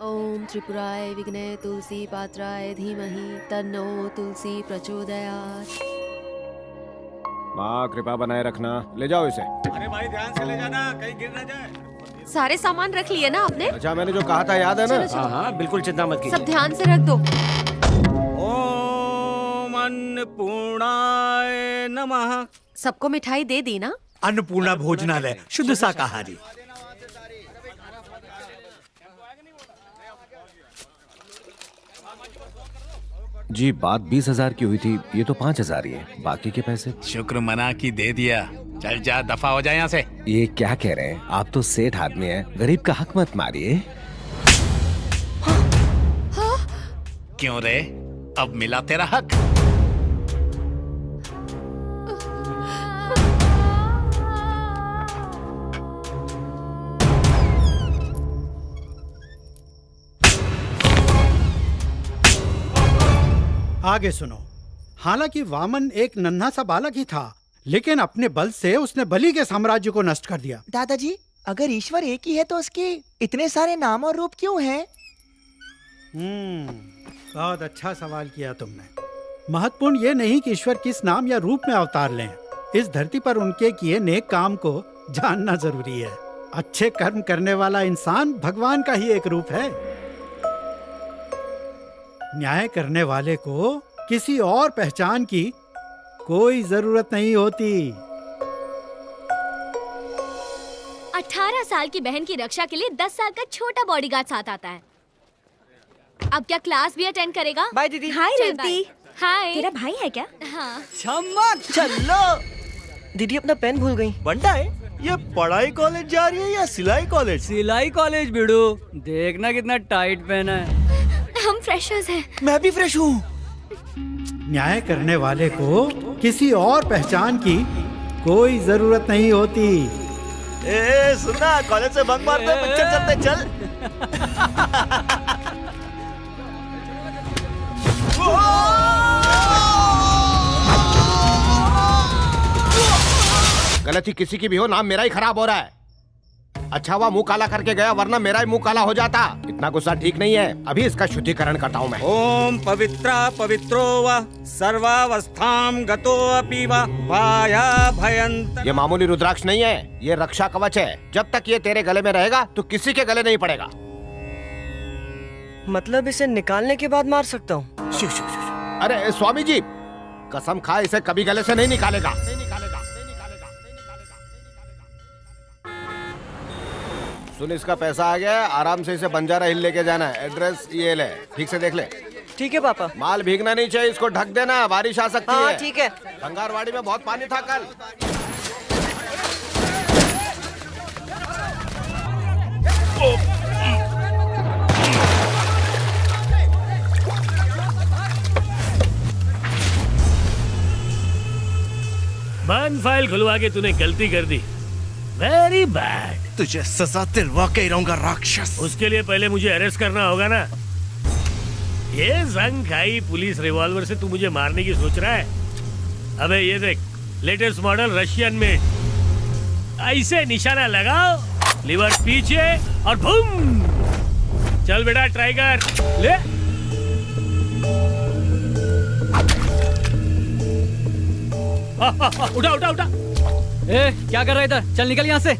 ओम त्रिपुराय विघ्ने तुलसी पात्राय धीमहि तन्नो तुलसी प्रचोदयात्। माँ कृपा बनाए रखना, ले जाओ इसे। अरे भाई ध्यान से ले जाना, कहीं गिर ना जाए। सारे सामान रख लिए ना आपने? अच्छा मैंने जो कहा था याद है ना? हाँ हाँ बिल्कुल चिंता मत कीजिए। सब ध्यान से रख दो। ओम अन्नपूर्णाय नमः। सबको मिठाई दे दी ना? अन्नपूर्णा भोजनालय, शुद्ध शाकाहारी। जी बात 20,000 की हुई थी, ये तो 5,000 ही है, बाकी के पैसे? शुक्र मना की दे दिया। चल जा, दफा हो जाए यहाँ से। ये क्या कह रहे हैं आप? तो सेठ आदमी हैं, गरीब का हक मत मारिए। क्यों रे, अब मिला तेरा हक। आगे सुनो। हालांकि वामन एक नन्हा सा बालक ही था, लेकिन अपने बल से उसने बलि के साम्राज्य को नष्ट कर दिया। दादाजी, अगर ईश्वर एक ही है तो उसके इतने सारे नाम और रूप क्यों हैं? बहुत अच्छा सवाल किया तुमने। महत्वपूर्ण ये नहीं कि ईश्वर किस नाम या रूप में अवतार लें, इस धरती पर उनके किए नेक काम को जानना जरूरी है। अच्छे कर्म करने वाला इंसान भगवान का ही एक रूप है। न्याय करने वाले को किसी और पहचान की कोई जरूरत नहीं होती। 18 साल की बहन की रक्षा के लिए 10 साल का छोटा बॉडीगार्ड साथ आता है। अब क्या क्लास भी अटेंड करेगा? बाय दीदी। हाय रेवती। हाय। तेरा भाई है क्या? हाँ। चलो। दीदी अपना पेन भूल गई। बंटा है ये पढ़ाई कॉलेज जा रही है या सिलाई कॉलेज? सिलाई कॉलेज बिड़ू, देखना कितना टाइट पहना है। हम फ्रेशर्स हैं। मैं भी फ्रेश हूँ। न्याय करने वाले को किसी और पहचान की कोई जरूरत नहीं होती। ए सुना, कॉलेज से बंक मारते हैं, पिक्चर चलते चल। गलती किसी की भी हो, नाम मेरा ही खराब हो रहा है। अच्छा हुआ मुंह काला करके गया, वरना मेरा ही मुंह काला हो जाता। इतना गुस्सा ठीक नहीं है, अभी इसका शुद्धिकरण करता हूँ मैं। ओम पवित्रा पवित्रो व सर्वावस्थां गतो अपि व भाया भयंत। ये मामूली रुद्राक्ष नहीं है, ये रक्षा कवच है। जब तक ये तेरे गले में रहेगा तो किसी के गले नहीं पड़ेगा। मतलब इसे निकालने के बाद मार सकता हूँ? अरे स्वामी जी, कसम खा इसे कभी गले से नहीं निकालेगा। सुन, इसका पैसा आ गया, आराम से इसे बंजारा हिल लेके जाना है। एड्रेस ये ले, ठीक से देख ले। ठीक है पापा। माल भीगना नहीं चाहिए, इसको ढक देना, बारिश आ सकती है। हाँ ठीक है। बंगारवाड़ी में बहुत पानी था कल। बंद फाइल खुलवा के तूने गलती कर दी, वेरी बैड। तुझे सजा दिलवा के ही रहूंगा राक्षस। उसके लिए पहले मुझे अरेस्ट करना होगा ना। ये जंग खाई पुलिस रिवॉल्वर से तू मुझे मारने की सोच रहा है? अबे ये देख, लेटेस्ट मॉडल रशियन में। ऐसे निशाना लगाओ, लीवर पीछे और बूम। चल बेटा ट्राई कर ले। उठा उठा उठा। ए, क्या कर रहा है इधर? चल निकल यहाँ से।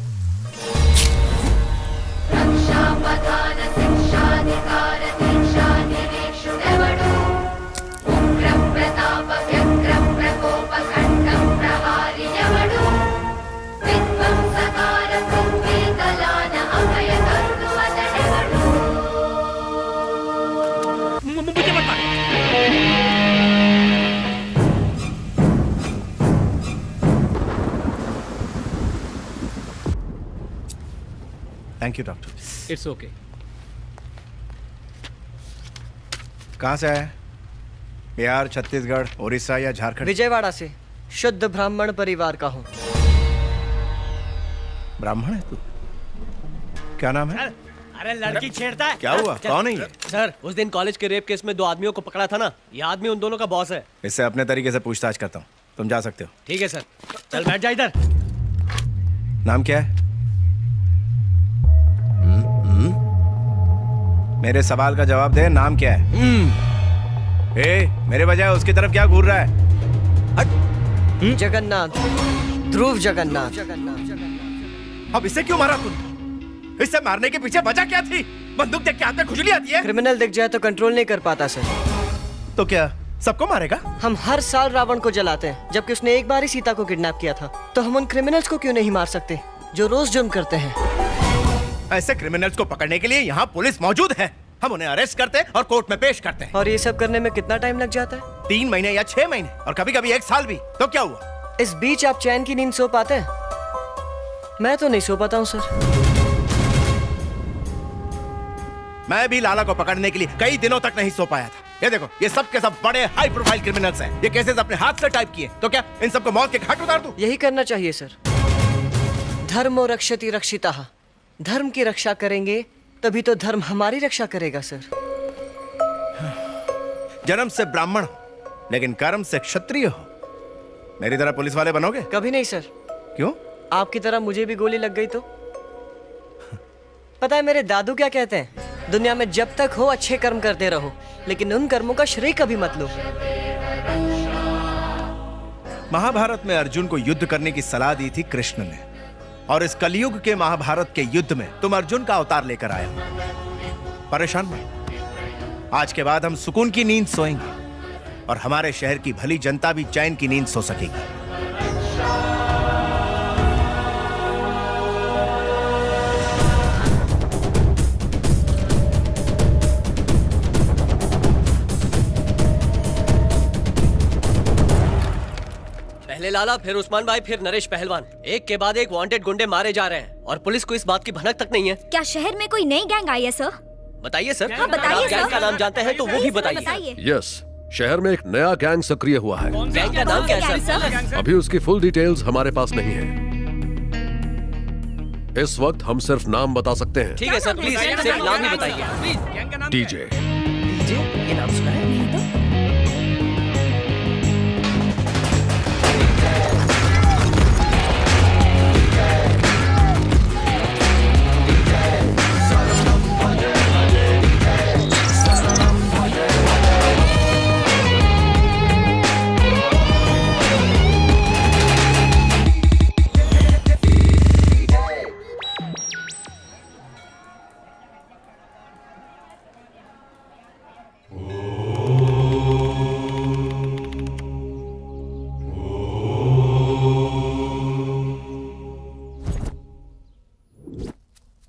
Thank you doctor. It's okay. कहाँ से आया? बिहार, छत्तीसगढ़, उड़ीसा या झारखंड? विजयवाड़ा से, शुद्ध ब्राह्मण परिवार का हूँ। ब्राह्मण है तू? क्या नाम है? अरे लड़की छेड़ता है। क्या हुआ? कौन है ये? सर, उस दिन कॉलेज के रेप केस में 2 आदमियों को पकड़ा था ना, ये आदमी उन दोनों का बॉस है। इससे अपने तरीके से पूछताछ करता हूँ, तुम जा सकते हो। ठीक है सर। चल बैठ जा इधर। नाम क्या है? मेरे सवाल का जवाब दे, नाम क्या है? मेरे बजाय उसकी तरफ क्या घूर रहा है? जगन्नाथ, ध्रुव जगन्नाथ। अब इसे क्यों मारा तूने? इसे मारने के पीछे वजह क्या थी? बंदूक देख के हाथ में खुजली आती है? क्रिमिनल दिख जाए तो कंट्रोल नहीं कर पाता सर। तो क्या सबको मारेगा? हम हर साल रावण को जलाते हैं, जबकि उसने एक बार ही सीता को किडनैप किया था। तो हम उन क्रिमिनल्स को क्यों नहीं मार सकते जो रोज जुर्म करते हैं? ऐसे क्रिमिनल्स को पकड़ने के लिए यहाँ पुलिस मौजूद है। हम उन्हें अरेस्ट करते और कोर्ट में पेश करते हैं। और ये सब करने में कितना टाइम लग जाता है? 3 महीने या 6 महीने और कभी कभी 1 साल भी। तो क्या हुआ? इस बीच आप चैन की नींद सो पाते हैं? मैं तो नहीं सो पाता हूँ सर। मैं भी लाला को पकड़ने के लिए कई दिनों तक नहीं सो पाया था। ये देखो, ये सब के सब बड़े हाई प्रोफाइल क्रिमिनल्स हैं। ये केसेस अपने हाथ से टाइप किए। तो क्या इन सबको मौत के घाट उतार दूं? यही करना चाहिए सर। धर्मो रक्षति रक्षिताः। धर्म की रक्षा करेंगे तभी तो धर्म हमारी रक्षा करेगा सर। जन्म से ब्राह्मण हो लेकिन कर्म से क्षत्रिय हो। मेरी तरह पुलिस वाले बनोगे? कभी नहीं सर। क्यों? आपकी तरह मुझे भी गोली लग गई तो? पता है मेरे दादू क्या कहते हैं? दुनिया में जब तक हो अच्छे कर्म करते रहो, लेकिन उन कर्मों का श्रेय कभी मत लो। महाभारत में अर्जुन को युद्ध करने की सलाह दी थी कृष्ण ने, और इस कलयुग के महाभारत के युद्ध में तुम अर्जुन का अवतार लेकर आए हो। परेशान मत। आज के बाद हम सुकून की नींद सोएंगे और हमारे शहर की भली जनता भी चैन की नींद सो सकेगी। पहले लाला, फिर उस्मान भाई, फिर नरेश पहलवान। एक के बाद एक वांटेड गुंडे मारे जा रहे हैं और पुलिस को इस बात की भनक तक नहीं है। क्या शहर में कोई नई गैंग आई है सर? बताइए सर। हाँ, बताइए आप गैंग सर। का नाम जानते हैं तो वो भी बताइए। यस, शहर में एक नया गैंग सक्रिय हुआ है। गैंग का नाम क्या है सर? अभी उसकी फुल डिटेल्स हमारे पास नहीं है। इस वक्त हम सिर्फ नाम बता सकते हैं। ठीक है सर, प्लीज सिर्फ नाम ही बताइए। डीजे। ये नाम सुना है?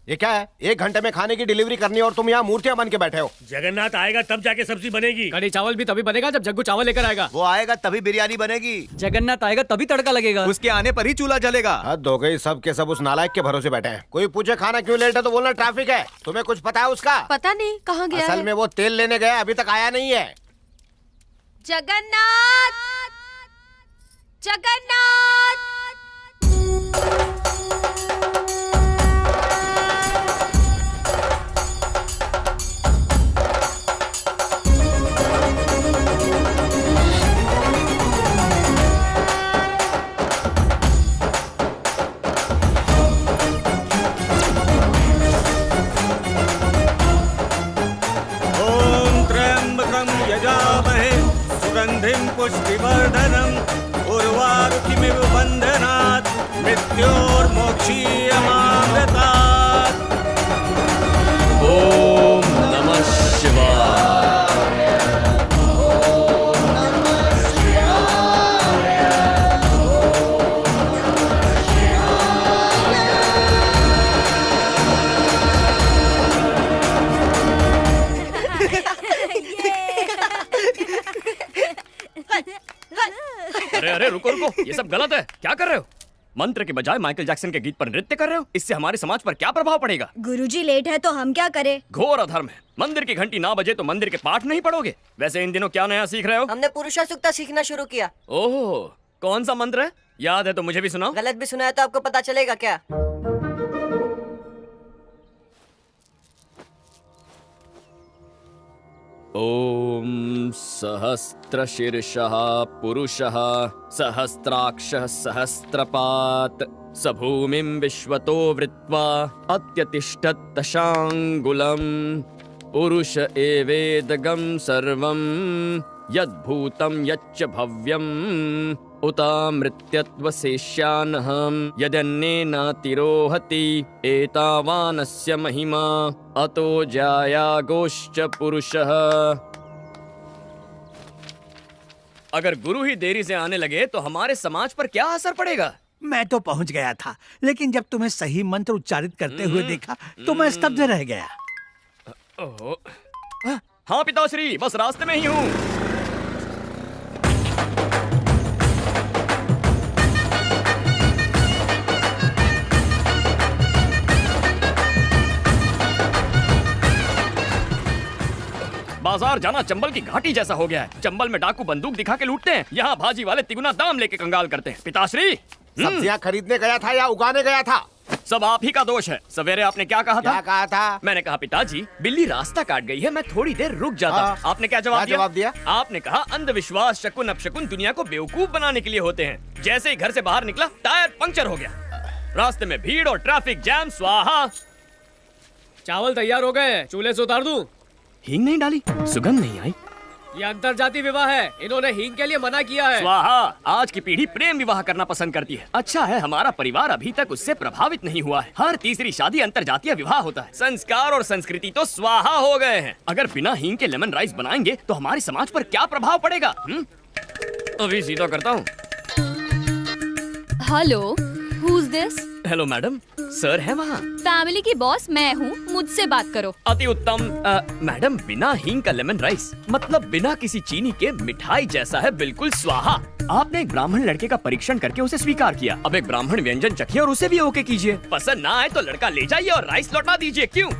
ये क्या है? 1 घंटे में खाने की डिलीवरी करनी है और तुम यहाँ मूर्तियां बन के बैठे हो। जगन्नाथ आएगा तब जाके सब्जी बनेगी। कढ़ी चावल भी तभी बनेगा जब जग्गू चावल लेकर आएगा। वो आएगा तभी बिरयानी बनेगी। जगन्नाथ आएगा तभी तड़का लगेगा। उसके आने पर ही चूल्हा जलेगा। हद हो गई, सब के सब उस नालायक के भरोसे बैठे हैं। कोई पूछे खाना क्यों लेट है तो बोलना ट्रैफिक है। तुम्हें कुछ पता है उसका? पता नहीं कहाँ गया असल है। में वो तेल लेने गया, अभी तक आया नहीं है। जगन्नाथ, जगन्नाथ। ओम त्र्यंबकं यजामहे सुगंधिं पुष्टिवर्धनम् उर्वारुकमिव बन्धनात् मृत्योर्मोक्षीयमामृतात्। ओम नमः शिवाय। अरे अरे रुको रुको, ये सब गलत है। क्या कर रहे हो? मंत्र के बजाय माइकल जैक्सन के गीत पर नृत्य कर रहे हो। इससे हमारे समाज पर क्या प्रभाव पड़ेगा? गुरुजी लेट है तो हम क्या करें? घोर अधर्म है। मंदिर की घंटी ना बजे तो मंदिर के पाठ नहीं पढ़ोगे। वैसे इन दिनों क्या नया सीख रहे हो? हमने पुरुषा सूक्ता सीखना शुरू किया। ओह, कौन सा मंत्र है? याद है तो मुझे भी सुनाओ। गलत भी सुना है तो आपको पता चलेगा क्या? ओम सहस्त्रशीर्षः पुरुषः सहस्राक्षः सहस्त्रपात् स भूमिं विश्वतो वृत्वा अत्यतिष्ठत् दशांगुलम्। पुरुष एवेदगं सर्वं यद्भूतं यच्च भव्यं उतामृत्यत्वशेष्यान्हं यदन्येनातिरोहति एतावानस्य महिमा अतो जायागोश्च पुरुषः। अगर गुरु ही देरी से आने लगे तो हमारे समाज पर क्या असर पड़ेगा? मैं तो पहुंच गया था, लेकिन जब तुम्हें सही मंत्र उच्चारित करते हुए देखा तो मैं स्तब्ध रह गया। ओहो। हाँ पिताश्री, बस रास्ते में ही हूँ। बाजार जाना चंबल की घाटी जैसा हो गया है। चंबल में डाकू बंदूक दिखा के लूटते हैं, यहाँ भाजी वाले तिगुना दाम लेके कंगाल करते हैं। पिताश्री, सब्जियां खरीदने गया था या उगाने गया था? सब आप ही का दोष है। सवेरे आपने क्या कहा था? क्या कहा था? मैंने कहा पिताजी बिल्ली रास्ता काट गई है, मैं थोड़ी देर रुक जाता। हाँ। आपने क्या जवाब दिया? आपने कहा अंधविश्वास शकुन अपशकुन दुनिया को बेवकूफ बनाने के लिए होते हैं। जैसे ही घर से बाहर निकला टायर पंक्चर हो गया। रास्ते में भीड़ और ट्रैफिक जैम, स्वाहा। चावल तैयार हो गए, चूल्हे से उतार दूं? हींग नहीं डाली, सुगंध नहीं आई। ये अंतरजातीय विवाह है, इन्होंने हींग के लिए मना किया है। स्वाहा। आज की पीढ़ी प्रेम विवाह करना पसंद करती है। अच्छा है हमारा परिवार अभी तक उससे प्रभावित नहीं हुआ है। हर तीसरी शादी अंतरजातीय विवाह होता है। संस्कार और संस्कृति तो स्वाहा हो गए हैं। अगर बिना हींग के लेमन राइस बनाएंगे तो हमारे समाज पर क्या प्रभाव पड़ेगा? अभी सीधा करता हूँ। Hello, who is this? Hello madam, sir है वहाँ। फैमिली की बॉस मैं हूँ, मुझसे बात करो। अति उत्तम। मैडम, बिना हींग का लेमन राइस मतलब बिना किसी चीनी के मिठाई जैसा है, बिल्कुल स्वाहा। आपने एक ब्राह्मण लड़के का परीक्षण करके उसे स्वीकार किया। अब एक ब्राह्मण व्यंजन चखिए और उसे भी ओके कीजिए। पसंद ना आए तो लड़का ले जाइए और राइस लौटा दीजिए। क्यों?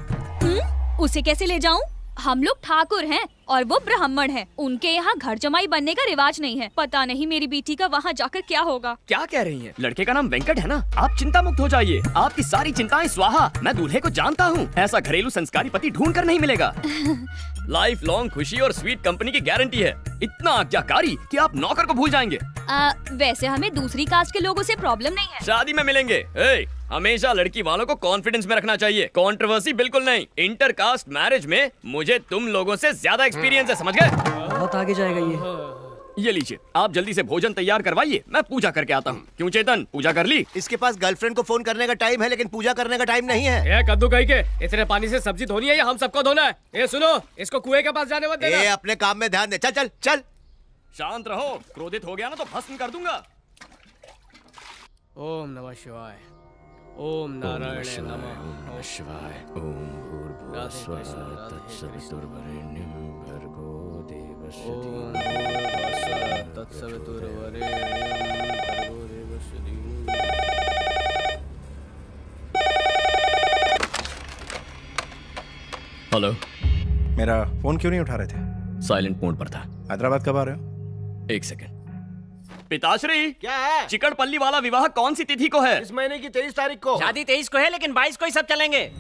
उसे कैसे ले जाऊँ? हम लोग ठाकुर हैं और वो ब्राह्मण हैं। उनके यहाँ घर जमाई बनने का रिवाज नहीं है। पता नहीं मेरी बेटी का वहाँ जाकर क्या होगा। क्या कह रही हैं? लड़के का नाम वेंकट है ना? आप चिंता मुक्त हो जाइए। आपकी सारी चिंताएं स्वाहा। मैं दूल्हे को जानता हूँ। ऐसा घरेलू संस्कारी पति ढूंढ कर नहीं मिलेगा। लाइफ लॉन्ग खुशी और स्वीट कंपनी की गारंटी है। इतना आज्ञाकारी कि आप नौकर को भूल जाएंगे। वैसे हमें दूसरी कास्ट के लोगों से प्रॉब्लम नहीं है। शादी में मिलेंगे। हमेशा लड़की वालों को कॉन्फिडेंस में रखना चाहिए, कंट्रोवर्सी बिल्कुल नहीं। इंटर कास्ट मैरिज में मुझे तुम लोगों से ज्यादा एक्सपीरियंस है, समझ गए? बहुत आगे जाएगा ये लीजिए, आप जल्दी से भोजन तैयार करवाइए, मैं पूजा करके आता हूँ। क्यों चेतन, पूजा कर ली? इसके पास गर्लफ्रेंड को फोन करने का टाइम है, लेकिन पूजा करने का टाइम नहीं है। ये कद्दू कहीं के इतने पानी से सब्जी धोनी है या हम सबको धोना है? ये सुनो, इसको कुएं के पास जाने मत देना। अपने काम में ध्यान दे। चल चल चल। शांत रहो, क्रोधित हो गया ना तो भस्म कर दूंगा। ओम नमः शिवाय। ओम नारायण नमः। ओम शिवाय। ओम भूर्भुवः स्वः तत्सवितुर्वरेण्यं भर्गो देवस्य धीमहि तत्सवितुर्वरेण्यं भर्गो देवस्य धीमहि। हेलो। मेरा फोन क्यों नहीं उठा रहे थे? साइलेंट मोड पर था। हैदराबाद कब आ रहे हो? एक सेकंड। पिताश्री, क्या है? चिकड़पल्ली वाला विवाह कौन सी तिथि को है? इस महीने की 23 तारीख को। शादी 23 को है, लेकिन 22 को ही सब चलेंगे।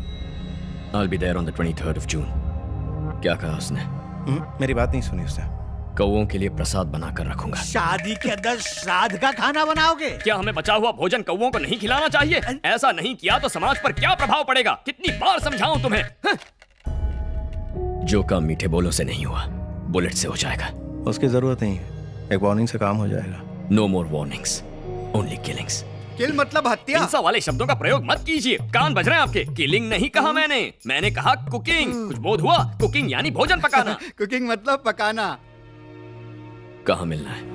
I'll be there on the 23rd of June। क्या कहा उसने? मेरी बात नहीं सुनी उसने। कौओं के लिए प्रसाद बनाकर रखूंगा। शादी के अंदर श्राद्ध का खाना बनाओगे? क्या हमें बचा हुआ भोजन कौओं को नहीं खिलाना चाहिए? ऐसा नहीं किया तो समाज पर क्या प्रभाव पड़ेगा? कितनी बार समझाऊं तुम्हें? जो काम मीठे बोलों से नहीं हुआ, बुलेट से हो जाएगा। उसकी जरूरत नहीं है, एक वार्निंग से काम हो जाएगा। No more warnings, only killings। किल मतलब हत्या। हिंसा वाले शब्दों का प्रयोग मत कीजिए, कान बज रहे हैं आपके। किलिंग नहीं कहा मैंने कहा कुकिंग। कुछ बोध हुआ? कुकिंग यानी भोजन पकाना। कुकिंग मतलब पकाना। कहाँ मिलना है?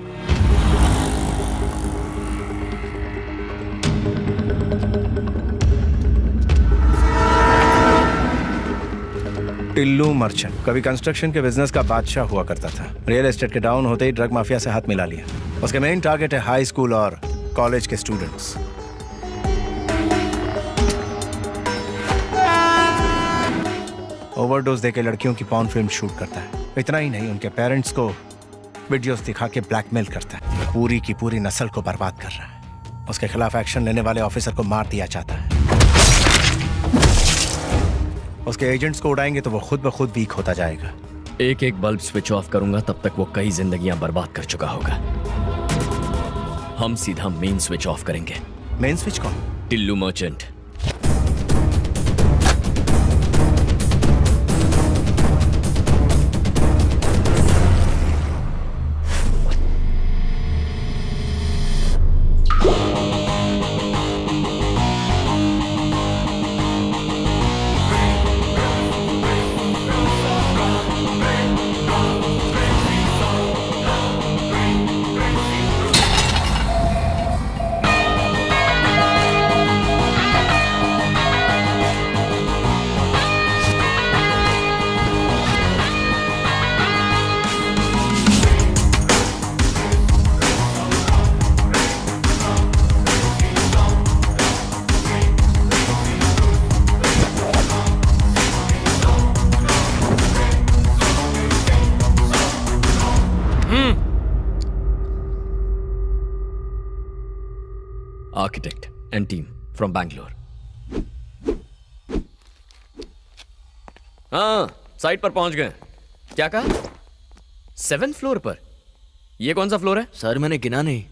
टिल्लू मर्चेंट कभी कंस्ट्रक्शन के बिजनेस का बादशाह हुआ करता था। रियल एस्टेट के डाउन होते ही ड्रग माफिया से हाथ मिला लिया। उसके मेन टारगेट है हाई स्कूल और कॉलेज के स्टूडेंट्स। ओवरडोज देके लड़कियों की पॉर्न फिल्म शूट करता है। इतना ही नहीं, उनके पेरेंट्स को वीडियोस दिखा के ब्लैकमेल करता है। पूरी की पूरी नस्ल को बर्बाद कर रहा है। उसके खिलाफ एक्शन लेने वाले ऑफिसर को मार दिया जाता है। उसके एजेंट्स को उड़ाएंगे तो वो खुद ब खुद वीक होता जाएगा। एक एक बल्ब स्विच ऑफ करूंगा तब तक वो कई जिंदगियां बर्बाद कर चुका होगा। हम सीधा मेन स्विच ऑफ करेंगे। मेन स्विच कौन? Tillu merchant. Architect and team from Bangalore. हाँ, साइट पर पहुंच गए। क्या कहा? 7th फ्लोर पर? ये कौन सा फ्लोर है? सर मैंने गिना नहीं।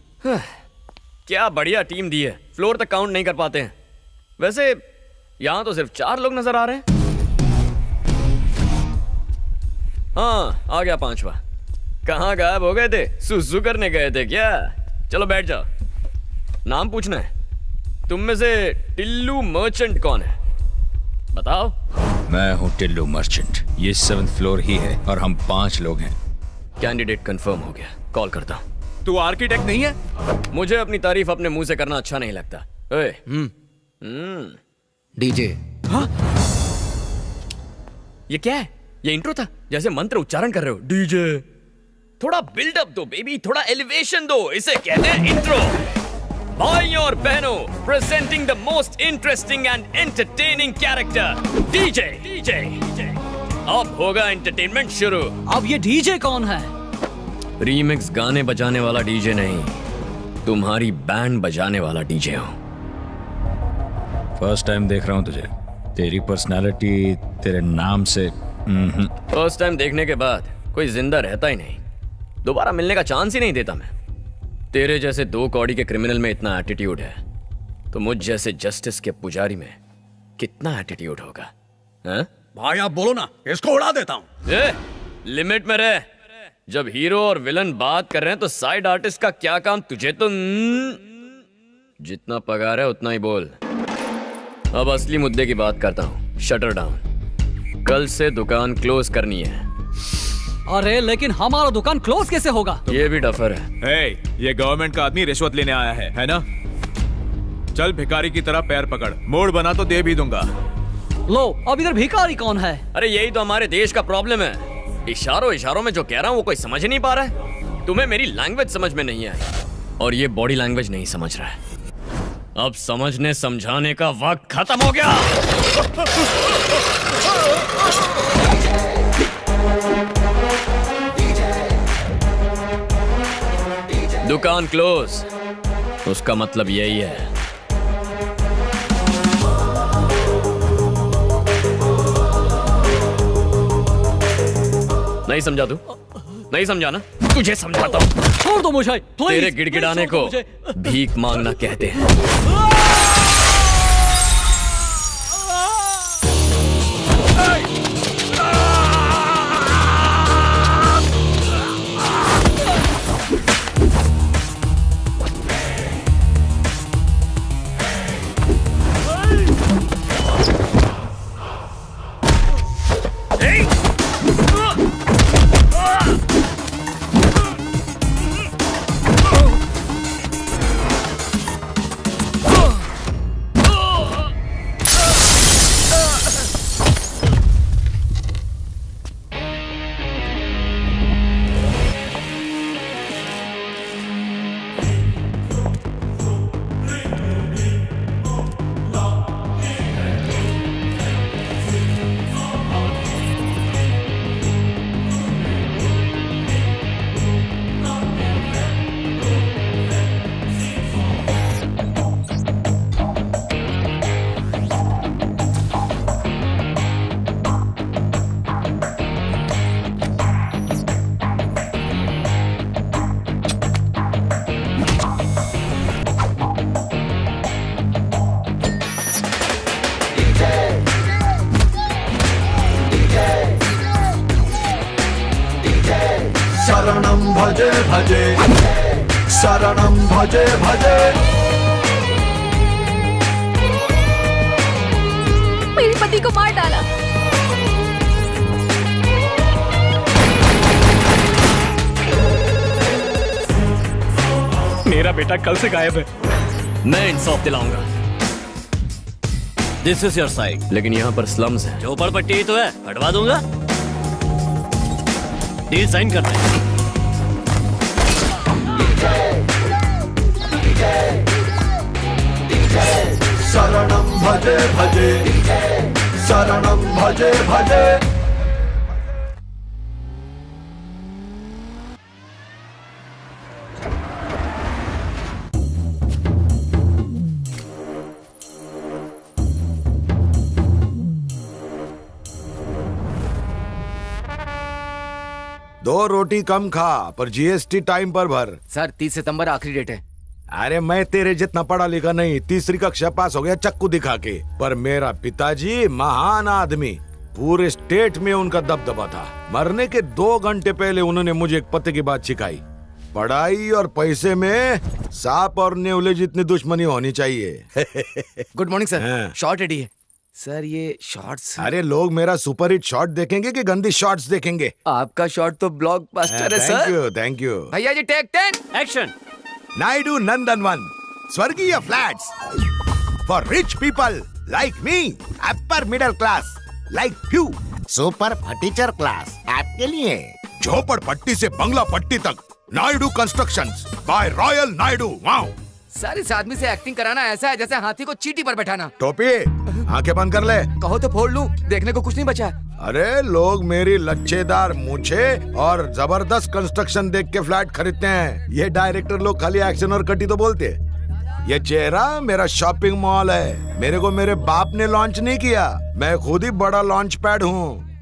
क्या बढ़िया टीम दी है, फ्लोर तक काउंट नहीं कर पाते हैं। वैसे यहां तो सिर्फ 4 लोग नजर आ रहे हैं। हाँ, आ गया 5वां। कहाँ गायब हो गए थे? सुसु करने गए थे क्या? चलो बैठ जाओ। नाम पूछना है। तुम में से टिल्लू मर्चेंट कौन है? बताओ। मैं हूँ टिल्लू मर्चेंट। ये 7th फ्लोर ही है और हम 5 लोग हैं। कैंडिडेट कंफर्म हो गया, कॉल करता हूँ। तू आर्किटेक्ट नहीं है? मुझे अपनी तारीफ अपने मुंह से करना अच्छा नहीं लगता। ओए, डीजे। हाँ? ये क्या है? ये इंट्रो था, जैसे मंत्र उच्चारण कर रहे हो। डीजे। थोड़ा बिल्डअप दो बेबी, थोड़ा एलिवेशन दो। इसे कहते हैं इंट्रो। भाइयों और बहनों, presenting the most interesting and entertaining character, DJ. DJ. अब होगा एंटरटेनमेंट शुरू। अब ये डीजे कौन है? रीमिक्स गाने बजाने वाला डीजे नहीं, तुम्हारी बैंड बजाने वाला डीजे हूं। फर्स्ट टाइम देख रहा हूँ तुझे। तेरी पर्सनालिटी तेरे नाम से फर्स्ट टाइम देखने के बाद कोई जिंदा रहता ही नहीं, दोबारा मिलने का चांस ही नहीं देता मैं। तेरे जैसे 2 कौड़ी के क्रिमिनल में इतना एटीट्यूड है, तो मुझ जैसे जस्टिस के पुजारी में कितना एटीट्यूड होगा? हाँ? भाई आप बोलो ना, इसको उड़ा देता हूँ। लिमिट में रह। जब हीरो और विलन बात कर रहे हैं तो साइड आर्टिस्ट का क्या काम? तुझे तो जितना पगार है उतना ही बोल। अब असली मुद्दे की बात करता हूँ। Shutter down. कल से दुकान क्लोज करनी है। अरे लेकिन हमारा दुकान क्लोज कैसे होगा? ये भी डफर है। ये गवर्नमेंट का आदमी रिश्वत लेने आया है ना? चल भिखारी की तरह पैर पकड़, मोड़ बना तो दे भी दूंगा। लो, अब इधर भिखारी कौन है? अरे यही तो हमारे देश का प्रॉब्लम है। इशारों में जो कह रहा हूँ वो कोई समझ ही नहीं पा रहा है। तुम्हें मेरी लैंग्वेज समझ में नहीं आई और ये बॉडी लैंग्वेज नहीं समझ रहा है। अब समझने समझाने का वक्त खत्म हो गया। दुकान क्लोज, उसका मतलब यही है। नहीं समझा तू? नहीं समझा ना? तुझे समझाता हूँ। छोड़ दो मुझे, प्लीज। तेरे गिड़गिड़ाने को भीख मांगना कहते हैं। शरणं भजे भजे, शरणं भजे भजे। मेरे पति को मार डाला। मेरा बेटा कल से गायब है। मैं इंसाफ दिलाऊंगा। This is your side. लेकिन यहाँ पर स्लम्स है। जो पट्टी ही तो है, हटवा दूंगा। डील साइन करते हैं। शरणं भजे भजे, शरणं भजे भजे। 2 रोटी कम खा पर जीएसटी टाइम पर भर। सर 30 सितंबर आखिरी डेट है। अरे मैं तेरे जितना पढ़ा लिखा नहीं, 3री कक्षा पास हो गया चक्कू दिखा के, पर मेरा पिताजी महान आदमी, पूरे स्टेट में उनका दबदबा था। मरने के 2 घंटे पहले उन्होंने मुझे एक पते की बात सिखाई, पढ़ाई और पैसे में सांप और नेवले जितनी दुश्मनी होनी चाहिए। Good morning sir. हाँ। शॉर्ट रेडी है सर, ये शॉर्ट्स। अरे लोग मेरा सुपरहिट शॉट देखेंगे कि गंदी शॉट्स देखेंगे? आपका शॉट तो ब्लॉकबस्टर है सर। Thank you. भैया ji take 10 action. Naidu Nandanvan स्वर्गीय flats for rich people like me, upper middle class like you, super furniture class आपके लिए। झोपड़पट्टी से बंगला पट्टी तक, Naidu constructions by royal Naidu. Wow sir, इस आदमी से एक्टिंग कराना ऐसा है जैसे हाथी को चींटी पर बैठाना। टोपी आंखें बंद कर ले। कहो तो फोड़ लूं, देखने को कुछ नहीं बचा। अरे लोग मेरी लच्छेदार मूछे और जबरदस्त कंस्ट्रक्शन देख के फ्लैट खरीदते हैं। ये डायरेक्टर लोग खाली एक्शन और कटी तो बोलते। ये चेहरा मेरा शॉपिंग मॉल है। मेरे को मेरे बाप ने लॉन्च नहीं किया, मैं खुद ही बड़ा लॉन्च पैड हूँ।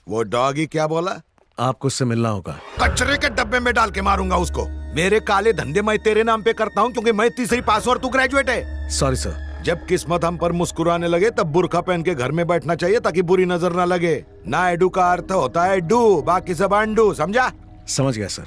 वो डॉगी क्या बोला? आपको उससे मिलना होगा। कचरे के डब्बे में डाल के मारूंगा उसको। मेरे काले धंधे मैं तेरे नाम पे करता हूँ क्योंकि मैं 3री पास और तू ग्रेजुएट है। Sorry sir. जब किस्मत हम पर मुस्कुराने लगे तब बुर्का पहन के घर में बैठना चाहिए ताकि बुरी नजर ना लगे। नायडू का अर्थ होता है डू, बाकी सब अंडू, समझा? समझ गया सर।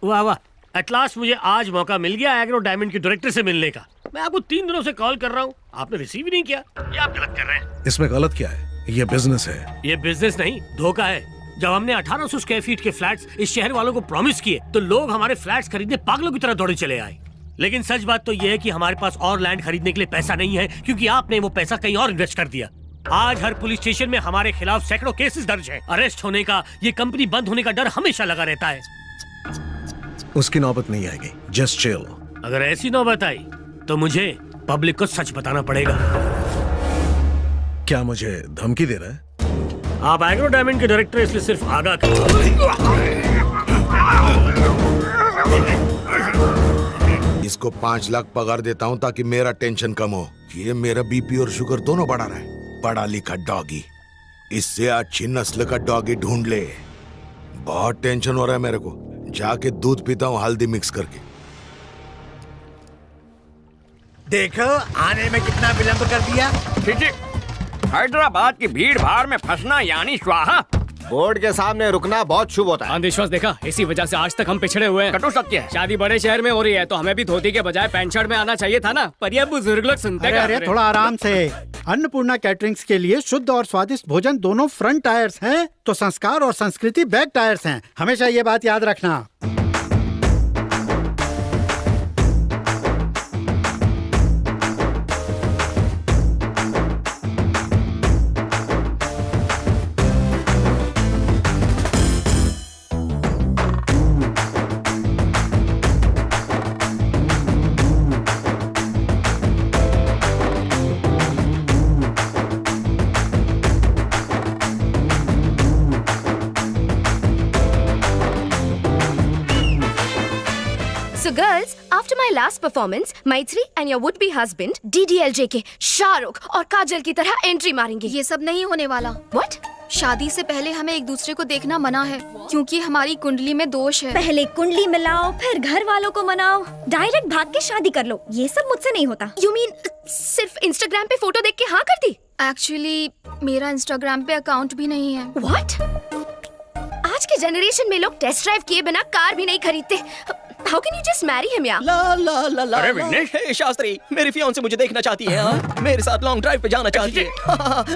वाह वाह, एट लास्ट मुझे आज मौका मिल गया एग्रो डायमंड के डायरेक्टर से मिलने का। मैं आपको 3 दिनों से कॉल कर रहा हूँ, आपने रिसीव ही नहीं किया। ये आप गलत कर रहे हैं। इसमें गलत क्या है? ये बिजनेस है। ये बिजनेस नहीं, धोखा है। जब हमने 1800 स्क्वायर फीट के फ्लैट्स इस शहर वालों को प्रॉमिस किए तो लोग हमारे फ्लैट्स खरीदने पागलों की तरह दौड़े चले आए। लेकिन सच बात तो ये है कि हमारे पास और लैंड खरीदने के लिए पैसा नहीं है क्योंकि आपने वो पैसा कहीं और इन्वेस्ट कर दिया। आज हर पुलिस स्टेशन में हमारे खिलाफ सैकड़ों केसेस दर्ज है। अरेस्ट होने का, ये कंपनी बंद होने का डर हमेशा लगा रहता है। उसकी नौबत नहीं आएगी, जस्ट चिल। अगर ऐसी नौबत आई तो मुझे पब्लिक को सच बताना पड़ेगा। क्या मुझे धमकी दे रहा है? आप एग्रो डायमंड के डायरेक्टर इसलिए सिर्फ आगाह कर। इसको 5 लाख पगार देता हूँ ताकि मेरा टेंशन कम हो। ये मेरा बीपी और शुगर दोनों बढ़ा रहा है। पढ़ा लिखा डॉगी, इससे अच्छी नस्ल का डॉगी ढूंढ ले। बहुत टेंशन हो रहा है मेरे को। जाके दूध पीता हूँ हल्दी मिक्स करके। देखो आने में कितना विलंब कर दिया। हैदराबाद की भीड़ भाड़ में फंसना यानी स्वाहा। बोर्ड के सामने रुकना बहुत शुभ होता है। अंधविश्वास देखा, इसी वजह से आज तक हम पिछड़े हुए हैं। कटु सत्य है। शादी बड़े शहर में हो रही है तो हमें भी धोती के बजाय पैंट शर्ट में आना चाहिए था ना, पर ये बुजुर्ग लोग सुनते अरे अरे थोड़ा आराम से। अन्नपूर्णा कैटरिंग्स के लिए शुद्ध और स्वादिष्ट भोजन दोनों फ्रंट टायर्स हैं तो संस्कार और संस्कृति बैक टायर्स हैं। हमेशा ये बात याद रखना। So girls, after my last performance, Maitri and your would-be husband, DDLJ के शाहरुख और काजल की तरह एंट्री मारेंगे। ये सब नहीं होने वाला। What? शादी से पहले हमें एक दूसरे को देखना मना है क्योंकि हमारी कुंडली में दोष है। पहले कुंडली मिलाओ, फिर घर वालों को मनाओ, डायरेक्ट भाग के शादी कर लो। ये सब मुझसे नहीं होता। You mean सिर्फ इंस्टाग्राम पे फोटो देख के हाँ कर दी? एक्चुअली मेरा इंस्टाग्राम पे अकाउंट भी नहीं है। What? आज के जनरेशन में लोग टेस्ट ड्राइव किए बिना कार भी नहीं खरीदते। How can you just marry him, यार? ला ला ला ला। अरे विघ्नेश, शास्त्री, मेरी फियांसे मुझे देखना चाहती है। हाँ? मेरे साथ लॉन्ग ड्राइव पे जाना चाहती है।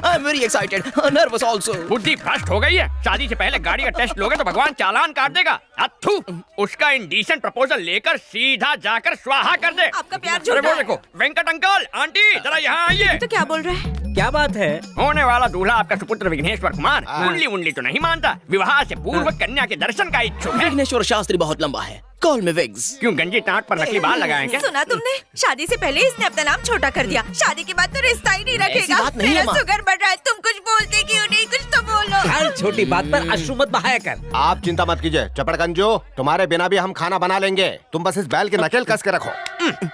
I am very excited, nervous also. बुद्धि भ्रष्ट हो गई है। शादी से पहले गाड़ी का टेस्ट लोगे तो भगवान चालान काट देगा। अथू, उसका इंडीसेंट प्रपोजल लेकर सीधा जाकर स्वाहा कर दे। आपका प्यार अरे वो देखो, वेंकट अंकल, आंटी जरा यहाँ आइए। तो क्या बोल रहे हैं? क्या बात है? होने वाला दूल्हा आपका सुपुत्र विघ्नेश्वर कुमार कुंडली उंडली तो नहीं मानता, विवाह से पूर्व कन्या के दर्शन का इच्छुक है। विघ्नेश्वर शास्त्री बहुत लंबा है। कॉल में विग्स। क्यों गंजी टाट पर नकली बाल लगाए क्या? सुना तुमने? शादी से पहले इसने अपना नाम छोटा कर दिया। शादी के बाद तो रिश्ता ही नहीं रखेगा। ऐसी बात नहीं है, माँ। शुगर बढ़ रहा है। तुम कुछ बोलते क्यों नहीं? कुछ तो बोलो। छोटी बात पर अश्रु मत बहाया कर। आप चिंता मत कीजिए चपड़गंजो, तुम्हारे बिना भी हम खाना बना लेंगे। तुम बस इस बैल की नकेल कस के रखो।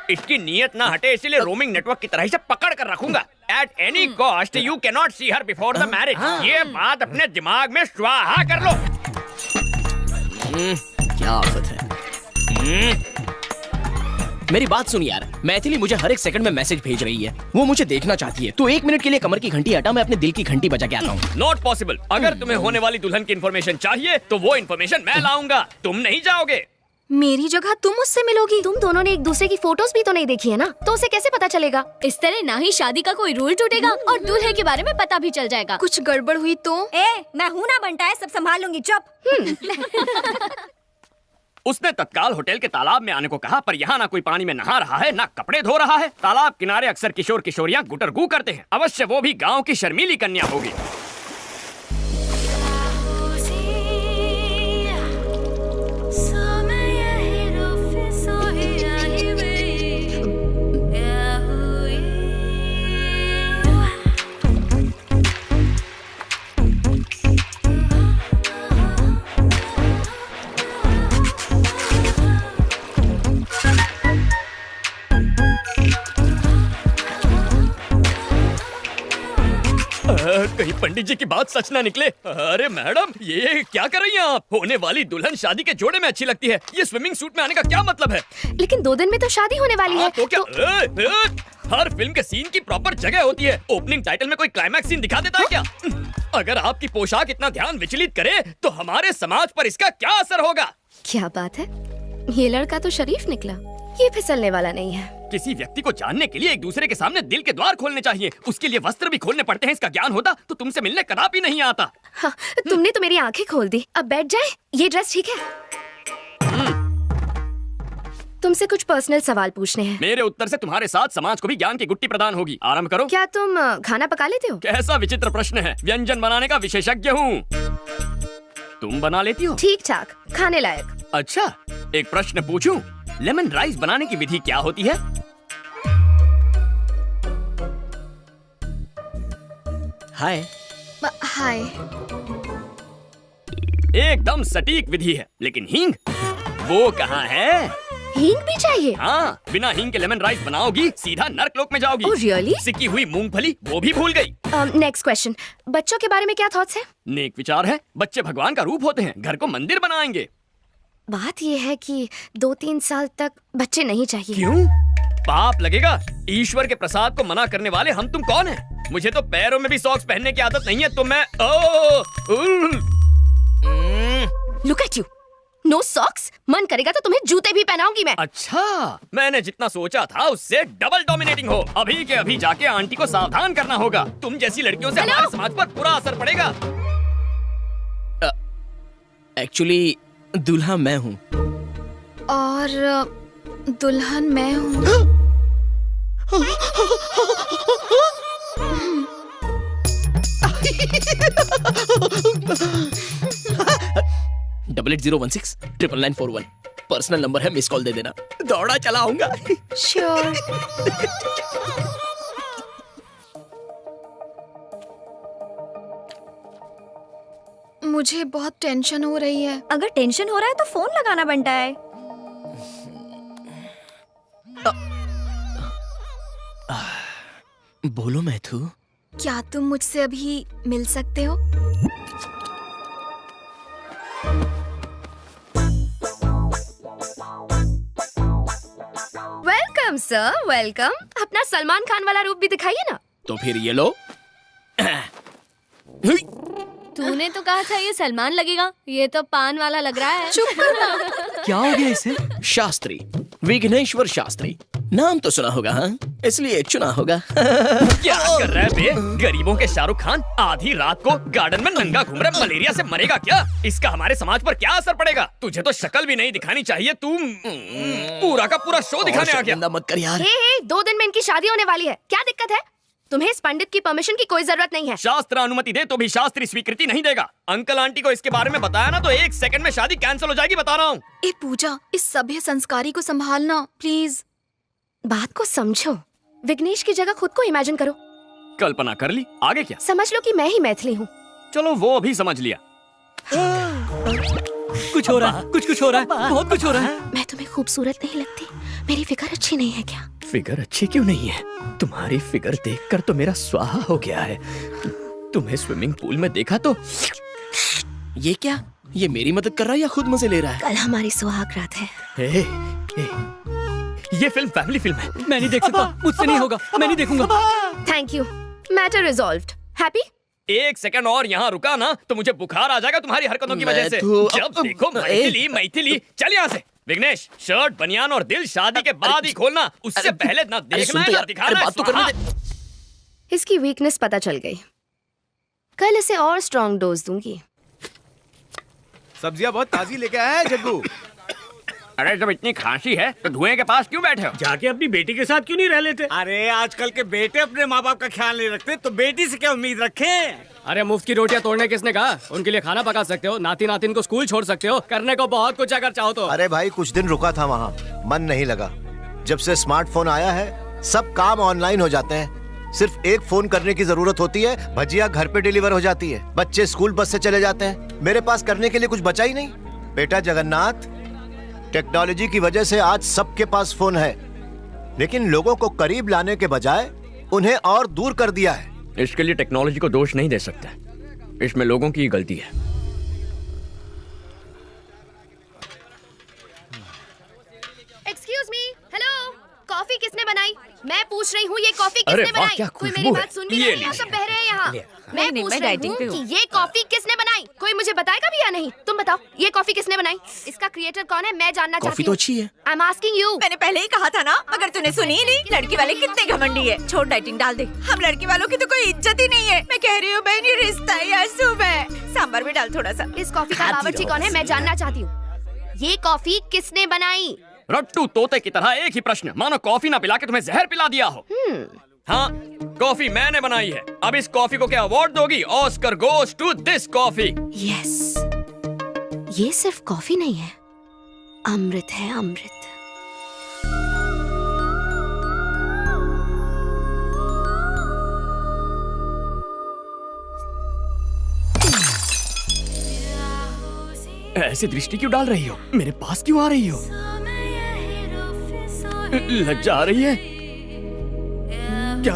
इसकी नीयत ना हटे इसलिए रोमिंग नेटवर्क की तरह से पकड़ कर रखूंगा। At any cost you can not see her before the marriage. ये बात अपने दिमाग में स्वाहा कर लो। क्या आफत है। मेरी बात सुन यार, मैथिली मुझे हर एक सेकंड में मैसेज भेज रही है। वो मुझे देखना चाहती है। तू 1 मिनट के लिए कमर की घंटी हटा, मैं अपने दिल की घंटी बजा के आता हूँ। Not possible. अगर तुम्हें होने वाली दुल्हन की इन्फॉर्मेशन चाहिए तो वो इन्फॉर्मेशन मैं लाऊंगा, तुम नहीं जाओगे। मेरी जगह तुम उससे मिलोगी। तुम दोनों ने एक दूसरे की फोटोज भी तो नहीं देखी है ना, तो उसे कैसे पता चलेगा? इस तरह ना ही शादी का कोई रूल टूटेगा और दूल्हे के बारे में पता भी चल जाएगा। कुछ गड़बड़ हुई तो? मैं हूँ ना बनता है, सब संभाल लूंगी, चुप। उसने तत्काल होटल के तालाब में आने को कहा, पर यहाँ ना कोई पानी में नहा रहा है ना कपड़े धो रहा है। तालाब किनारे अक्सर किशोर किशोरियाँ गुटरगू करते हैं। अवश्य वो भी गांव की शर्मीली कन्या होगी। कहीं पंडित जी की बात सच ना निकले। अरे मैडम, ये क्या कर रही हैं आप? होने वाली दुल्हन शादी के जोड़े में अच्छी लगती है। ये स्विमिंग सूट में आने का क्या मतलब है? लेकिन 2 दिन में तो शादी होने वाली है। तो क्या हर फिल्म के सीन की प्रॉपर जगह होती है। ओपनिंग टाइटल में कोई क्लाइमैक्स सीन दिखा देता है क्या? अगर आपकी पोशाक इतना ध्यान विचलित करे तो हमारे समाज पर इसका क्या असर होगा? क्या बात है, ये लड़का तो शरीफ निकला। ये फिसलने वाला नहीं है। किसी व्यक्ति को जानने के लिए एक दूसरे के सामने दिल के द्वार खोलने चाहिए। उसके लिए वस्त्र भी खोलने पड़ते हैं। इसका ज्ञान होता तो तुमसे मिलने कदापि नहीं आता। हाँ, तुमने तो मेरी आंखें खोल दी। अब बैठ जाए। ये ड्रेस ठीक है? तुमसे कुछ पर्सनल सवाल पूछने हैं। मेरे उत्तर से तुम्हारे साथ समाज को भी ज्ञान की गुट्टी प्रदान होगी। आरंभ करो। क्या तुम खाना पका लेते हो? कैसा विचित्र प्रश्न है। व्यंजन बनाने का विशेषज्ञ हूँ। तुम बना लेती हो? ठीक ठाक, खाने लायक। अच्छा, एक प्रश्न पूछूं? लेमन राइस बनाने की विधि क्या होती है? हाय। हाय। एकदम सटीक विधि है, लेकिन हींग वो कहाँ है? हींग भी चाहिए? हाँ, बिना हींग के लेमन राइस बनाओगी सीधा नर्कलोक में जाओगी। Oh, really? सिकी हुई मूंगफली वो भी भूल गई। नेक्स्ट क्वेश्चन, बच्चों के बारे में क्या थॉट्स है? नेक विचार है। बच्चे भगवान का रूप होते हैं। घर को मंदिर बनाएंगे। बात ये है कि 2-3 साल तक बच्चे नहीं चाहिए। क्यों? पाप लगेगा। ईश्वर के प्रसाद को मना करने वाले हम तुम कौन हैं? मुझे तो पैरों में भी सॉक्स पहनने की आदत नहीं है, तो मैं look at you, no socks. मन करेगा तो तुम्हें जूते भी पहनाऊंगी मैं। अच्छा, मैंने जितना सोचा था उससे डबल डोमिनेटिंग हो। अभी के अभी जाके आंटी को सावधान करना होगा। तुम जैसी लड़कियों से हमारे समाज पर बुरा असर पड़ेगा। एक्चुअली दूल्हा मैं हूँ। और दुल्हन मैं हूँ। डबल 8016 99941 पर्सनल नंबर है, मिस कॉल दे देना। दौड़ा चला आऊंगा। श्योर। मुझे बहुत टेंशन हो रही है। अगर टेंशन हो रहा है तो फोन लगाना बनता है। बोलो मैथू। क्या तुम मुझसे अभी मिल सकते हो? Welcome sir, welcome. अपना सलमान खान वाला रूप भी दिखाइए ना। तो फिर ये लो। तूने तो कहा था ये सलमान लगेगा, ये तो पान वाला लग रहा है। चुप कर। क्या हो गया इसे? शास्त्री, विघ्नेश्वर शास्त्री। नाम तो सुना होगा, हाँ? इसलिए चुना होगा। क्या कर रहा है बे? गरीबों के शाहरुख खान आधी रात को गार्डन में नंगा घूम रहा है। मलेरिया से मरेगा क्या? इसका हमारे समाज पर क्या असर पड़ेगा? तुझे तो शक्ल भी नहीं दिखानी चाहिए। तू पूरा का पूरा शो दिखाने आ गया। मत कर यार। 2 दिन में इनकी शादी होने वाली है। क्या दिक्कत है? तुम्हें इस पंडित की परमिशन की कोई जरूरत नहीं है। शास्त्र अनुमति दे तो भी शास्त्री स्वीकृति नहीं देगा। अंकल आंटी को इसके बारे में बताया ना तो 1 सेकंड में शादी कैंसिल हो जाएगी, बता रहा हूँ। ए पूजा, इस सभ्य संस्कारी को संभालना प्लीज। बात को समझो। विघ्नेश की जगह खुद को इमेजिन करो। कल्पना कर ली, आगे क्या? समझ लो कि मैं ही मैथिली हूँ। चलो वो भी समझ लिया। कुछ हो रहा है, कुछ हो रहा है, बहुत कुछ हो रहा है। मैं तुम्हें खूबसूरत नहीं लगती? मेरी फिगर अच्छी नहीं है क्या? फिगर अच्छी क्यों नहीं है? तुम्हारी फिगर देखकर तो मेरा स्वाहा हो गया है। तुम्हें स्विमिंग पूल में देखा तो ये क्या? ये मेरी मदद कर रहा है या खुद मजे ले रहा है? कल हमारी सुहाग रात है। ए, ये फिल्म फैमिली फिल्म है। मैं नहीं देख सकता, मुझसे नहीं होगा, मैं नहीं देखूंगा। Thank you, matter resolved. Happy? एक सेकंड और यहाँ रुका ना तो मुझे बुखार आ जाएगा तुम्हारी हरकतों की वजह से। जब देखो मैथिली मैथिली। चल यहाँ से। विघ्नेश, शर्ट बनियान और दिल शादी के बाद ही खोलना, उससे पहले ना देखना है ना दिखाना है। बात तो करने दे। इसकी वीकनेस पता चल गई, कल इसे और स्ट्रॉन्ग डोज दूंगी। सब्जियां बहुत ताजी लेके आया है जग्गू। अरे जब इतनी खांसी है तो धुएं के पास क्यों बैठे हो? जाके अपनी बेटी के साथ क्यों नहीं रह लेते? अरे आजकल के बेटे अपने माँ बाप का ख्याल नहीं रखते, तो बेटी से क्या उम्मीद रखें? अरे मुफ्त की रोटियां तोड़ने किसने कहा? उनके लिए खाना पका सकते हो, नाती नातिन को स्कूल छोड़ सकते हो, करने को बहुत कुछ अगर चाहो तो। अरे भाई कुछ दिन रुका था वहाँ, मन नहीं लगा। जब से स्मार्टफोन आया है सब काम ऑनलाइन हो जाते हैं। सिर्फ एक फोन करने की जरूरत होती है, भजिया घर पे डिलीवर हो जाती है, बच्चे स्कूल बस से चले जाते हैं। मेरे पास करने के लिए कुछ बचा ही नहीं। बेटा जगन्नाथ, टेक्नोलॉजी की वजह से आज सबके पास फोन है, लेकिन लोगों को करीब लाने के बजाय उन्हें और दूर कर दिया है। इसके लिए टेक्नोलॉजी को दोष नहीं दे सकते, इसमें लोगों की गलती है। एक्सक्यूज मी, हेलो, कॉफी किसने बनाई? मैं पूछ रही हूँ ये कॉफी अरे किसने वाह, बनाई? क्या कोई खुशबू मेरी है। बात सुन भी ये नहीं रहा, सब बह रहे हैं यहाँ। मैं नहीं, पूछ मैं रही डाइटिंग पे हूँ हूँ। कि ये कॉफी किसने बनाई? कोई मुझे बताएगा भी या नहीं? तुम बताओ, ये कॉफी किसने बनाई? इसका क्रिएटर कौन है? मैं जानना चाहती हूँ। कॉफी तो अच्छी है। I am asking you. मैंने पहले ही कहा था ना, मगर तूने सुनी ही नहीं। लड़की वाले कितने घमंडी है। छोड़, डाइटिंग डाल दे। हम लड़की वालों की तो कोई इज्जत ही नहीं है। मैं कह रही हूँ बहन, ये रिश्ता ही अशुभ है। सांभर भी डाल थोड़ा सा। इस कॉफी का बावर्ची कौन है? मैं जानना चाहती हूँ। ये कॉफी किसने बनाई? रट्टू तोते की तरह एक ही प्रश्न, मानो कॉफी ना पिला के तुम्हें जहर पिला दिया हो। हाँ, कॉफी मैंने बनाई है। अब इस कॉफी को क्या अवार्ड दोगी? Oscar goes to this coffee. Yes, ये सिर्फ कॉफी नहीं है, अमृत है, अमृत। ऐसी दृष्टि क्यों डाल रही हो? मेरे पास क्यों आ रही हो? लज्जा आ रही है क्या?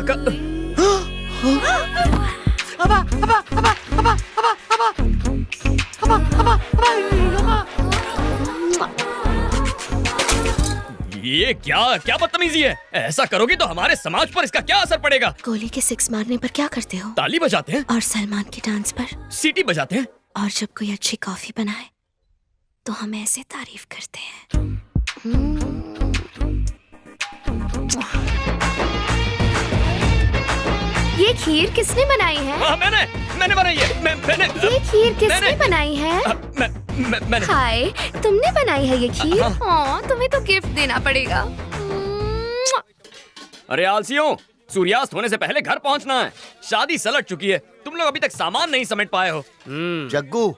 ये क्या क्या बदतमीजी है? ऐसा करोगी तो हमारे समाज पर इसका क्या असर पड़ेगा? गोली के 6 मारने पर क्या करते हो? ताली बजाते हैं और सलमान के डांस पर सीटी बजाते हैं। और जब कोई अच्छी कॉफी बनाए तो हम ऐसे तारीफ करते हैं। ये खीर किसने बनाई है? मैंने बनाई है। मैंने ये खीर किसने बनाई है? मैंने। हाय, तुमने बनाई है ये खीर? तुम्हें तो गिफ्ट देना पड़ेगा। अरे आलसियों, सूर्यास्त होने से पहले घर पहुंचना है। शादी सलट चुकी है, तुम लोग अभी तक सामान नहीं समेट पाए हो। जग्गू,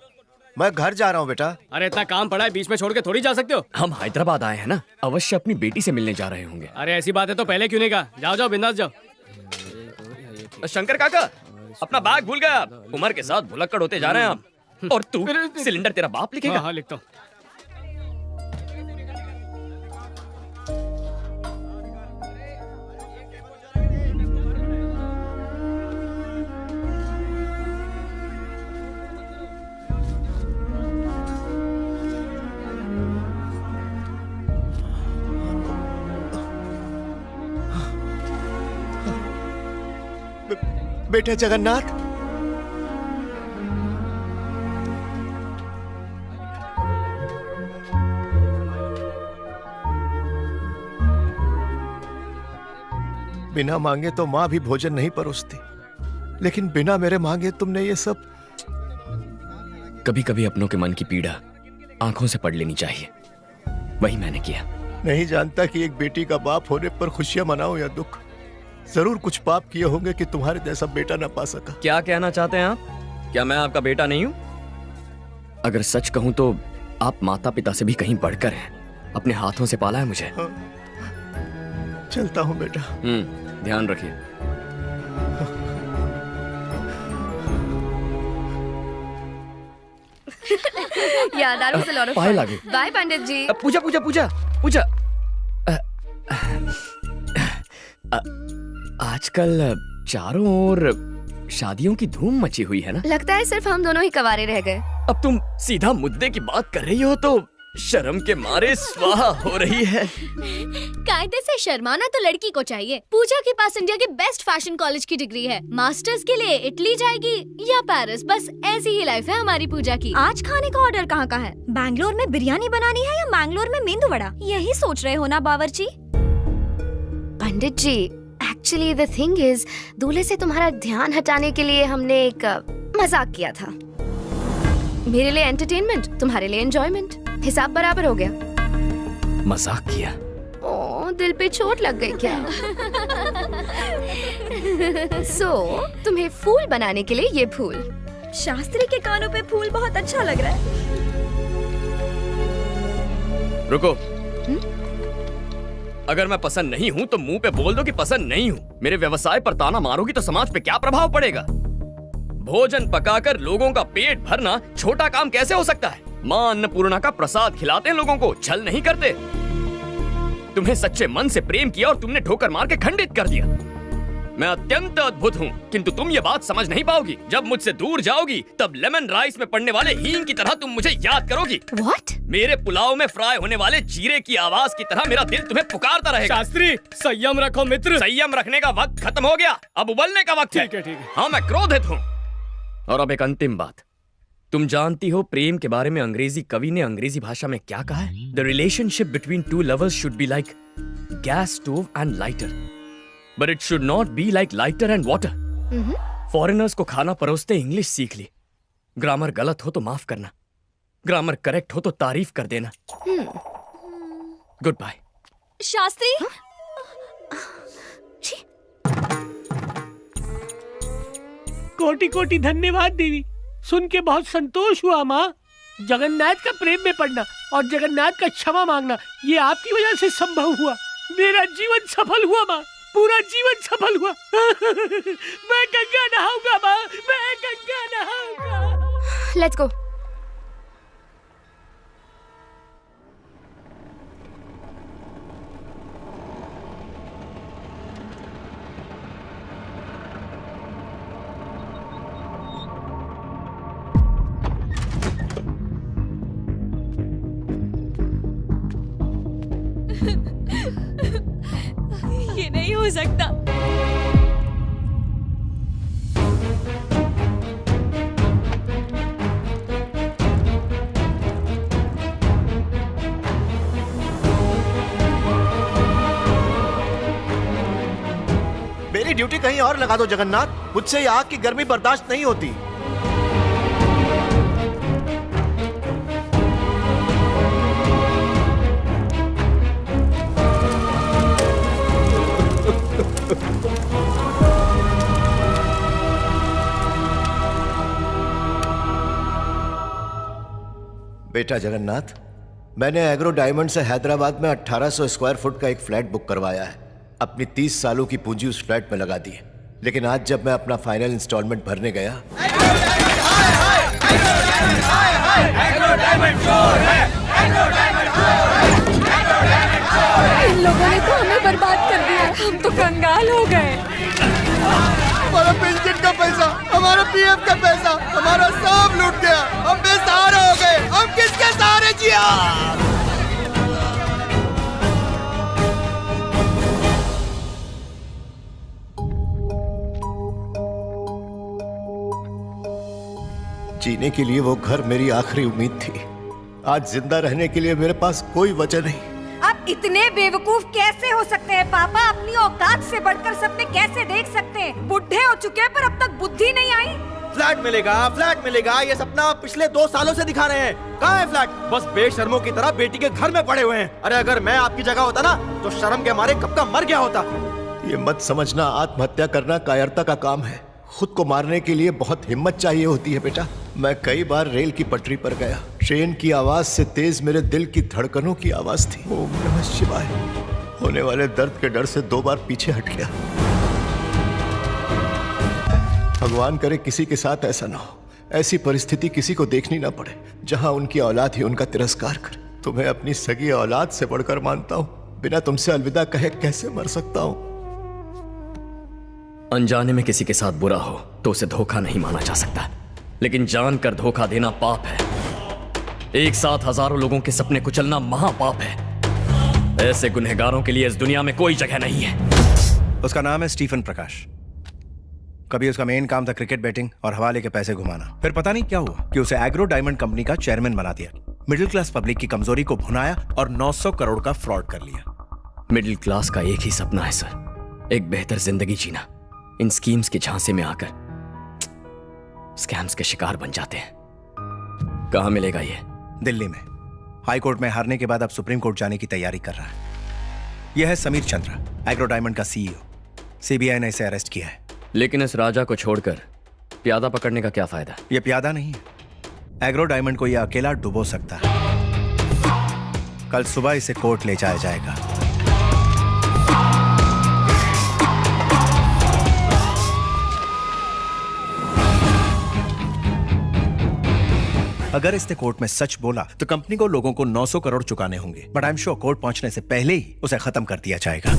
मैं घर जा रहा हूँ बेटा। अरे इतना काम पड़ा है, बीच में छोड़ के थोड़ी जा सकते हो। हम हैदराबाद आए हैं ना, अवश्य अपनी बेटी से मिलने जा रहे होंगे। अरे ऐसी बात है तो पहले क्यों नहीं कहा? जाओ जाओ, बिंदास जाओ। शंकर काका, अपना बैग भूल गए आप। उम्र के साथ भुलक्कड़ होते जा रहे हैं आप। और तू, सिलेंडर तेरा बाप लिखेगा? हाँ, लिखता हूँ। बेटा जगन्नाथ, बिना मांगे तो माँ भी भोजन नहीं परोसती, लेकिन बिना मेरे मांगे तुमने ये सब। कभी कभी अपनों के मन की पीड़ा आंखों से पढ़ लेनी चाहिए, वही मैंने किया। नहीं जानता कि एक बेटी का बाप होने पर खुशियां मनाओ या दुख। जरूर कुछ पाप किए होंगे कि तुम्हारे जैसा बेटा ना पा सका। क्या कहना चाहते हैं आप? क्या मैं आपका बेटा नहीं हूँ? अगर सच कहूँ तो आप माता पिता से भी कहीं बढ़कर हैं। अपने हाथों से पाला है मुझे। चलता हूँ बेटा। ध्यान रखिए। Yeah, that was a lot of पाए fun. लागे। Bye, पंडित जी. पूजा पूजा पूजा पूजा आजकल चारों ओर शादियों की धूम मची हुई है ना। लगता है सिर्फ हम दोनों ही कवारे रह गए। अब तुम सीधा मुद्दे की बात कर रही हो तो शर्म के मारे स्वाहा हो रही है। कायदे से शर्माना तो लड़की को चाहिए। पूजा के पास इंडिया के बेस्ट फैशन कॉलेज की डिग्री है। मास्टर्स के लिए इटली जाएगी या पेरिस, बस ऐसी ही लाइफ है हमारी पूजा की। आज खाने का ऑर्डर कहाँ का है? बैंगलोर में बिरयानी बनानी है या मैंगलोर में मेंदू वड़ा? यही सोच रहे हो ना बावर्ची? पंडित जी, एक्चुअली द थिंग इज, दूल्हे से तुम्हारा ध्यान हटाने के लिए हमने एक मजाक किया था। मेरे लिए एंटरटेनमेंट, तुम्हारे लिए एंजॉयमेंट। हिसाब बराबर हो गया। मजाक किया? ओ, दिल पे चोट लग गई क्या? तुम्हें फूल बनाने के लिए ये फूल। शास्त्री के कानों पे फूल बहुत अच्छा लग रहा है। रुको। अगर मैं पसंद नहीं हूँ तो मुंह पे बोल दो कि पसंद नहीं हूँ। मेरे व्यवसाय पर ताना मारोगी तो समाज पे क्या प्रभाव पड़ेगा? भोजन पकाकर लोगों का पेट भरना छोटा काम कैसे हो सकता है? माँ अन्नपूर्णा का प्रसाद खिलाते हैं लोगों को, छल नहीं करते। तुम्हें सच्चे मन से प्रेम किया और तुमने ठोकर मार के खंडित कर दिया। मैं अत्यंत अद्भुत हूँ, किंतु तुम ये बात समझ नहीं पाओगी। जब मुझसे दूर जाओगी तब लेमन राइस में पड़ने वाले हींग की तरह तुम मुझे याद करोगी। What? मेरे पुलाव में फ्राई होने वाले जीरे की आवाज की तरह मेरा दिल तुम्हें पुकारता रहेगा। शास्त्री, संयम रखो मित्र। संयम रखने का वक्त खत्म हो गया, अब उबलने का वक्त है। ठीक है। हाँ, मैं क्रोधित हूँ। और अब एक अंतिम बात, तुम जानती हो प्रेम के बारे में अंग्रेजी कवि ने अंग्रेजी भाषा में क्या कहा है? The relationship between two lovers should be like gas stove and lighter, but it should not be like lighter and water. Foreigners को खाना परोसते इंग्लिश सीख ली। ग्रामर गलत हो तो माफ करना, ग्रामर करेक्ट हो तो तारीफ कर देना। Good bye. शास्त्री, कोटि कोटि धन्यवाद देवी। सुन के बहुत संतोष हुआ माँ। जगन्नाथ का प्रेम में पड़ना और जगन्नाथ का क्षमा मांगना ये आपकी वजह से संभव हुआ। मेरा जीवन सफल हुआ माँ, पूरा जीवन सफल हुआ। मैं गंगा नहाऊंगा माँ, मैं गंगा नहाऊंगा। Let's go. ये नहीं हो सकता। मेरी ड्यूटी कहीं और लगा दो जगन्नाथ, मुझसे ये आग की गर्मी बर्दाश्त नहीं होती। बेटा जगन्नाथ, मैंने एग्रो डायमंड से हैदराबाद में 1800 स्क्वायर फुट का एक फ्लैट बुक करवाया है। अपनी 30 सालों की पूंजी उस फ्लैट में लगा दी है, लेकिन आज जब मैं अपना फाइनल इंस्टॉलमेंट भरने गया, इन लोगों ने तो हमें बर्बाद कर दिया। हम तो कंगाल हो गए। हमारा पेंशन का पैसा, हमारा पीएफ का पैसा, हमारा सब लूट गया। हम बेसहारा हो गए। हम किसके सहारे जिया? जीने के लिए वो घर मेरी आखिरी उम्मीद थी। आज जिंदा रहने के लिए मेरे पास कोई वजह नहीं। आप इतने बेवकूफ कैसे हो सकते हैं पापा? अपनी औकात से बढ़कर सपने कैसे देख सकते हैं? बुढ़े हो चुके हैं पर अब तक बुद्धि नहीं आई। फ्लैट मिलेगा, ये सपना आप पिछले 2 सालों से दिखा रहे हैं। कहाँ है फ्लैट? बस बेशर्मों की तरह बेटी के घर में पड़े हुए हैं। अरे अगर मैं आपकी जगह होता ना तो शर्म के मारे कब का मर गया होता। ये मत समझना आत्महत्या करना कायरता का काम है। खुद को मारने के लिए बहुत हिम्मत चाहिए होती है बेटा। मैं कई बार रेल की पटरी पर गया। ट्रेन की आवाज से तेज मेरे दिल की धड़कनों की आवाज थी। ओम नमः शिवाय। होने वाले दर्द के डर से 2 बार पीछे हट गया। भगवान करे किसी के साथ ऐसा ना हो। ऐसी परिस्थिति किसी को देखनी ना पड़े जहां उनकी औलाद ही उनका तिरस्कार करे। तुम्हें अपनी सगी औलाद से बढ़कर मानता हूं। बिना तुमसे अलविदा कहे कैसे मर सकता हूं? अनजाने में किसी के साथ बुरा हो तो उसे धोखा नहीं माना जा सकता, लेकिन जानकर धोखा देना पाप है। एक साथ हजारों लोगों के सपने कुचलना महापाप है। ऐसे गुनहगारों के लिए इस दुनिया में कोई जगह नहीं है। उसका नाम है स्टीफन प्रकाश। कभी उसका मेन काम था क्रिकेट बैटिंग और हवाले के पैसे घुमाना। फिर पता नहीं क्या हुआ कि उसे एग्रो डायमंड कंपनी का चेयरमैन बना दिया। मिडिल क्लास पब्लिक की कमजोरी को भुनाया और 900 करोड़ का फ्रॉड कर लिया। मिडिल क्लास का एक ही सपना है सर, एक बेहतर जिंदगी जीना। इन स्कीम्स के झांसे में आकर स्कैम्स के शिकार बन जाते हैं। कहां मिलेगा ये? दिल्ली में। हाई कोर्ट में हारने के बाद अब सुप्रीम कोर्ट जाने की तैयारी कर रहा है। यह है समीर चंद्रा, एग्रो डायमंड का सीईओ। सीबीआई ने इसे अरेस्ट किया है। लेकिन इस राजा को छोड़कर प्यादा पकड़ने का क्या फायदा? यह प्यादा नहीं है, एग्रो डायमंड को यह अकेला डुबो सकता है। कल सुबह इसे कोर्ट ले जाया जाएगा। अगर इसने कोर्ट में सच बोला तो कंपनी को लोगों को 900 करोड़ चुकाने होंगे, but I am sure court पहुंचने से पहले ही उसे खत्म कर दिया जाएगा।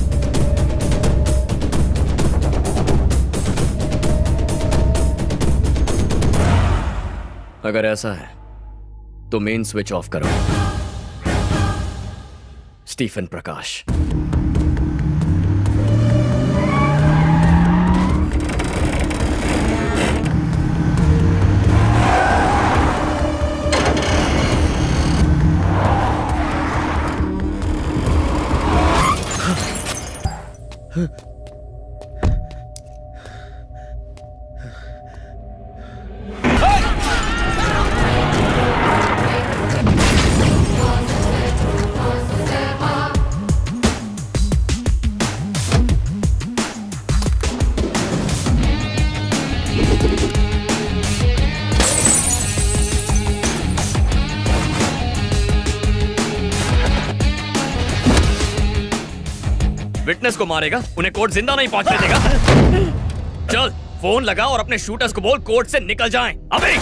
अगर ऐसा है तो मेन स्विच ऑफ करो। स्टीफन प्रकाश। विटनेस को मारेगा, उन्हें कोर्ट जिंदा नहीं पहुंचने देगा। चल फोन लगा और अपने शूटर्स को बोल कोर्ट से निकल जाएं। अबे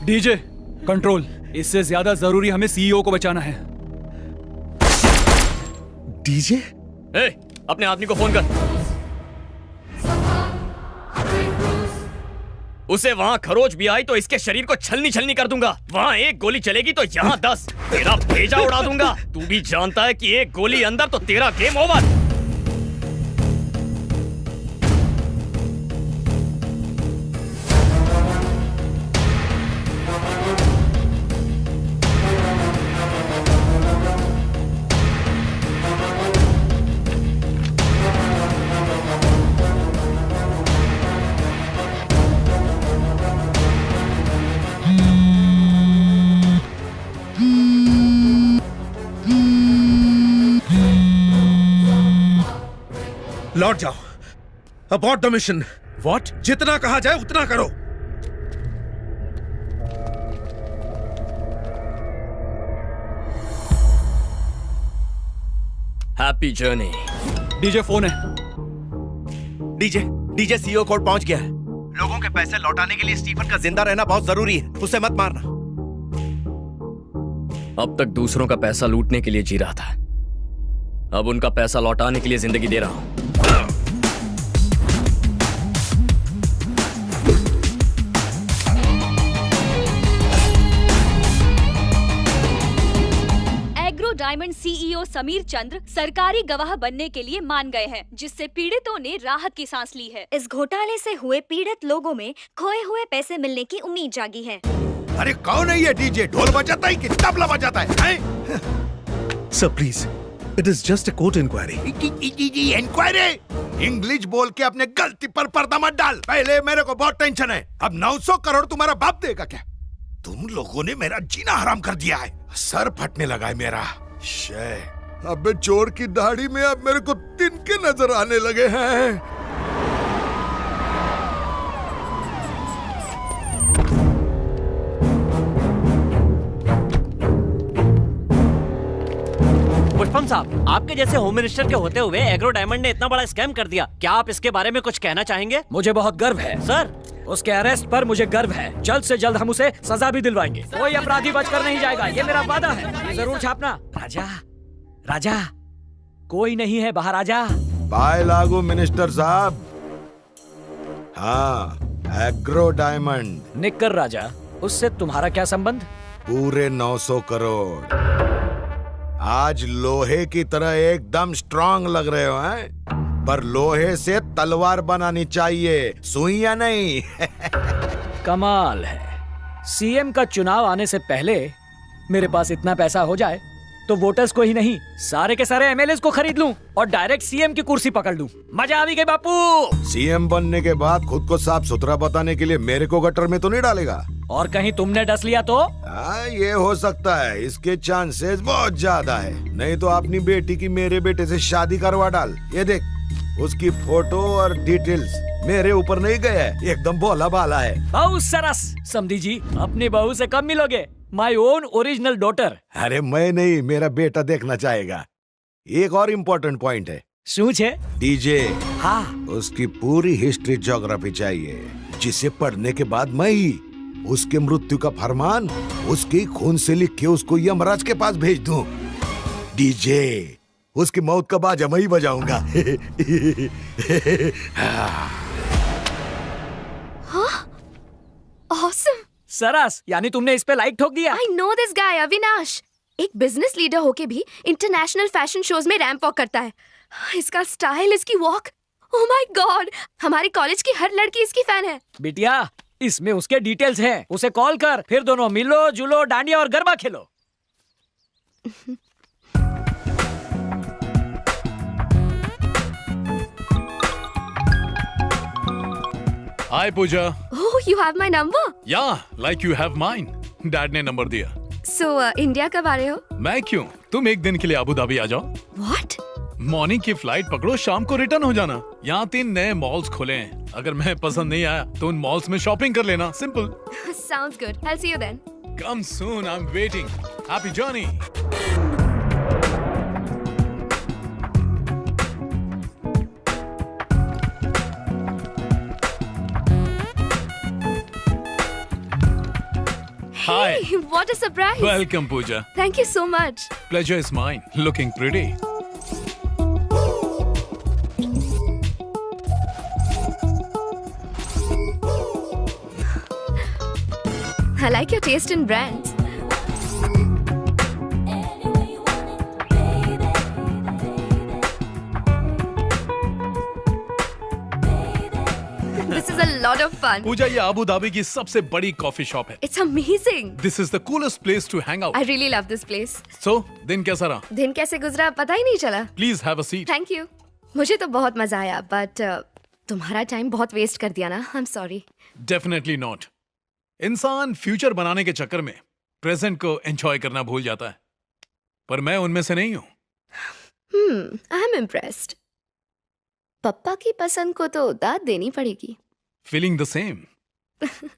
डीजे कंट्रोल, इससे ज्यादा जरूरी हमें सीईओ को बचाना है। डीजे अपने आदमी को फोन कर। उसे वहां खरोच भी आई तो इसके शरीर को छलनी छलनी कर दूंगा। वहां एक गोली चलेगी तो यहाँ 10। तेरा भेजा उड़ा दूंगा। तू भी जानता है कि एक गोली अंदर तो तेरा गेम ओवर। लौट जाओ। Abort the mission. व्हाट? जितना कहा जाए उतना करो। Happy journey. डीजे फोन है। डीजे सीईओ कोर्ट पहुंच गया है। लोगों के पैसे लौटाने के लिए स्टीफन का जिंदा रहना बहुत जरूरी है। उसे मत मारना। अब तक दूसरों का पैसा लूटने के लिए जी रहा था, अब उनका पैसा लौटाने के लिए जिंदगी दे रहा हूं। एग्रो डायमंड सीईओ समीर चंद्र सरकारी गवाह बनने के लिए मान गए हैं, जिससे पीड़ितों ने राहत की सांस ली है। इस घोटाले से हुए पीड़ित लोगों में खोए हुए पैसे मिलने की उम्मीद जागी है। अरे कौन है ये डीजे? ढोल बजाता है कि तबला बजाता है? Sir please, it is just a court inquiry. Inquiry? English बोल के अपने गलती पर पर्दा मत डाल। पहले मेरे को बहुत टेंशन है। अब 900 करोड़ तुम्हारा बाप देगा क्या? तुम लोगों ने मेरा जीना हराम कर दिया है। सर फटने लगा है मेरा। अबे चोर की दाढ़ी में अब मेरे को तिनके नजर आने लगे हैं। पुष्पम साहब, आपके जैसे होम मिनिस्टर के होते हुए एग्रो डायमंड ने इतना बड़ा स्कैम कर दिया। क्या आप इसके बारे में कुछ कहना चाहेंगे? मुझे बहुत गर्व है सर। उसके अरेस्ट पर मुझे गर्व है। जल्द से जल्द हम उसे सजा भी दिलवाएंगे। कोई अपराधी बचकर नहीं जाएगा, ये मेरा वादा है। ये जरूर छापना। राजा, राजा, कोई नहीं है बाहर, आजा। बाय लागू मिनिस्टर साहब। हाँ, एग्रो डायमंड। निक्कर राजा, उससे तुम्हारा क्या संबंध? पूरे 900 करोड़। आज लोहे की तरह एकदम स्ट्रांग लग रहे हो हैं? पर लोहे से तलवार बनानी चाहिए, सुइयां नहीं। कमाल है। सीएम का चुनाव आने से पहले मेरे पास इतना पैसा हो जाए तो वोटर्स को ही नहीं, सारे के सारे एमएलएस को खरीद लूं और डायरेक्ट सीएम की कुर्सी पकड़ लूं। मजा आ गई बापू। सीएम बनने के बाद खुद को साफ सुथरा बताने के लिए मेरे को गटर में तो नहीं डालेगा? और कहीं तुमने डस लिया तो? ये हो सकता है, इसके चांसेस बहुत ज्यादा है। नहीं तो अपनी बेटी की मेरे बेटे से शादी करवा डाल। ये देख, उसकी फोटो और डिटेल्स मेरे ऊपर नहीं गए है, एकदम भोला भाला है। बहुत सरस। समधी जी, अपनी बहू से कब मिलोगे? My own original daughter. अरे मैं नहीं, मेरा बेटा देखना चाहेगा। एक और इम्पोर्टेंट पॉइंट है। सूझ है? डीजे। हाँ। उसकी पूरी हिस्ट्री ज्योग्राफी चाहिए, जिसे पढ़ने के बाद मैं ही उसके मृत्यु का फरमान उसके खून से लिख के उसको यमराज के पास भेज दूं। डीजे, उसकी मौत का बाजा मैं ही बजाऊंगा। हाँ? Awesome. सरस, यानी तुमने इस पे लाइक ठोक दिया। I know this guy, Avinash. एक बिजनेस लीडर होके भी इंटरनेशनल फैशन शोज में रैंप वॉक करता है। इसका स्टाइल, इसकी वॉक, ओह माय गॉड, हमारे कॉलेज की हर लड़की इसकी फैन है। बिटिया, इसमें उसके डिटेल्स हैं, उसे कॉल कर, फिर दोनों मिलो जुलो, डांडिया और गरबा खेलो। Hi Pooja. Oh, you have my number? Yeah, like you have mine. Dad ने नंबर दिया। So, इंडिया कब आ रहे हो? मैं क्यों? तुम एक दिन के लिए अबू धाबी आ जाओ। What? मॉर्निंग की फ्लाइट पकड़ो, शाम को रिटर्न हो जाना। यहाँ 3 नए मॉल्स खुले हैं। अगर मैं पसंद नहीं आया तो उन मॉल्स में शॉपिंग कर लेना। Simple. Sounds good. I'll see you then. Come soon, I'm waiting. Happy journey. Hi. Hey, what a surprise. Welcome, Pooja. Thank you so much. Pleasure is mine. Looking pretty. I like your taste in brands. This is a lot of fun. पूजा, ये Abu Dhabi की सबसे बड़ी coffee shop है। It's amazing. This is the coolest place to hang out. I really love this place. So, दिन कैसा रहा? दिन कैसे गुजरा पता ही नहीं चला। Please have a seat. Thank you. मुझे तो बहुत मजा आया, but तुम्हारा टाइम बहुत वेस्ट कर दिया ना। I'm sorry. Definitely not. इंसान फ्यूचर बनाने के चक्कर में प्रेजेंट को एंजॉय करना भूल जाता है, पर मैं उनमें से नहीं हूँ। I am impressed. पप्पा की पसंद को तो दाद देनी पड़ेगी। Feeling the same.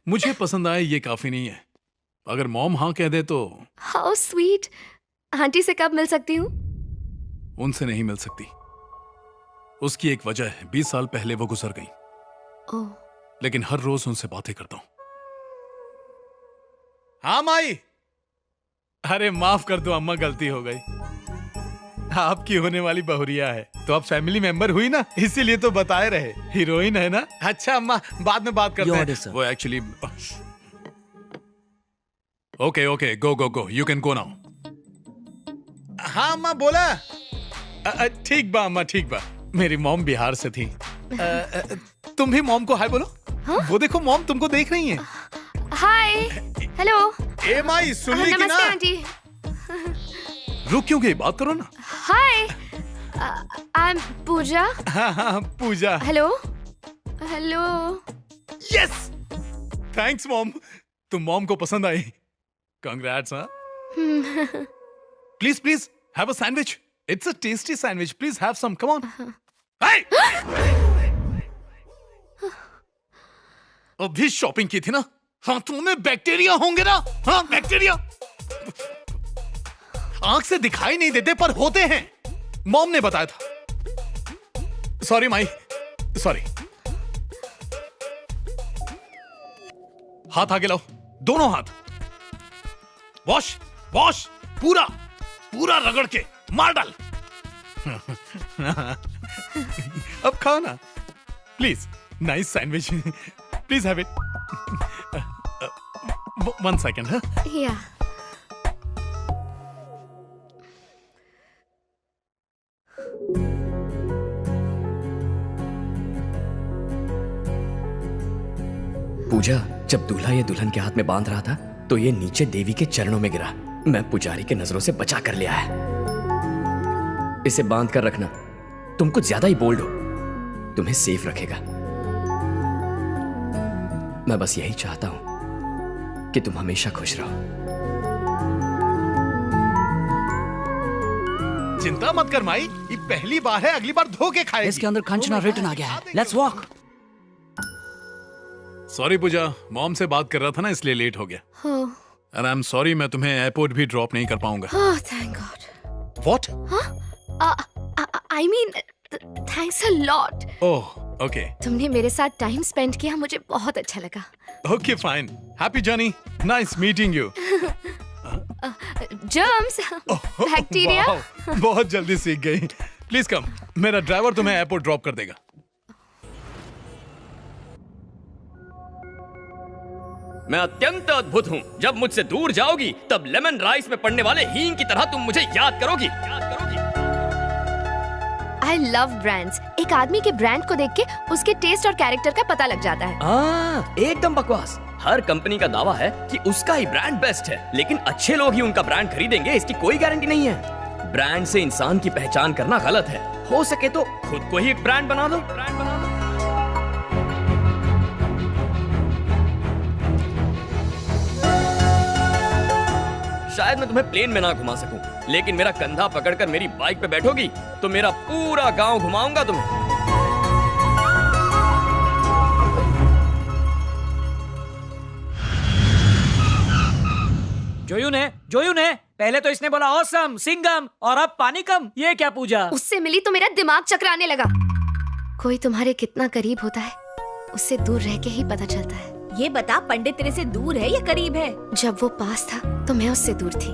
मुझे पसंद आए ये काफी नहीं है। अगर मॉम हाँ कह दे तो How sweet. आंटी से कब मिल सकती हूँ? उनसे नहीं मिल सकती। उसकी एक वजह है, 20 साल पहले वो गुजर गई। ओह। लेकिन हर रोज उनसे बातें करता हूँ। हाँ माई। अरे माफ कर दो अम्मा, गलती हो गई। आपकी होने वाली बहुरिया है तो आप फैमिली मेंबर हुई ना, इसीलिए तो बताए रहे। हीरोइन है ना। अच्छा अम्मा, बाद में बात करते हैं। वो actually okay go go go, you can go now. हाँ अम्मा बोला। ठीक बा अम्मा, ठीक बा। मेरी मॉम बिहार से थी। तुम भी मॉम को हाय बोलो। वो देखो मॉम तुमको देख रही हैं। हाय। हेलो। ए माई, सुन ली कि ना? नमस्ते आंटी। रुक क्यों गई, बात करो ना। हाय। I am Pooja. हाँ Pooja. Hello. Hello. Yes, thanks mom, तुम मॉम को पसंद आई। कांग्रेट्स। हाँ please please have a sandwich, it's a tasty sandwich, please have some, come on. अभी शॉपिंग की थी ना, हाथों में बैक्टीरिया होंगे ना। हाँ बैक्टीरिया आंख से दिखाई नहीं देते पर होते हैं, मॉम ने बताया था। Sorry my, sorry. हाथ आगे लाओ, दोनों हाथ। वॉश वॉश, पूरा पूरा रगड़ के मार डाल। अब खाओ ना please. Nice sandwich, please have it. 1 second. हाँ, या पूजा, जब दूल्हा ये दुल्हन के हाथ में बांध रहा था तो ये नीचे देवी के चरणों में गिरा। मैं पुजारी के नजरों से बचा कर ले आया। इसे बांध कर रखना, तुम कुछ ज्यादा ही बोल्ड हो, तुम्हें सेफ रखेगा। मैं बस यही चाहता हूं कि तुम हमेशा खुश रहो। चिंता मत कर माई, ये पहली बार है, अगली बार धो के खाएगी। इसके अंदर खंचना रिटर्न आ गया है। Let's walk. Sorry Pooja, mom से बात कर रहा था ना, इसलिए लेट हो गया। और आई एम सॉरी, मैं तुम्हें एयरपोर्ट भी ड्रॉप नहीं कर पाऊंगा। Thank God. What? I mean thanks a lot. Oh okay. तुमने मेरे साथ टाइम स्पेंड किया, मुझे बहुत अच्छा लगा। Okay fine, happy journey, nice meeting you. Germs, bacteria. बहुत जल्दी सीख गई। प्लीज कम, मेरा ड्राइवर तुम्हें एयरपोर्ट ड्रॉप कर देगा। मैं अत्यंत अद्भुत हूँ। जब मुझसे दूर जाओगी तब लेमन राइस में पड़ने वाले हींग की तरह तुम मुझे याद करोगी। I love brands. एक आदमी के ब्रांड को देख के उसके टेस्ट और कैरेक्टर का पता लग जाता है। एकदम बकवास। हर कंपनी का दावा है कि उसका ही ब्रांड बेस्ट है, लेकिन अच्छे लोग ही उनका ब्रांड खरीदेंगे, इसकी कोई गारंटी नहीं है। ब्रांड से इंसान की पहचान करना गलत है। हो सके तो खुद को ही एक ब्रांड बना दो। शायद मैं तुम्हें प्लेन में ना घुमा सकूं, लेकिन मेरा कंधा पकड़कर मेरी बाइक पे बैठोगी तो मेरा पूरा गांव घुमाऊंगा तुम्हें। जोयू ने पहले तो इसने बोला ऑसम, सिंगम, और अब पानी कम। ये क्या पूजा? उससे मिली तो मेरा दिमाग चकराने लगा। कोई तुम्हारे कितना करीब होता है, उससे दूर रह के ही पता चलता है। ये बता, पंडित तेरे से दूर है या करीब है? जब वो पास था तो मैं उससे दूर थी,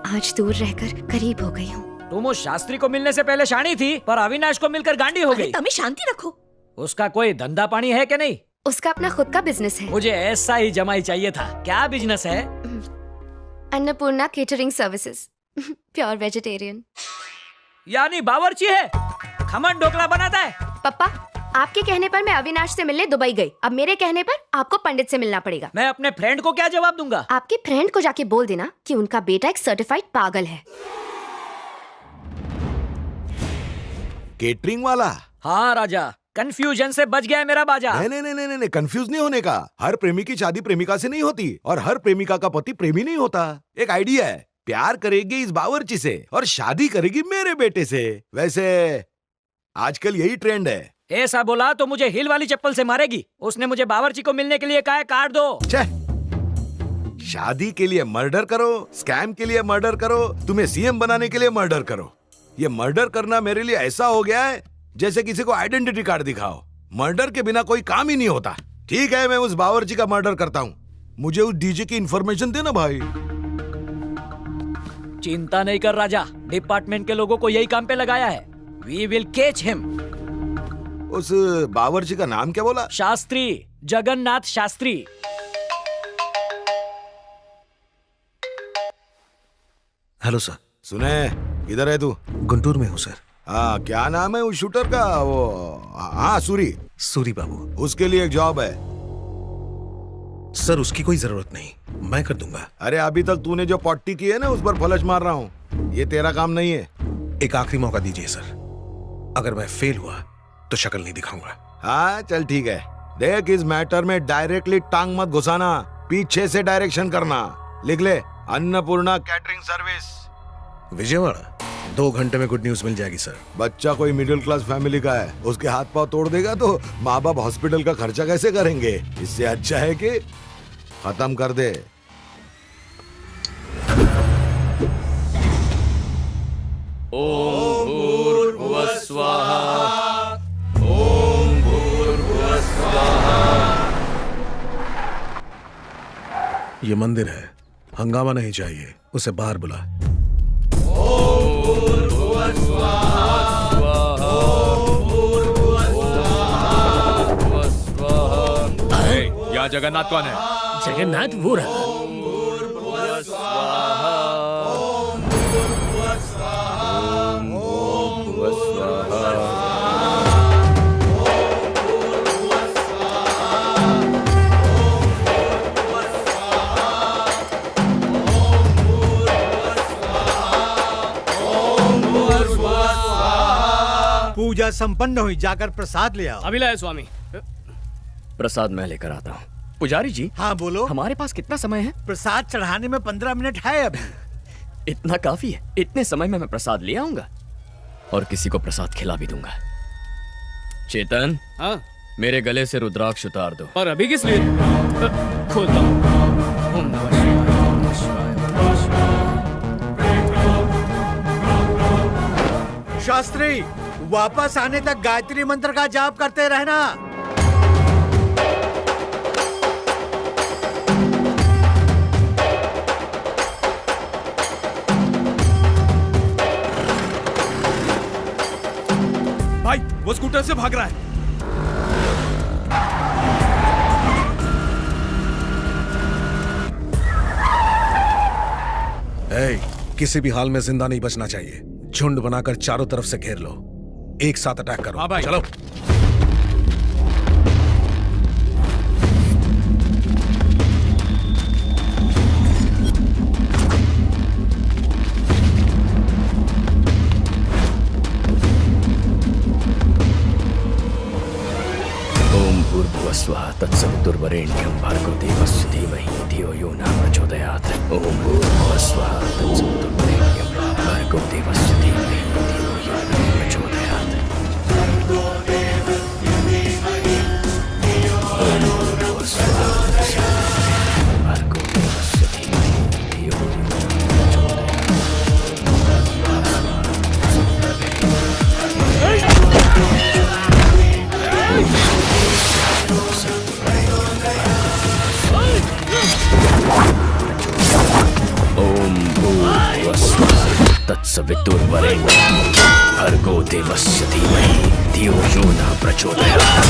आज दूर रहकर करीब हो गई हूँ। तुम उस शास्त्री को मिलने से पहले शानी थी, पर अविनाश को मिलकर गांडी हो गई। तभी शांति रखो। उसका कोई धंधा पानी है कि नहीं? उसका अपना खुद का बिजनेस है। मुझे ऐसा ही जमाई चाहिए था। क्या बिजनेस है? Annapurna catering services, pure vegetarian. यानी बावर्ची है, खमन ढोकला बनाता है। पापा, आपके कहने पर मैं अविनाश से मिलने दुबई गई, अब मेरे कहने पर आपको पंडित से मिलना पड़ेगा। मैं अपने फ्रेंड को क्या जवाब दूंगा? आपके फ्रेंड को जाके बोल देना कि उनका बेटा एक सर्टिफाइड पागल है। केटरिंग वाला? हाँ राजा, कंफ्यूजन से बच गया है मेरा बाजा। नहीं, कंफ्यूज नहीं होने का। हर प्रेमी की शादी प्रेमिका से नहीं होती, और हर प्रेमिका का पति प्रेमी नहीं होता। एक आइडिया है, प्यार करेगी इस बावर्ची से और शादी करेगी मेरे बेटे से। वैसे आजकल यही ट्रेंड है। ऐसा बोला तो मुझे हिल वाली चप्पल से मारेगी। उसने मुझे बावर्ची को मिलने के लिए कहा है, कार्ड दो। शादी के लिए मर्डर करो, स्कैम के लिए मर्डर करो, तुम्हें सीएम बनाने के लिए मर्डर करो। ये मर्डर करना मेरे लिए ऐसा हो गया है जैसे किसी को आइडेंटिटी कार्ड दिखाओ। मर्डर के बिना कोई काम ही नहीं होता। ठीक है, मैं उस बावर्ची का मर्डर करता हूँ, मुझे उस डीजे की इंफॉर्मेशन देना भाई। चिंता नहीं कर राजा, डिपार्टमेंट के लोगों को यही काम पे लगाया है। We will catch him. उस बावर्ची का नाम क्या बोला? शास्त्री, जगन्नाथ शास्त्री। Hello sir. सुने, किधर है तू? गुंटूर में हूँ सर। हाँ, क्या नाम है उस शूटर का? वो हाँ, सूरी बाबू। उसके लिए एक जॉब है सर। उसकी कोई जरूरत नहीं, मैं कर दूंगा। अरे अभी तक तूने जो पट्टी की है ना, उस पर फ्लश मार रहा हूँ। ये तेरा काम नहीं है। एक आखिरी मौका दीजिए सर, अगर मैं फेल हुआ तो शक्ल नहीं दिखाऊंगा। हाँ चल ठीक है। देख, इस मैटर में डायरेक्टली टांग मत घुसाना, पीछे से डायरेक्शन करना। लिख ले, अन्नपूर्णा कैटरिंग सर्विस, विजयवाड़ा। 2 घंटे में गुड न्यूज मिल जाएगी सर। बच्चा कोई मिडिल क्लास फैमिली का है, उसके हाथ पांव तोड़ देगा तो माँ बाप हॉस्पिटल का खर्चा कैसे करेंगे? इससे अच्छा है कि खत्म कर दे। ओम भूर्भुवः स्वाहा, ओम भूर्भुवः स्वाहा। ये मंदिर है, हंगामा नहीं चाहिए, उसे बाहर बुला। यहाँ जगन्नाथ कौन है? जगन्नाथ वो रहा। पूजा संपन्न हुई, जाकर प्रसाद ले आओ। अभी लाए स्वामी। प्रसाद मैं लेकर आता हूँ। पुजारी जी। हाँ बोलो। हमारे पास कितना समय है? प्रसाद चढ़ाने में 15 मिनट है अभी। इतना काफी है। इतने समय में मैं प्रसाद ले आऊंगा और किसी को प्रसाद खिला भी दूंगा। चेतन। हाँ? मेरे गले से रुद्राक्ष उतार दो। और अभी किस लिए? खोलता हूँ। ओम नमः शिवाय, ओम नमः शिवाय, ओम नमः शिवाय। शास्त्री, वापस आने तक गायत्री मंत्र का जाप करते रहना। भाई वो स्कूटर से भाग रहा है। किसी भी हाल में जिंदा नहीं बचना चाहिए। झुंड बनाकर चारों तरफ से घेर लो, एक साथ अटैक करो। हाँ भाई। चलो। ओम भूर्भुवस्वः तत्सवितुर्वरेण्यं भर्गो देवस्य धीमहि धियो यो न प्रचोदयात्। ओम भूर्भुवस्वः तत्सवितुर्वरेण्यं भर्गो देवस्य धीमहि धियो यो न प्रचोदयात्। ओम भूर्भुवस्वः भर्गो देवस्य धीमहि धियो यो न ओम भूर्भुवस्वः तत्सवितुर्वरेण्यं भर्गो देवस्य धीमहि धियो यो न प्रचोदयात्।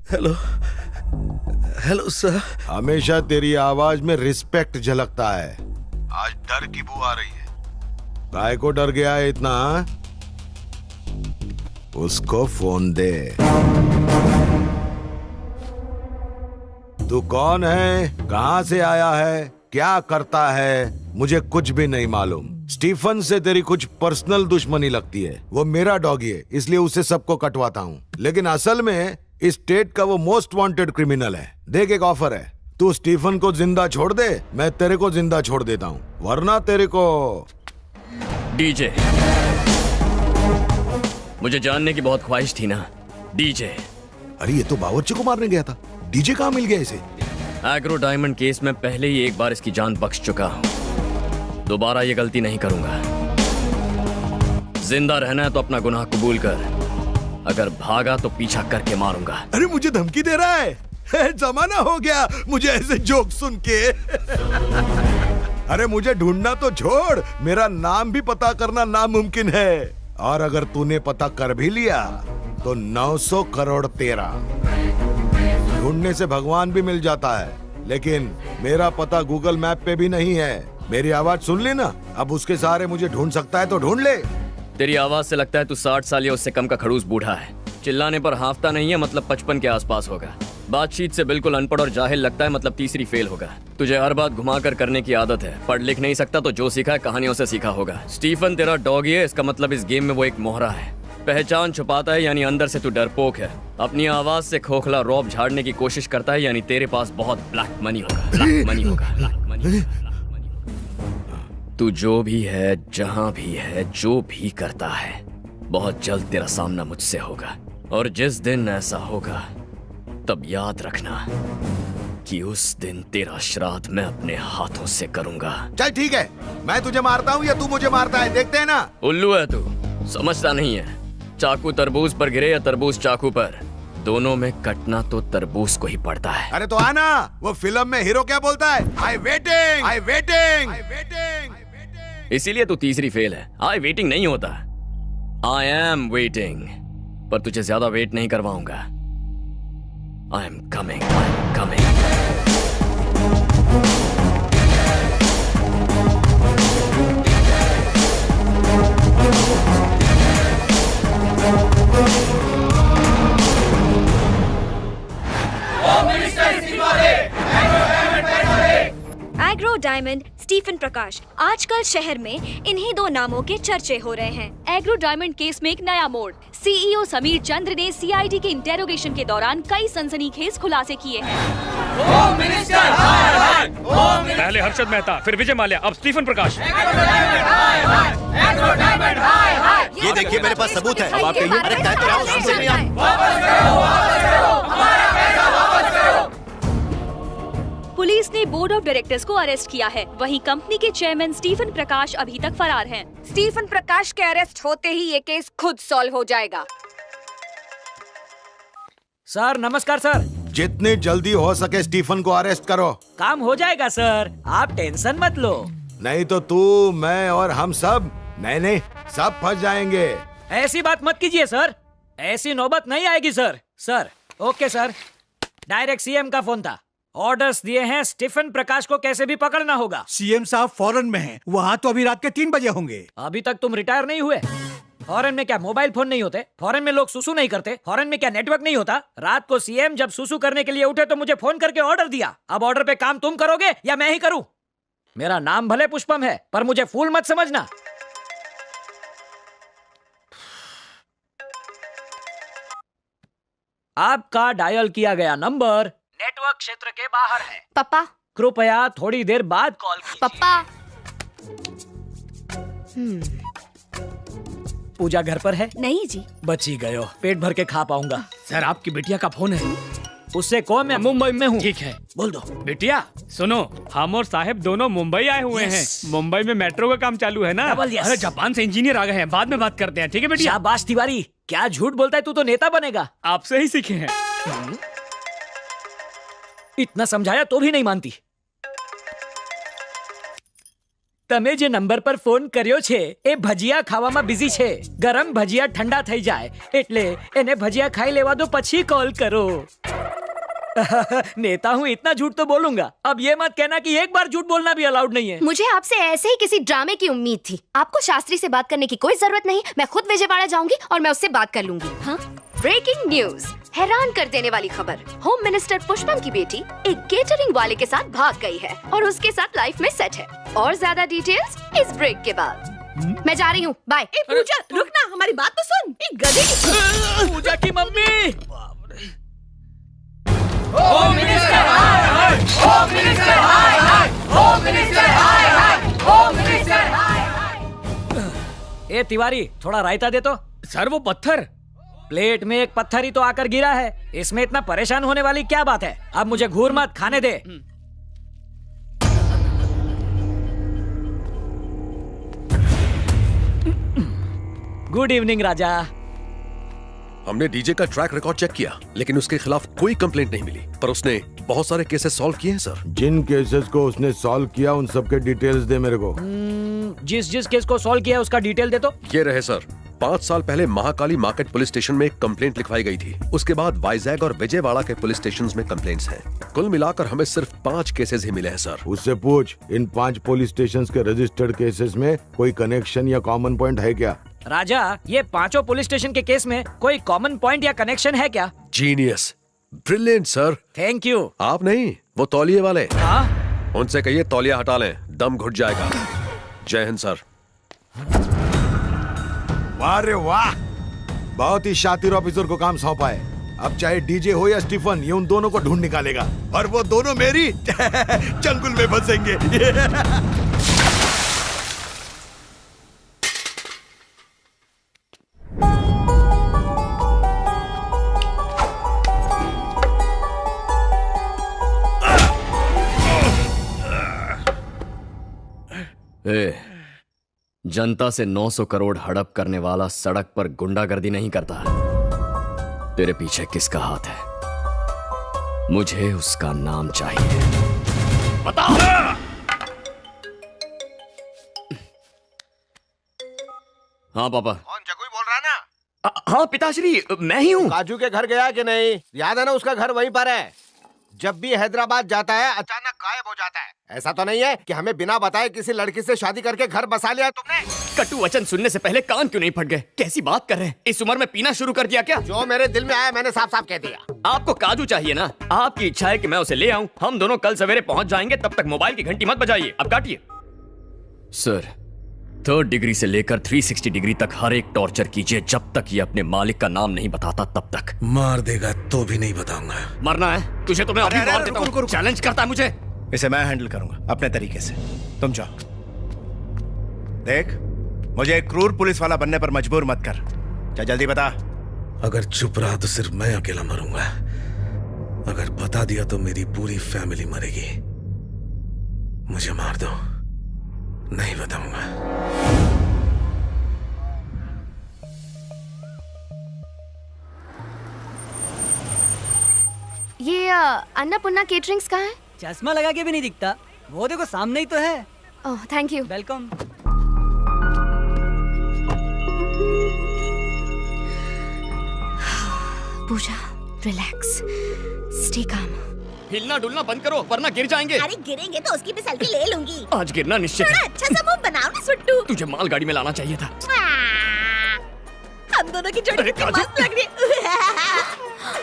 Hello hello sir. हमेशा तेरी आवाज में रिस्पेक्ट झलकता है, आज डर की बू आ रही है। काय को डर गया है इतना? हाँ? उसको फोन दे। तू कौन है, कहां से आया है, क्या करता है, मुझे कुछ भी नहीं मालूम। स्टीफन से तेरी कुछ पर्सनल दुश्मनी लगती है। वो मेरा डॉगी है, इसलिए उसे सबको कटवाता हूँ, लेकिन असल में इस स्टेट का वो मोस्ट वांटेड क्रिमिनल है। देख, एक ऑफर है, तू स्टीफन को जिंदा छोड़ दे, मैं तेरे को जिंदा छोड़ देता हूँ, वरना तेरे को। डीजे, मुझे जानने की बहुत ख्वाहिश थी ना। डीजे। अरे ये तो बावर्ची को मारने गया था, डीजे कहाँ मिल गया इसे? एग्रो डायमंड केस में पहले ही एक बार इसकी जान बख्श चुका हूँ, दोबारा ये गलती नहीं करूंगा। जिंदा रहना है तो अपना गुनाह कबूल कर, अगर भागा तो पीछा करके मारूंगा। अरे मुझे धमकी दे रहा है? जमाना हो गया मुझे ऐसे जोक सुन के। अरे मुझे ढूंढना तो छोड़, मेरा नाम भी पता करना नामुमकिन है, और अगर तूने पता कर भी लिया तो 900 करोड़ तेरा। ढूंढने से भगवान भी मिल जाता है, लेकिन मेरा पता गूगल मैप पे भी नहीं है। मेरी आवाज सुन ली ना, अब उसके सहारे मुझे ढूंढ सकता है तो ढूंढ ले। तेरी आवाज से लगता है तू 60 साल या उससे कम का खड़ूस बूढ़ा है। चिल्लाने पर हाफता नहीं है, मतलब 55 के आसपास होगा। बातचीत से बिल्कुल अनपढ़ और जाहिल लगता है, मतलब तीसरी फेल होगा। तुझे हर बात घुमाकर करने की आदत है, पढ़ लिख नहीं सकता तो जो सीखा है कहानियों से सीखा होगा। स्टीफन तेरा डॉगी है, इसका मतलब इस गेम में वो एक मोहरा है। पहचान छुपाता है, यानी अंदर से तू डरपोक है। अपनी आवाज से खोखला रौब झाड़ने की कोशिश करता है, यानी तेरे पास बहुत ब्लैक मनी होगा। ब्लैक मनी होगा, ब्लैक मनी। तू जो भी है, जहां भी है, जो भी करता है, बहुत जल्द तेरा सामना मुझसे होगा, और जिस दिन ऐसा होगा तब याद रखना कि उस दिन तेरा श्राद्ध मैं अपने हाथों से करूंगा। चल ठीक है, मैं तुझे मारता हूँ या तू मुझे मारता है, देखते हैं ना। उल्लू है तू, समझता नहीं है। चाकू तरबूज पर गिरे या तरबूज चाकू पर, दोनों में कटना तो तरबूज को ही पड़ता है। अरे तो आना, वो फिल्म में हीरो क्या बोलता है? आई वेटिंग, आई वेटिंग, आई वेटिंग। इसीलिए तू तीसरी फेल है। आई वेटिंग नहीं होता, आई एम वेटिंग। पर तुझे ज्यादा वेट नहीं करवाऊंगा। I am coming, I am coming. Agro diamond Stephen Prakash. आजकल शहर में इन्हीं दो नामों के चर्चे हो रहे हैं। एग्रो डायमंड केस में एक नया मोड़। सीईओ समीर चंद्र ने सीआईडी के इंटेरोगेशन के दौरान कई सनसनीखेज खुलासे किए हैं। पहले हर्षद मेहता, फिर विजय माल्या, अब स्टीफन प्रकाश। ये देखिए मेरे पास सबूत है। अब आप कहिए। अरे कहते रहो, सुन रही हैं पुलिस ने बोर्ड ऑफ डायरेक्टर्स को अरेस्ट किया है। वहीं कंपनी के चेयरमैन स्टीफन प्रकाश अभी तक फरार हैं। स्टीफन प्रकाश के अरेस्ट होते ही ये केस खुद सॉल्व हो जाएगा। सर नमस्कार सर। जितनी जल्दी हो सके स्टीफन को अरेस्ट करो। काम हो जाएगा सर, आप टेंशन मत लो। नहीं तो तू, मैं और हम सब, नहीं सब फंस जाएंगे। ऐसी बात मत कीजिए सर, ऐसी नौबत नहीं आएगी sir. Sir okay sir, direct CM का फोन था। ऑर्डर्स दिए हैं, स्टीफन प्रकाश को कैसे भी पकड़ना होगा। सीएम साहब फॉरेन में हैं, वहाँ तो अभी रात के 3 बजे होंगे। अभी तक तुम रिटायर नहीं हुए? फॉरेन में क्या मोबाइल फोन नहीं होते? फॉरेन में लोग सुसु नहीं करते? फॉरेन में क्या नेटवर्क नहीं होता? रात को सीएम जब सुसु करने के लिए उठे तो मुझे फोन करके ऑर्डर दिया। अब ऑर्डर पे काम तुम करोगे या मैं ही करूं? मेरा नाम भले पुष्पम है, पर मुझे फूल मत समझना। आपका डायल किया गया नंबर नेटवर्क क्षेत्र के बाहर है। पापा, कृपया थोड़ी देर बाद कॉल कीजिए। पापा। पूजा घर पर है? नहीं जी। बची गए हो, पेट भर के खा पाऊंगा। सर आपकी बिटिया का फोन है। उससे कहो मैं मुंबई में हूँ। ठीक है, बोल दो। बिटिया सुनो, हम और साहब दोनों मुंबई आए हुए हैं। मुंबई में मेट्रो का काम चालू है ना। अरे जापान से इंजीनियर आ गए हैं, बाद में बात करते हैं, ठीक है बेटिया? शाबाश तिवारी, क्या झूठ बोलता है तू, तो नेता बनेगा। आपसे ही सीखे हैं। इतना समझाया तो भी नहीं मानती। તમે જે નંબર પર ફોન કર્યો છે એ ભજીયા ખાવામાં બિઝી છે। ગરમ ભજીયા ઠંડા થઈ જાય એટલે એને ભજીયા ખાઈ લેવા દો પછી કॉल करो। नेता हूँ, इतना झूठ तो बोलूंगा। अब ये मत कहना कि एक बार झूठ बोलना भी अलाउड नहीं है। मुझे आपसे ऐसे ही किसी ड्रामे की उम्मीद थी। आपको शास्त्री से बात करने की कोई जरूरत नहीं, मैं खुद विजयवाड़ा जाऊंगी और मैं उससे बात कर लूंगी। हाँ? ब्रेकिंग न्यूज, हैरान कर देने वाली खबर। होम मिनिस्टर पुष्पम की बेटी एक केटरिंग वाले के साथ भाग गई है और उसके साथ लाइफ में सेट है। और ज्यादा डिटेल्स इस ब्रेक के बाद। मैं जा रही हूँ, बाय। पूजा रुक ना, हमारी बात तो सुन। एक गधे की पूजा की मम्मी। होम मिनिस्टर हाय हाय, होम मिनिस्टर हाय हाय, होम मिनिस्टर हाय हाय, होम मिनिस्टर हाय हाय। ए तिवारी, थोड़ा रायता दे तो। सर वो पत्थर प्लेट में एक पत्थर ही तो आकर गिरा है, इसमें इतना परेशान होने वाली क्या बात है? अब मुझे घूर मत, खाने दे। गुड इवनिंग राजा। हमने डीजे का ट्रैक रिकॉर्ड चेक किया, लेकिन उसके खिलाफ कोई कंप्लेंट नहीं मिली, पर उसने बहुत सारे केसेस सॉल्व किए हैं सर। जिन केसेस को उसने सॉल्व किया उन सब के डिटेल्स दे मेरे को। जिस जिस केस को सॉल्व किया उसका डिटेल दे तो। ये रहे सर। 5 साल पहले महाकाली मार्केट पुलिस स्टेशन में एक कंप्लेंट लिखवाई गई थी। उसके बाद वाइजैग और विजयवाड़ा के पुलिस स्टेशंस में कंप्लेंट्स हैं। कुल मिलाकर हमें सिर्फ 5 केसेस ही मिले हैं सर। उससे पूछ, इन 5 पुलिस स्टेशंस के रजिस्टर्ड केसेस में कोई कनेक्शन या कॉमन पॉइंट है क्या? राजा, ये 5 पुलिस स्टेशन के केस में कोई कॉमन पॉइंट या कनेक्शन है क्या? Genius, brilliant sir. Thank you. आप नहीं, वो तौलिए वाले। हाँ? उनसे कहिए तौलिया हटा लें, दम घुट जाएगा। जय हिंद सर। वाह रे वाह, बहुत ही शातिर ऑफिसर को काम सौंपा है। अब चाहे डीजे हो या स्टीफन, ये उन दोनों को ढूंढ निकालेगा और वो दोनों मेरी चंगुल में फंसेंगे। जनता से 900 करोड़ हड़प करने वाला सड़क पर गुंडागर्दी नहीं करता। तेरे पीछे किसका हाथ है? मुझे उसका नाम चाहिए। बता। हाँ पापा। कौन, जगुई बोल रहा है ना? हाँ पिताश्री, मैं ही हूँ। काजू के घर गया कि नहीं? याद है ना, उसका घर वहीं पर है। जब भी हैदराबाद जाता है अचानक गायब हो जाता है। ऐसा तो नहीं है कि हमें बिना बताए किसी लड़की से शादी करके घर बसा लिया तुमने? कटु वचन सुनने से पहले कान क्यों नहीं फट गए? कैसी बात कर रहे हैं? इस उम्र में पीना शुरू कर दिया क्या? जो मेरे दिल में आया मैंने साफ साफ कह दिया। आपको काजू चाहिए ना? आपकी इच्छा है कि मैं उसे ले आऊं। हम दोनों कल सवेरे पहुंच जाएंगे, तब तक मोबाइल की घंटी मत बजाइए। अब काटिए। सर, 3rd डिग्री से लेकर 360 डिग्री तक हर एक टॉर्चर कीजिए, जब तक ये अपने मालिक का नाम नहीं बताता तब तक। मार देगा तो भी नहीं बताऊंगा। मरना है तुझे तो मैं अभी मार देता हूं। चैलेंज करता है मुझे? इसे मैं हैंडल करूंगा अपने तरीके से। तुम जाओ। देख, मुझे एक क्रूर पुलिस वाला बनने पर मजबूर मत कर। क्या जल्दी बता। अगर चुप रहा तो सिर्फ मैं अकेला मरूंगा, अगर बता दिया तो मेरी पूरी फैमिली मरेगी। मुझे मार दो, नहीं बताऊंगा। ये अन्नपूर्णा केटरिंग्स कहाँ है? चश्मा लगा के भी नहीं दिखता। वो देखो सामने ही तो है। Oh thank you. Welcome. Pooja, relax, stay calm. हिलना डुलना बंद करो वरना गिर जाएंगे। अरे गिरेंगे तो उसकी भी सेल्फी ले लूंगी। आज गिरना निश्चित थोड़ा है। अच्छा सा मुंह बनाओ ना सुट्टू। तुझे मालगाड़ी में लाना चाहिए था। हम दोनों की जोड़ी कितनी मस्त लग रही है।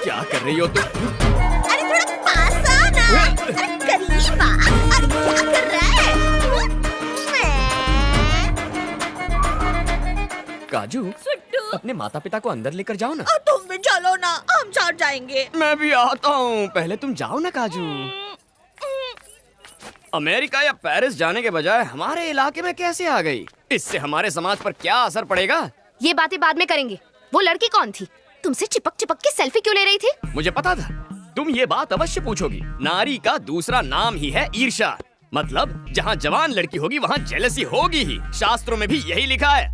क्या कर रही हो तुम? अरे थोड़ा पास आ ना। अरे करीब आ। अरे क्या कर रहा है? काजू, अपने माता पिता को अंदर लेकर जाओ ना। तुम भी चलो ना, हम साथ जाएंगे। मैं भी आता हूँ, पहले तुम जाओ ना काजू। अमेरिका या पेरिस जाने के बजाय हमारे इलाके में कैसे आ गई? इससे हमारे समाज पर क्या असर पड़ेगा? ये बातें बाद में करेंगे। वो लड़की कौन थी? तुमसे चिपक चिपक के सेल्फी क्यों ले रही थी? मुझे पता था तुम ये बात अवश्य पूछोगी। नारी का दूसरा नाम ही है ईर्ष्या। मतलब जहाँ जवान लड़की होगी वहाँ जेलसी होगी ही। शास्त्रों में भी यही लिखा है।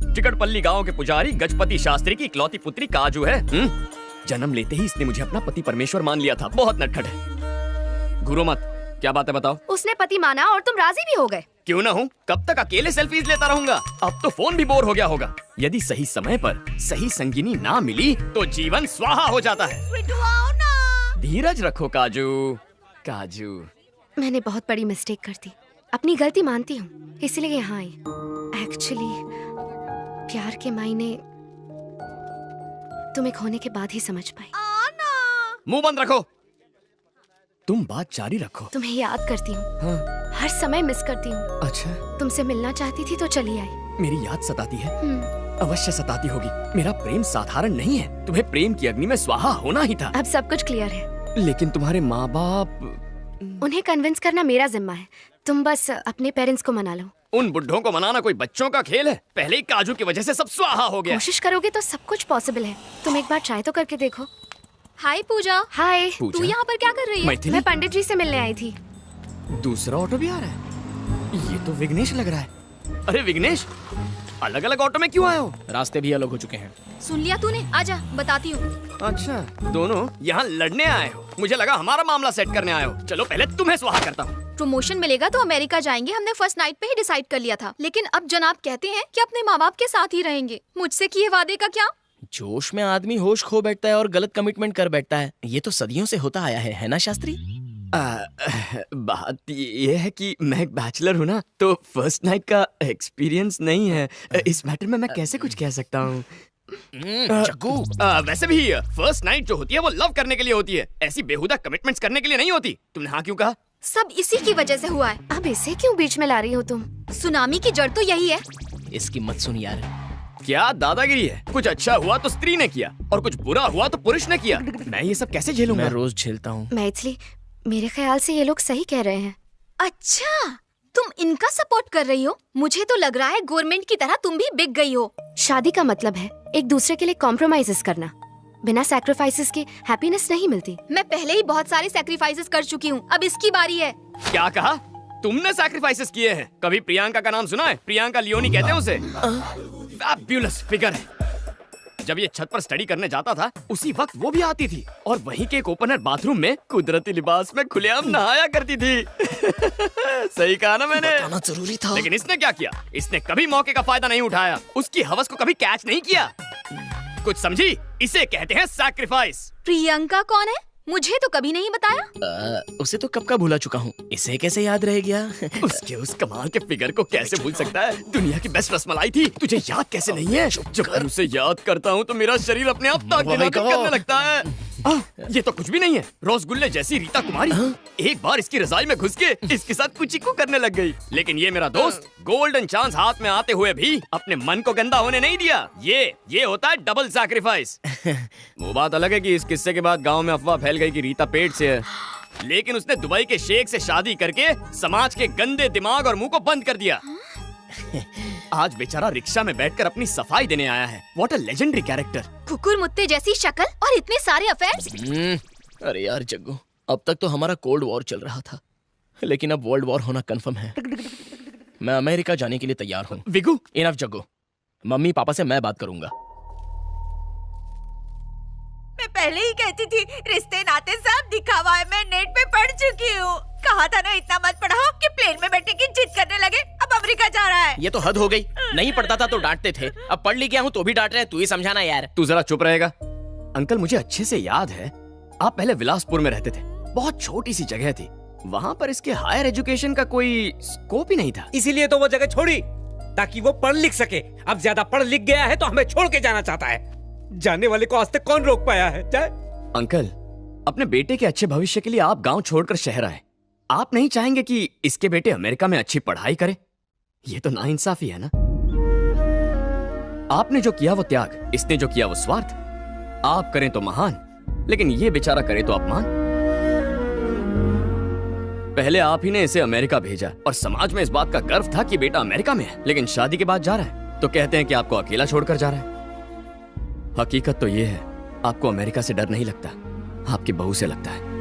चिकटपल्ली गांव के पुजारी गजपति शास्त्री की इकलौती पुत्री काजू है। जन्म लेते ही इसने मुझे अपना पति परमेश्वर मान लिया था। बहुत नटखट है। घूरो मत, क्या बात है बताओ। उसने पति माना और तुम राजी भी हो गए। क्यों ना हूँ, कब तक अकेले सेल्फीज लेता रहूंगा? अब तो फोन भी बोर हो गया होगा। यदि सही समय पर सही संगिनी ना मिली तो जीवन स्वाहा हो जाता है। धीरज रखो काजू। काजू, मैंने बहुत बड़ी मिस्टेक कर दी। अपनी गलती मानती हूँ, इसलिए यहाँ आई। एक्चुअली प्यार के मायने तुम्हें खोने के बाद ही समझ पाई। मुंह बंद रखो। तुम बात जारी रखो। तुम्हें याद करती हूँ। हाँ। हर समय मिस करती हूँ। अच्छा, तुमसे मिलना चाहती थी तो चली आई। मेरी याद सताती है? अवश्य सताती होगी। मेरा प्रेम साधारण नहीं है। तुम्हें प्रेम की अग्नि में स्वाहा होना ही था। अब सब कुछ क्लियर है। लेकिन तुम्हारे माँ बाप, उन्हें कन्विंस करना मेरा जिम्मा है। तुम बस अपने पेरेंट्स को मना लो। उन बुढ़ों को मनाना कोई बच्चों का खेल है? पहले ही काजू की वजह से सब स्वाहा हो गया। कोशिश करोगे तो सब कुछ पॉसिबल है। तुम एक बार ट्राई तो करके देखो। हाय पूजा। हाय। पूजा? तू यहाँ पर क्या कर रही है? मैथिली? मैं पंडित जी से मिलने आई थी। दूसरा ऑटो भी आ रहा है। ये तो विघ्नेश लग रहा है। अरे विघ्नेश, अलग अलग ऑटो में क्यों आए हो? रास्ते भी अलग हो चुके हैं। सुन लिया तूने? आजा बताती हूँ। अच्छा, दोनों यहाँ लड़ने आए हो? मुझे लगा हमारा मामला सेट करने आए हो। चलो पहले तुम्हें स्वाहा करता हूँ। प्रमोशन मिलेगा तो अमेरिका जाएंगे, हमने फर्स्ट नाइट पे ही डिसाइड कर लिया था। लेकिन अब जनाब कहते हैं कि अपने माँ बाप के साथ ही रहेंगे। मुझसे किए वादे का क्या? जोश में आदमी होश खो बैठता है और गलत कमिटमेंट कर बैठता है। ये तो सदियों से होता आया है ना शास्त्री? बात ये है कि मैं एक बैचलर हूँ ना, तो फर्स्ट नाइट का एक्सपीरियंस नहीं है। इस मैटर में मैं कैसे कुछ कह सकता हूँ? वैसे भी फर्स्ट नाइट जो होती है वो लव करने के लिए होती है, ऐसी बेहुदा कमिटमेंट्स करने के लिए नहीं होती। तुमने हाँ क्यों कहा? सब इसी की वजह से हुआ है। अब इसे क्यों बीच में ला रही हो तुम? सुनामी की जड़ तो यही है। इसकी मत सुन यार। क्या दादागिरी है? कुछ अच्छा हुआ तो स्त्री ने किया और कुछ बुरा हुआ तो पुरुष ने किया। मैं ये सब कैसे झेलूंगा? मैं रोज झेलता हूँ। मैथिली, मेरे ख्याल से ये लोग सही कह रहे हैं। अच्छा, तुम इनका सपोर्ट कर रही हो? मुझे तो लग रहा है गवर्नमेंट की तरह तुम भी बिक गई हो। शादी का मतलब है एक दूसरे के लिए कॉम्प्रोमाइजेस करना। बिना सैक्रिफाइसेस के हैप्पीनेस नहीं मिलती। मैं पहले ही बहुत सारे सैक्रिफाइसेस कर चुकी हूँ, अब इसकी बारी है। क्या कहा? तुमने सैक्रिफाइसेस किए हैं? कभी प्रियंका का नाम सुना है? प्रियंका लियोनी कहते हैं उसे। फैब्युलस फिगर है। जब ये छत पर स्टडी करने जाता था उसी वक्त वो भी आती थी और वहीं के एक ओपनर बाथरूम में कुदरती लिबास में खुलेआम नहाया करती थी। सही कहा ना मैंने? बताना जरूरी था। लेकिन इसने क्या किया? इसने कभी मौके का फायदा नहीं उठाया, उसकी हवस को कभी कैच नहीं किया। कुछ समझी? इसे कहते हैं सैक्रिफाइस। प्रियंका कौन है? मुझे तो कभी नहीं बताया। उसे तो कब का भूला चुका हूँ, इसे कैसे याद रह गया? उसके उस कमाल के फिगर को कैसे भूल सकता है? दुनिया की बेस्ट रसमलाई थी, तुझे याद कैसे नहीं है? जब मैं उसे याद करता हूँ तो मेरा शरीर अपने आप ताक करने लगता है। ये तो कुछ भी नहीं है, रसगुल्ले जैसी रीता कुमारी। एक बार इसकी रजाई में घुस के इसके साथ कुछ करने लग गई। लेकिन ये मेरा दोस्त गोल्डन चांस हाथ में आते हुए भी अपने मन को गंदा होने नहीं दिया। ये होता है डबल सैक्रिफाइस। वो बात अलग है कि इस किस्से के बाद गांव में अफवाह फैल गई कि रीता पेट से है, लेकिन उसने दुबई के शेख से शादी करके समाज के गंदे दिमाग और मुंह को बंद कर दिया। आज बेचारा रिक्शा में बैठकर अपनी सफाई देने आया है। What a legendary character. कुकुर मुत्ते जैसी शक्ल और इतने सारे अफेयर्स। अरे यार जग्गू, अब तक तो हमारा कोल्ड वॉर चल रहा था, लेकिन अब वर्ल्ड वॉर होना कंफर्म है। मैं अमेरिका जाने के लिए तैयार हूँ। विगू, इनफ जग्गू, मम्मी पापा से मैं बात करूंगा। मैं पहले ही कहती थी रिश्ते नाते सब दिखावा है। मैं नेट पे पढ़ चुकी हूँ। कहा था ना इतना मत पढ़ाओ कि प्लेन में बैठने की जिद करने लगे। अब अमेरिका जा रहा है। ये तो हद हो गई। नहीं पढ़ता था तो डांटते थे, अब पढ़ लिख गया हूँ तो भी डांट रहे। तू ही समझाना यार। तू जरा चुप रहेगा? अंकल, मुझे अच्छे से याद है आप पहले विलासपुर में रहते थे। बहुत छोटी सी जगह थी, वहाँ पर इसके हायर एजुकेशन का कोई स्कोप ही नहीं था। इसीलिए तो वो जगह छोड़ी, ताकि वो पढ़ लिख सके। अब ज्यादा पढ़ लिख गया है तो हमें छोड़ के जाना चाहता है। जाने वाले को आज तक कौन रोक पाया है? जाए। अंकल, अपने बेटे के अच्छे भविष्य के लिए आप गांव छोड़कर शहर आए। आप नहीं चाहेंगे कि इसके बेटे अमेरिका में अच्छी पढ़ाई करे? ये तो नाइंसाफी है ना। आपने जो किया वो त्याग, इसने जो किया वो स्वार्थ। आप करें तो महान, लेकिन ये बेचारा करे तो अपमान। पहले आप ही ने इसे अमेरिका भेजा और समाज में इस बात का गर्व था कि बेटा अमेरिका में है, लेकिन शादी के बाद जा रहा है तो कहते हैं कि आपको अकेला छोड़कर जा रहा है। हकीकत तो ये है, आपको अमेरिका से डर नहीं लगता, आपकी बहू से लगता है।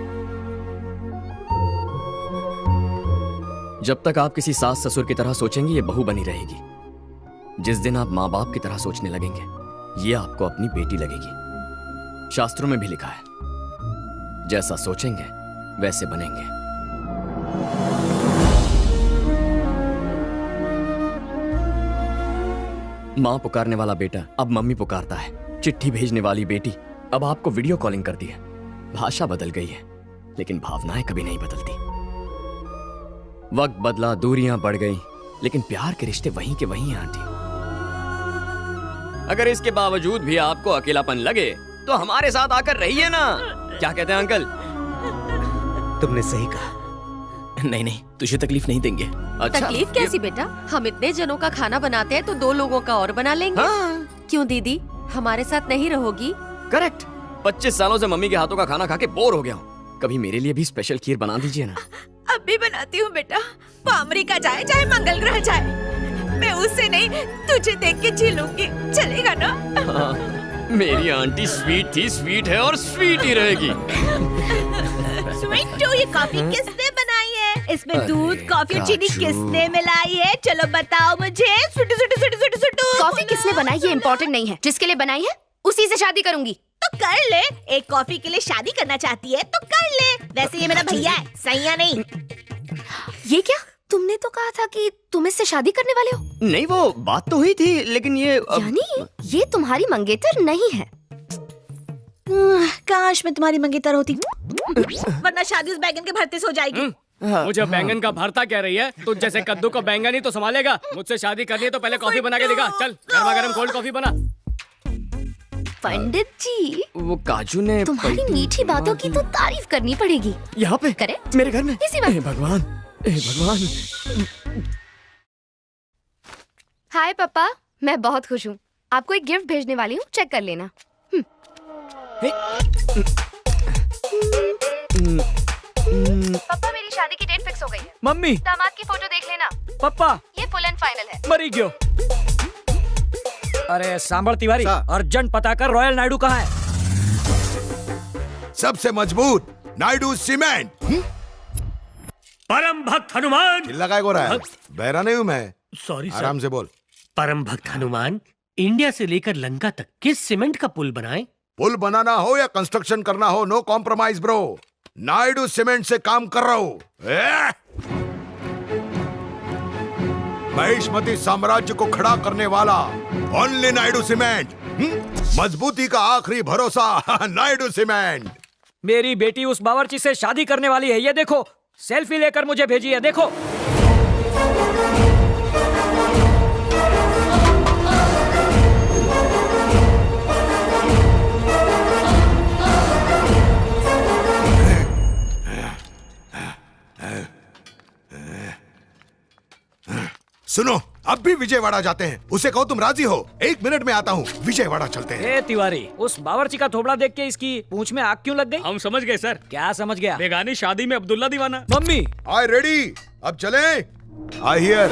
जब तक आप किसी सास ससुर की तरह सोचेंगे, ये बहू बनी रहेगी। जिस दिन आप माँ बाप की तरह सोचने लगेंगे, ये आपको अपनी बेटी लगेगी। शास्त्रों में भी लिखा है, जैसा सोचेंगे वैसे बनेंगे। मां पुकारने वाला बेटा अब मम्मी पुकारता है, चिट्ठी भेजने वाली बेटी अब आपको वीडियो कॉलिंग करती है। भाषा बदल गई है, लेकिन भावनाएं कभी नहीं बदलती। वक्त बदला, दूरियां बढ़ गई, लेकिन प्यार के रिश्ते वहीं के वहीं हैं आंटी। अगर इसके बावजूद भी आपको अकेलापन लगे तो हमारे साथ आकर रहिए ना। क्या कहते हैं अंकल? तुमने सही कहा। नहीं नहीं, तुझे तकलीफ नहीं देंगे। अच्छा, तकलीफ कैसी बेटा? हम इतने जनों का खाना बनाते हैं तो 2 लोगों का और बना लेंगे। हाँ। क्यों दीदी, हमारे साथ नहीं रहोगी? करेक्ट। 25 सालों से मम्मी के हाथों का खाना खा के बोर हो गया हूँ। कभी मेरे लिए भी स्पेशल खीर बना दीजिए ना। अब भी बनाती हूँ बेटा। वो अमेरिका जाए चाहे मंगल ग्रह जाए, मैं उससे नहीं तुझे देख के जी लूंगी। चलेगा ना? हाँ, मेरी आंटी स्वीट थी, स्वीट है और स्वीट ही रहेगी। स्वीट टू, ये कॉफी किसने बनाई है? इसमें दूध, कॉफी और चीनी किसने मिलाई है? चलो बताओ मुझे। सुटू सुटू सुटू सुटू सुटू। कॉफी किसने बनाई ये इम्पोर्टेंट नहीं है, जिसके लिए बनाई है उसी से शादी करूंगी। तो कर ले। एक कॉफी के लिए शादी करना चाहती है तो कर ले। वैसे ये मेरा भैया है, सैया नहीं। ये क्या? तुमने तो कहा था कि तुम इससे शादी करने वाले हो। नहीं, वो बात तो हुई थी, लेकिन ये यानी ये तुम्हारी मंगेतर नहीं है। काश मैं तुम्हारी मंगेतर होती, वरना शादी उस बैगन के भरते से हो जाएगी। मुझे बैंगन का भरता कह रही है? तुझ जैसे कद्दू को बैंगन ही तो संभालेगा। मुझसे शादी करनी है तो पहले कॉफी बना के दिखा। चल, गर्मा गर्म कोल्ड कॉफी बना। पंडित जी, वो काजू ने तुम्हारी मीठी बातों की तो तारीफ करनी पड़ेगी। यहाँ पे करेक्ट, मेरे घर में? इसी वक्त। भगवान, भगवान। हाय पापा, मैं बहुत खुश हूँ। आपको एक गिफ्ट भेजने वाली हूँ, चेक कर लेना। पापा, मेरी शादी की डेट फिक्स हो गई है। मम्मी, दामाद की फोटो देख लेना। पापा, ये फुल एंड फाइनल है। मरी गयो। अरे सांबर तिवारी, अर्जेंट पता कर रॉयल नायडू कहाँ है? सबसे मजबूत नायडू सीमेंट। परम भक्त हनुमान। लगाए को रहा है, बहरा नहीं हूँ मैं। Sorry sir. आराम से बोल। परम भक्त हनुमान, इंडिया से लेकर लंका तक किस सीमेंट का पुल बनाए? पुल बनाना हो या कंस्ट्रक्शन करना हो, no compromise bro. Naidu cement से काम कर रहा हूँ। महिष्मती साम्राज्य को खड़ा करने वाला ओनली नायडू सीमेंट। मजबूती का आखिरी भरोसा नायडू सीमेंट। मेरी बेटी उस बावर्ची से शादी करने वाली है। ये देखो, सेल्फी लेकर मुझे भेजी है, देखो। सुनो, अब भी विजयवाड़ा जाते हैं। उसे कहो तुम राजी हो, 1 मिनट में आता हूँ। विजयवाड़ा चलते हैं। ए तिवारी, उस बावर्ची का थोबड़ा देख के इसकी पूंछ में आग क्यों लग गई? हम समझ गए सर। क्या समझ गया? बेगानी शादी में अब्दुल्ला दीवाना। मम्मी, आई रेडी, अब चले। I hear.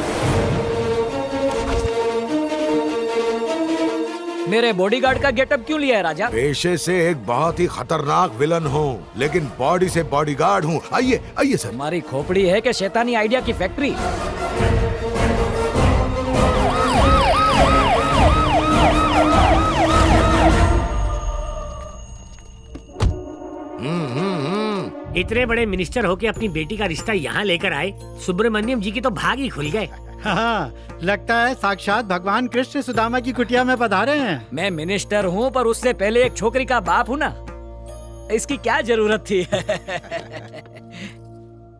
मेरे बॉडीगार्ड का गेटअप क्यों लिया है राजा? पेशे से एक बहुत ही खतरनाक विलन हूँ, लेकिन बॉडी से बॉडीगार्ड हूँ। आइए आइए सर। हमारी खोपड़ी है कि शैतानी आइडिया की फैक्ट्री? इतने बड़े मिनिस्टर होके अपनी बेटी का रिश्ता यहाँ लेकर आए, सुब्रमण्यम जी की तो भाग ही खुल गए। हाँ, लगता है साक्षात भगवान कृष्ण सुदामा की कुटिया में पधारे हैं। मैं मिनिस्टर हूँ, पर उससे पहले एक छोकरी का बाप हूँ ना। इसकी क्या जरूरत थी?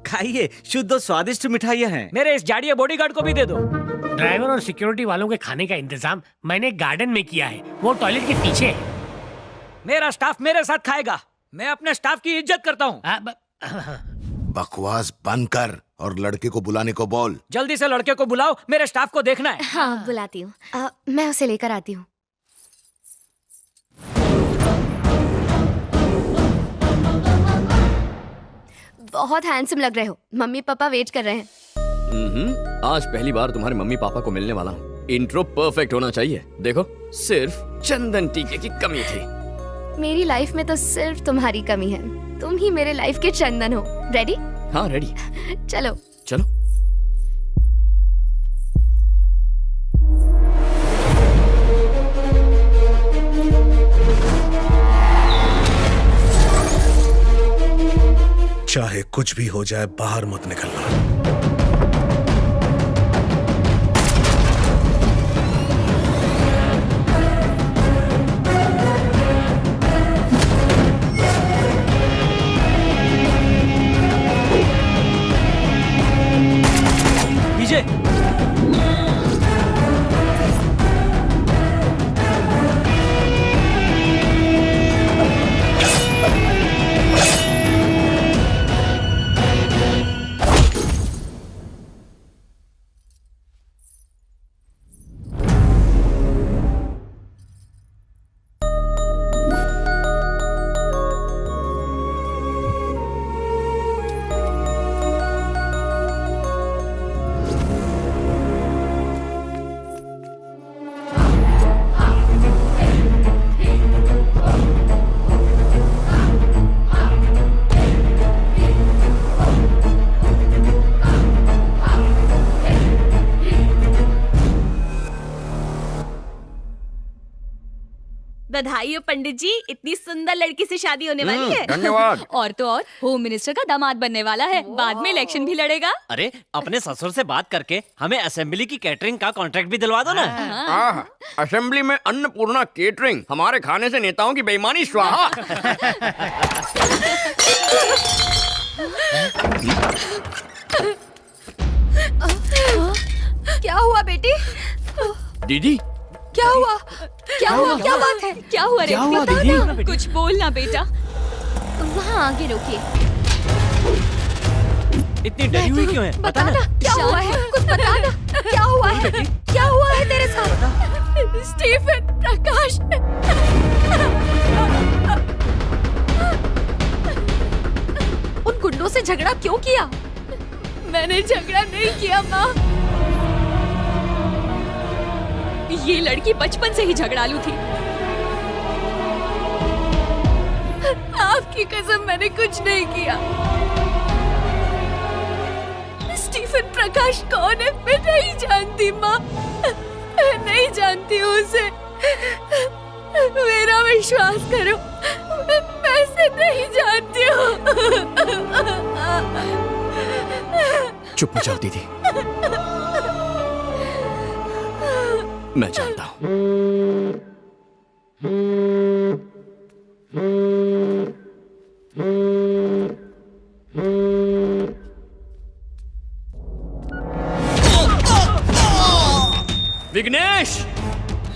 खाइए, शुद्ध और स्वादिष्ट मिठाइयाँ हैं। मेरे इस जाड़िया बॉडीगार्ड को भी दे दो। ड्राइवर और सिक्योरिटी वालों के खाने का इंतजाम मैंने गार्डन में किया है, वो टॉयलेट के पीछे है। मेरा स्टाफ मेरे साथ खाएगा। मैं अपने स्टाफ की इज्जत करता हूँ। बकवास बंद कर और लड़के को बुलाने को बोल। जल्दी से लड़के को बुलाओ, मेरे स्टाफ को देखना है। हाँ बुलाती हूँ। मैं उसे लेकर आती हूँ। बहुत हैंडसम लग रहे हो। मम्मी पापा वेट कर रहे हैं। आज पहली बार तुम्हारे मम्मी पापा को मिलने वाला हूँ। इंट्रो परफेक्ट होना चाहिए। देखो, सिर्फ चंदन टीके की कमी थी। मेरी लाइफ में तो सिर्फ तुम्हारी कमी है। तुम ही मेरे लाइफ के चंदन हो। रेडी? हाँ रेडी। चलो चलो। चाहे कुछ भी हो जाए, बाहर मत निकलना। विजय, बधाई हो पंडित जी, इतनी सुंदर लड़की से शादी होने वाली है। धन्यवाद। और तो और होम मिनिस्टर का दामाद बनने वाला है। बाद में इलेक्शन भी लड़ेगा। अरे, अपने ससुर से बात करके हमें असेंबली की कैटरिंग का कॉन्ट्रैक्ट भी दिलवा दो ना। असेंबली में अन्नपूर्णा केटरिंग, हमारे खाने से नेताओं की बेईमानी स्वाहा। क्या हुआ बेटी? दीदी क्या हुआ? क्या हुआ? क्या बात है? क्या हुआ रे? क्या हुआ बता दीदी? ना। कुछ बोलना बेटा। वहाँ आगे रोकिए। इतनी डरी हुई क्यों है? बता ना क्या हुआ है? कुछ बता ना क्या हुआ है? क्या हुआ है तेरे साथ? स्टीफन प्रकाश। उन गुंडों से झगड़ा क्यों किया? मैंने झगड़ा नहीं किया माँ। ये लड़की बचपन से ही झगड़ालू थी। आपकी कसम, मैंने कुछ नहीं किया। स्टीफन प्रकाश कौन है? मैं नहीं जानती माँ, मैं नहीं जानती हूँ उसे। मेरा विश्वास करो, मैं उसे नहीं जानती हूँ। चुप हो जाओ दीदी, मैं जानता हूँ। विघ्नेश!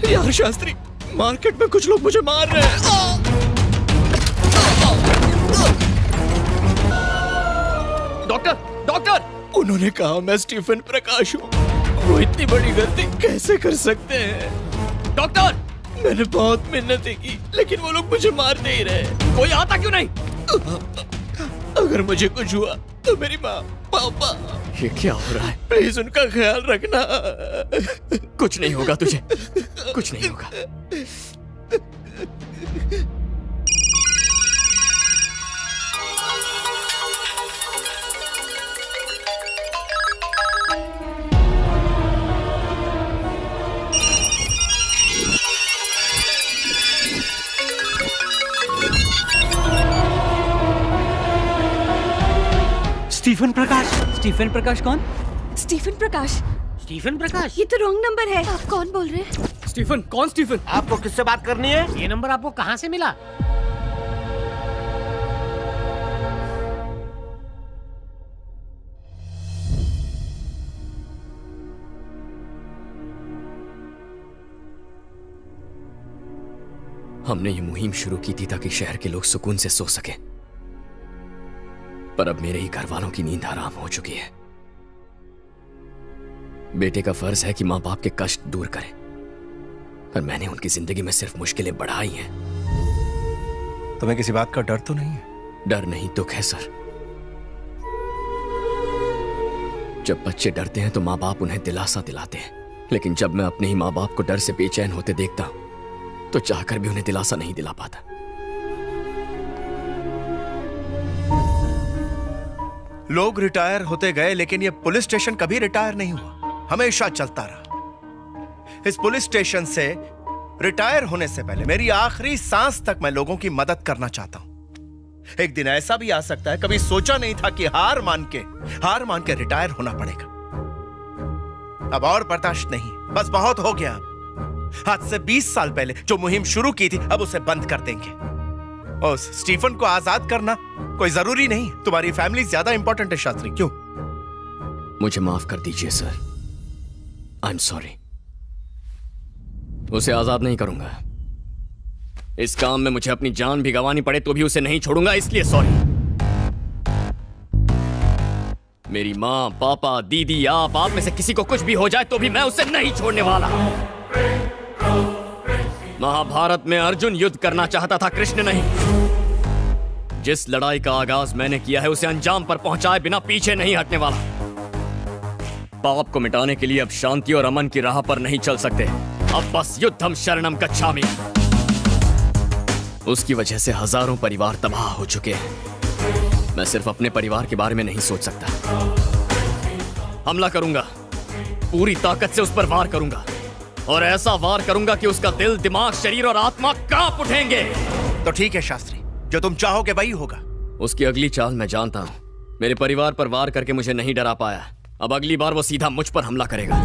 यार शास्त्री, मार्केट में कुछ लोग मुझे मार रहे हैं। Doctor, doctor! उन्होंने कहा मैं स्टीफन प्रकाश हूँ। वो इतनी बड़ी गलती कैसे कर सकते हैं? डॉक्टर! मैंने बहुत मेहनत की, लेकिन वो लोग मुझे मारते ही रहे। कोई आता क्यों नहीं? अगर मुझे कुछ हुआ तो मेरी माँ, पापा। ये क्या हो रहा है? प्लीज उनका ख्याल रखना। कुछ नहीं होगा तुझे, कुछ नहीं होगा। स्टीफन प्रकाश। स्टीफन प्रकाश कौन? स्टीफन प्रकाश। स्टीफन प्रकाश? ये तो रॉन्ग नंबर है। आप कौन बोल रहे हैं? स्टीफन? कौन स्टीफन? आपको किससे बात करनी है? ये नंबर आपको कहाँ से मिला? हमने ये मुहिम शुरू की थी ताकि शहर के लोग सुकून से सो सके, पर अब मेरे ही घर वालों की नींद हराम हो चुकी है। बेटे का फर्ज है कि मां बाप के कष्ट दूर करे, पर मैंने उनकी जिंदगी में सिर्फ मुश्किलें बढ़ाई हैं। तुम्हें किसी बात का डर तो नहीं है? डर नहीं, दुख है सर। जब बच्चे डरते हैं तो माँ बाप उन्हें दिलासा दिलाते हैं, लेकिन जब मैं अपने ही माँ बाप को डर से बेचैन होते देखता हूं तो चाहकर भी उन्हें दिलासा नहीं दिला पाता। लोग रिटायर होते गए, लेकिन ये पुलिस स्टेशन कभी रिटायर नहीं हुआ, हमेशा चलता रहा। इस पुलिस स्टेशन से रिटायर होने से पहले मेरी आखिरी सांस तक मैं लोगों की मदद करना चाहता हूं। एक दिन ऐसा भी आ सकता है, कभी सोचा नहीं था कि हार मान के रिटायर होना पड़ेगा। अब और बर्दाश्त नहीं, बस बहुत हो गया। आज से 20 साल पहले जो मुहिम शुरू की थी, अब उसे बंद कर देंगे। और स्टीफन को आजाद करना कोई जरूरी नहीं, तुम्हारी फैमिली ज्यादा इंपॉर्टेंट है शास्त्री। क्यों? मुझे माफ कर दीजिए सर, आई एम सॉरी। उसे आजाद नहीं करूंगा। इस काम में मुझे अपनी जान भी गंवानी पड़े तो भी उसे नहीं छोड़ूंगा, इसलिए सॉरी। मेरी माँ, पापा, दीदी, आप में से किसी को कुछ भी हो जाए तो भी मैं उसे नहीं छोड़ने वाला। महाभारत में अर्जुन युद्ध करना चाहता था, कृष्ण नहीं। जिस लड़ाई का आगाज मैंने किया है उसे अंजाम पर पहुंचाए बिना पीछे नहीं हटने वाला। पाप को मिटाने के लिए अब शांति और अमन की राह पर नहीं चल सकते। अब बस युद्धम शरणम गच्छामि। उसकी वजह से हजारों परिवार तबाह हो चुके हैं। मैं सिर्फ अपने परिवार के बारे में नहीं सोच सकता। हमला करूंगा, पूरी ताकत से उस पर वार करूंगा, और ऐसा वार करूंगा कि उसका दिल, दिमाग, शरीर और आत्मा कांप उठेंगे। तो ठीक है शास्त्री, जो तुम चाहोगे वही होगा। उसकी अगली चाल मैं जानता हूं। मेरे परिवार पर वार करके मुझे नहीं डरा पाया, अब अगली बार वो सीधा मुझ पर हमला करेगा।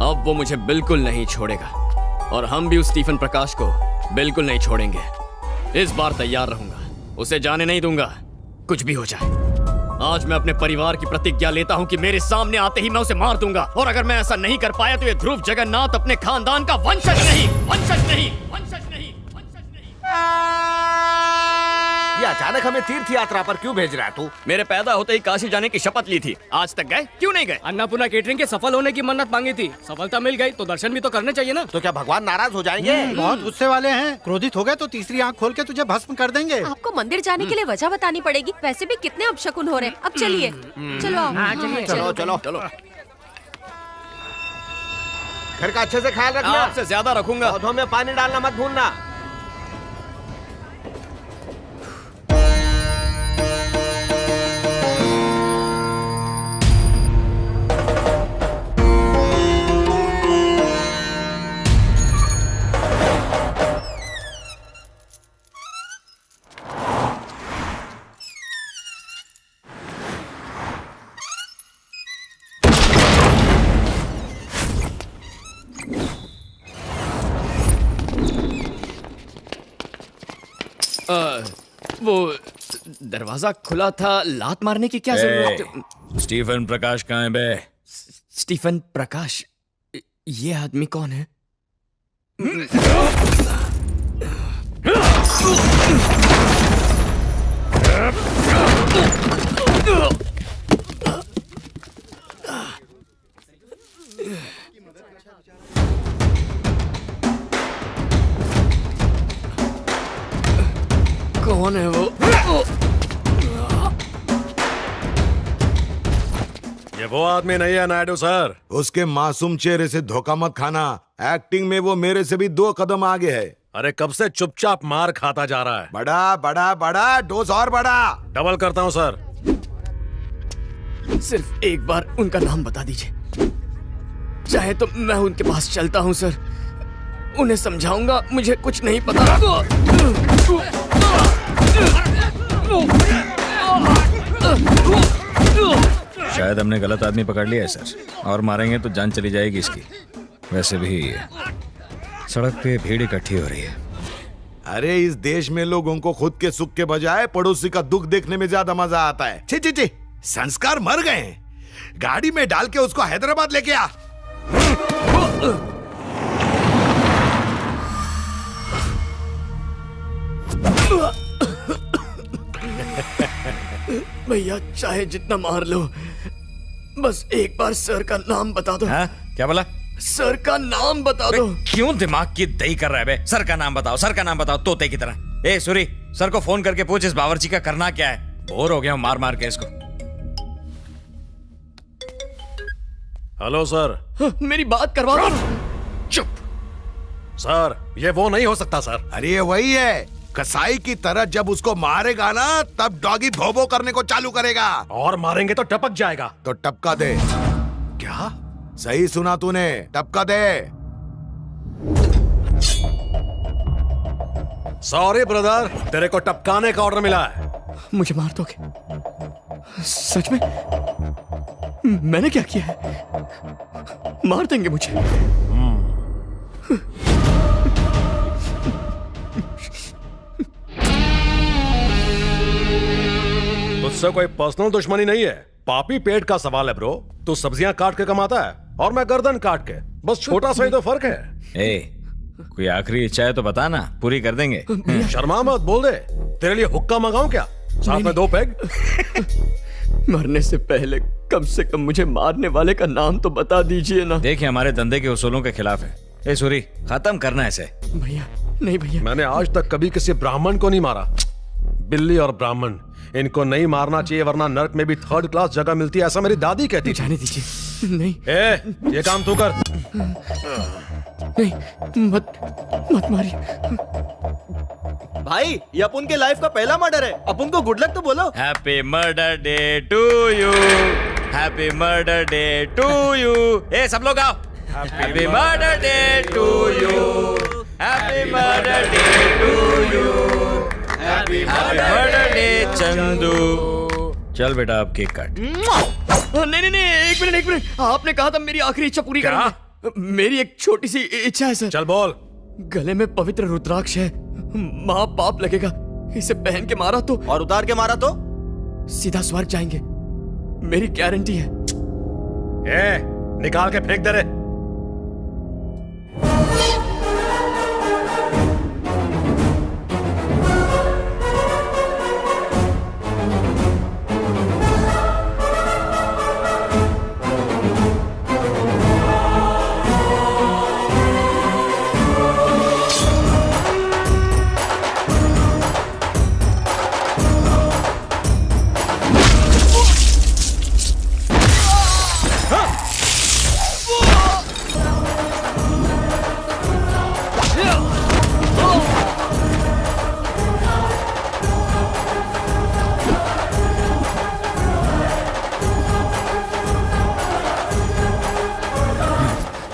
अब वो मुझे बिल्कुल नहीं छोड़ेगा, और हम भी उस स्टीफन प्रकाश को बिल्कुल नहीं छोड़ेंगे। इस बार तैयार रहूंगा, उसे जाने नहीं दूंगा, कुछ भी हो जाए। आज मैं अपने परिवार की प्रतिज्ञा लेता हूं कि मेरे सामने आते ही मैं उसे मार दूंगा, और अगर मैं ऐसा नहीं कर पाया तो ये ध्रुव जगन्नाथ अपने खानदान का वंशज नहीं। ये अचानक हमें तीर्थ यात्रा पर क्यों भेज रहा है तू? मेरे पैदा होते ही काशी जाने की शपथ ली थी, आज तक गए क्यों नहीं गए? अन्नपूर्णा केटरिंग के सफल होने की मन्नत मांगी थी, सफलता मिल गई तो दर्शन भी तो करने चाहिए ना। तो क्या भगवान नाराज हो जाएंगे? बहुत गुस्से वाले हैं, क्रोधित हो गए तो तीसरी आंख खोल के तुझे भस्म कर देंगे। आपको मंदिर जाने के लिए वजह बतानी पड़ेगी, वैसे भी कितने अपशकुन हो रहे हैं। अब चलिए, चलो आओ। चलो चलो चलो। घर का अच्छे से ख्याल रखना। आपसे ज्यादा रखूंगा। पौधों में पानी डालना मत भूलना। वो दरवाजा खुला था, लात मारने की क्या जरूरत? स्टीफन प्रकाश कहाँ है बे? स्टीफन प्रकाश? ये आदमी कौन है? कौन है वो? ये वो आदमी नहीं है नायडू सर। उसके मासूम चेहरे से धोखा मत खाना। एक्टिंग में वो मेरे से भी 2 कदम आगे है। अरे कब से चुपचाप मार खाता जा रहा है। बड़ा बड़ा बड़ा डोज और बड़ा। डबल करता हूँ सर। सिर्फ एक बार उनका नाम बता दीजिए, चाहे तो मैं उनके पास चलता हूँ सर, उन्हें समझाऊंगा मुझे कुछ नहीं पता। शायद हमने गलत आदमी पकड़ लिया है सर, और मारेंगे तो जान चली जाएगी इसकी। वैसे भी सड़क पे भीड़ इकट्ठी हो रही है। अरे इस देश में लोगों को खुद के सुख के बजाय पड़ोसी का दुख देखने में ज्यादा मजा आता है। छी छी छी, संस्कार मर गए हैं। गाड़ी में डाल के उसको हैदराबाद लेके आ। भैया चाहे जितना मार लो, बस एक बार सर का नाम बता दो। हाँ? क्या बोला? सर का नाम बता दो। क्यों दिमाग की दही कर रहा है बे? सर का नाम बताओ, सर का नाम बताओ, तोते की तरह। ए सूरी, सर को फोन करके पूछ इस बावर्ची का करना क्या है। बोर हो गया हूं मार मार के इसको। Hello sir. मेरी बात करवा दो। चुप सर, ये वो नहीं हो सकता सर। अरे ये वही है, कसाई की तरह जब उसको मारेगा ना तब डॉगी भोबो करने को चालू करेगा। और मारेंगे तो टपक जाएगा। तो टपका दे। क्या? सही सुना तूने, टपका दे। सॉरी ब्रदर, तेरे को टपकाने का ऑर्डर मिला है। मुझे मार दोगे? सच में? मैंने क्या किया है? मार देंगे मुझे? तुझसे कोई पर्सनल दुश्मनी नहीं है, पापी पेट का सवाल है ब्रो। तू सब्जियां काट के कमाता है और मैं गर्दन काट के, बस छोटा सा ही तो फर्क है। ए, कोई आखिरी इच्छा है तो बता ना, पूरी कर देंगे। शर्मा मत, बोल दे। तेरे लिए हुक्का मंगाऊं क्या? साथ में 2 पैग। मरने से पहले कम से कम मुझे मारने वाले का नाम तो बता दीजिए ना। देखिए हमारे धंधे के उसूलों के खिलाफ है। ए सूरी, खत्म करना है इसे। भैया नहीं भैया, मैंने आज तक कभी किसी ब्राह्मण को नहीं मारा। बिल्ली और ब्राह्मण, इनको नहीं मारना चाहिए वरना नरक में भी 3rd क्लास जगह मिलती है, ऐसा मेरी दादी कहती। जाने दीजिए। नहीं। ये काम तू कर। नहीं, मत मारिए। भाई ये अपन के लाइफ का पहला मर्डर है, अपन को गुड लक तो बोलो। Happy murder day to you, happy murder day to you. ए सब लोग आओ। Happy murder day to you, happy murder day to you, happy murder day Chandu. चल बेटा अब केक काट। नहीं, एक मिनट। आपने कहा था मेरी आखिरी इच्छा पूरी करेंगे। मेरी एक छोटी सी इच्छा है सर। चल बोल। गले में पवित्र रुद्राक्ष है, माँ पाप लगेगा। इसे पहन के मारा तो, और उतार के मारा तो सीधा स्वर्ग जाएंगे, मेरी गारंटी है। निकाल के फेंक दे रे।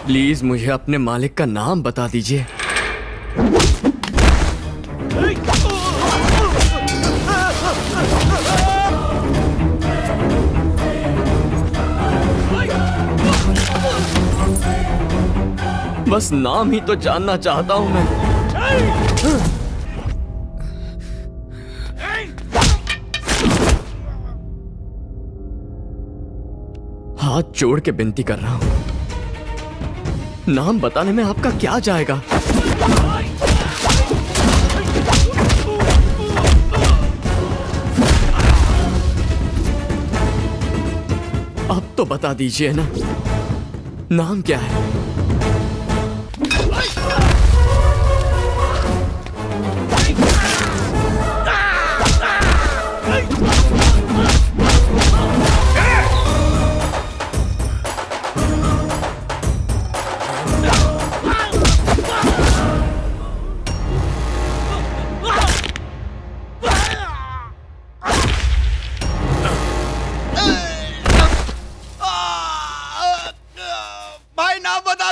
प्लीज मुझे अपने मालिक का नाम बता दीजिए। बस नाम ही तो जानना चाहता हूं मैं। हाथ जोड़ के विनती कर रहा हूं, नाम बताने में आपका क्या जाएगा? अब तो बता दीजिए ना, नाम क्या है? भाई नाम बता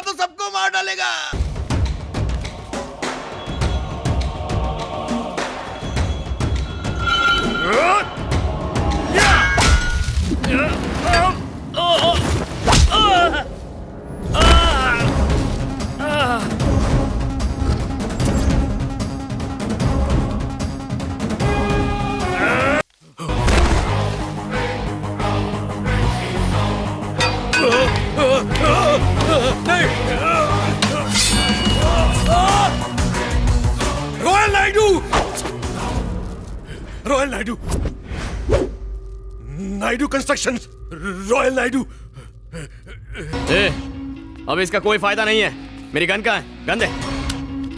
royal Naidu, Naidu construction, royal Naidu. अब इसका कोई फायदा नहीं है। मेरी गन कहाँ है? गन दे।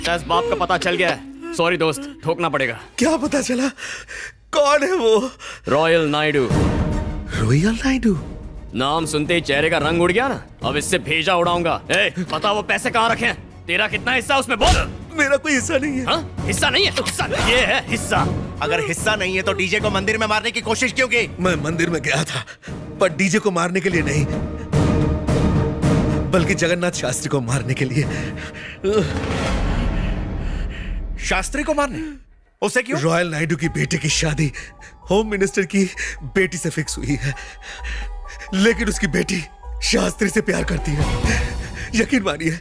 शायद बाप का पता चल गया है। सॉरी दोस्त, ठोकना पड़ेगा। क्या पता चला? कौन है वो? रॉयल नायडू। रॉयल नायडू? नाम सुनते ही चेहरे का रंग उड़ गया ना। अब इससे भेजा उड़ाऊंगा। पता वो पैसे कहाँ रखे हैं? तेरा कितना हिस्सा उसमें बोल। मेरा कोई हिस्सा नहीं है। हाँ? हिस्सा नहीं है तो हिस्सा ये है हिस्सा। अगर हिस्सा नहीं है तो डीजे को मंदिर में मारने की कोशिश क्यों की? मैं मंदिर में गया था, पर डीजे को मारने के लिए नहीं, बल्कि जगन्नाथ शास्त्री को मारने के लिए। शास्त्री को मारने? उसे क्यों? रॉयल नायडू की बेटे की शादी होम मिनिस्टर की बेटी से फिक्स हुई है, लेकिन उसकी बेटी शास्त्री से प्यार करती है। यकीन मानिए,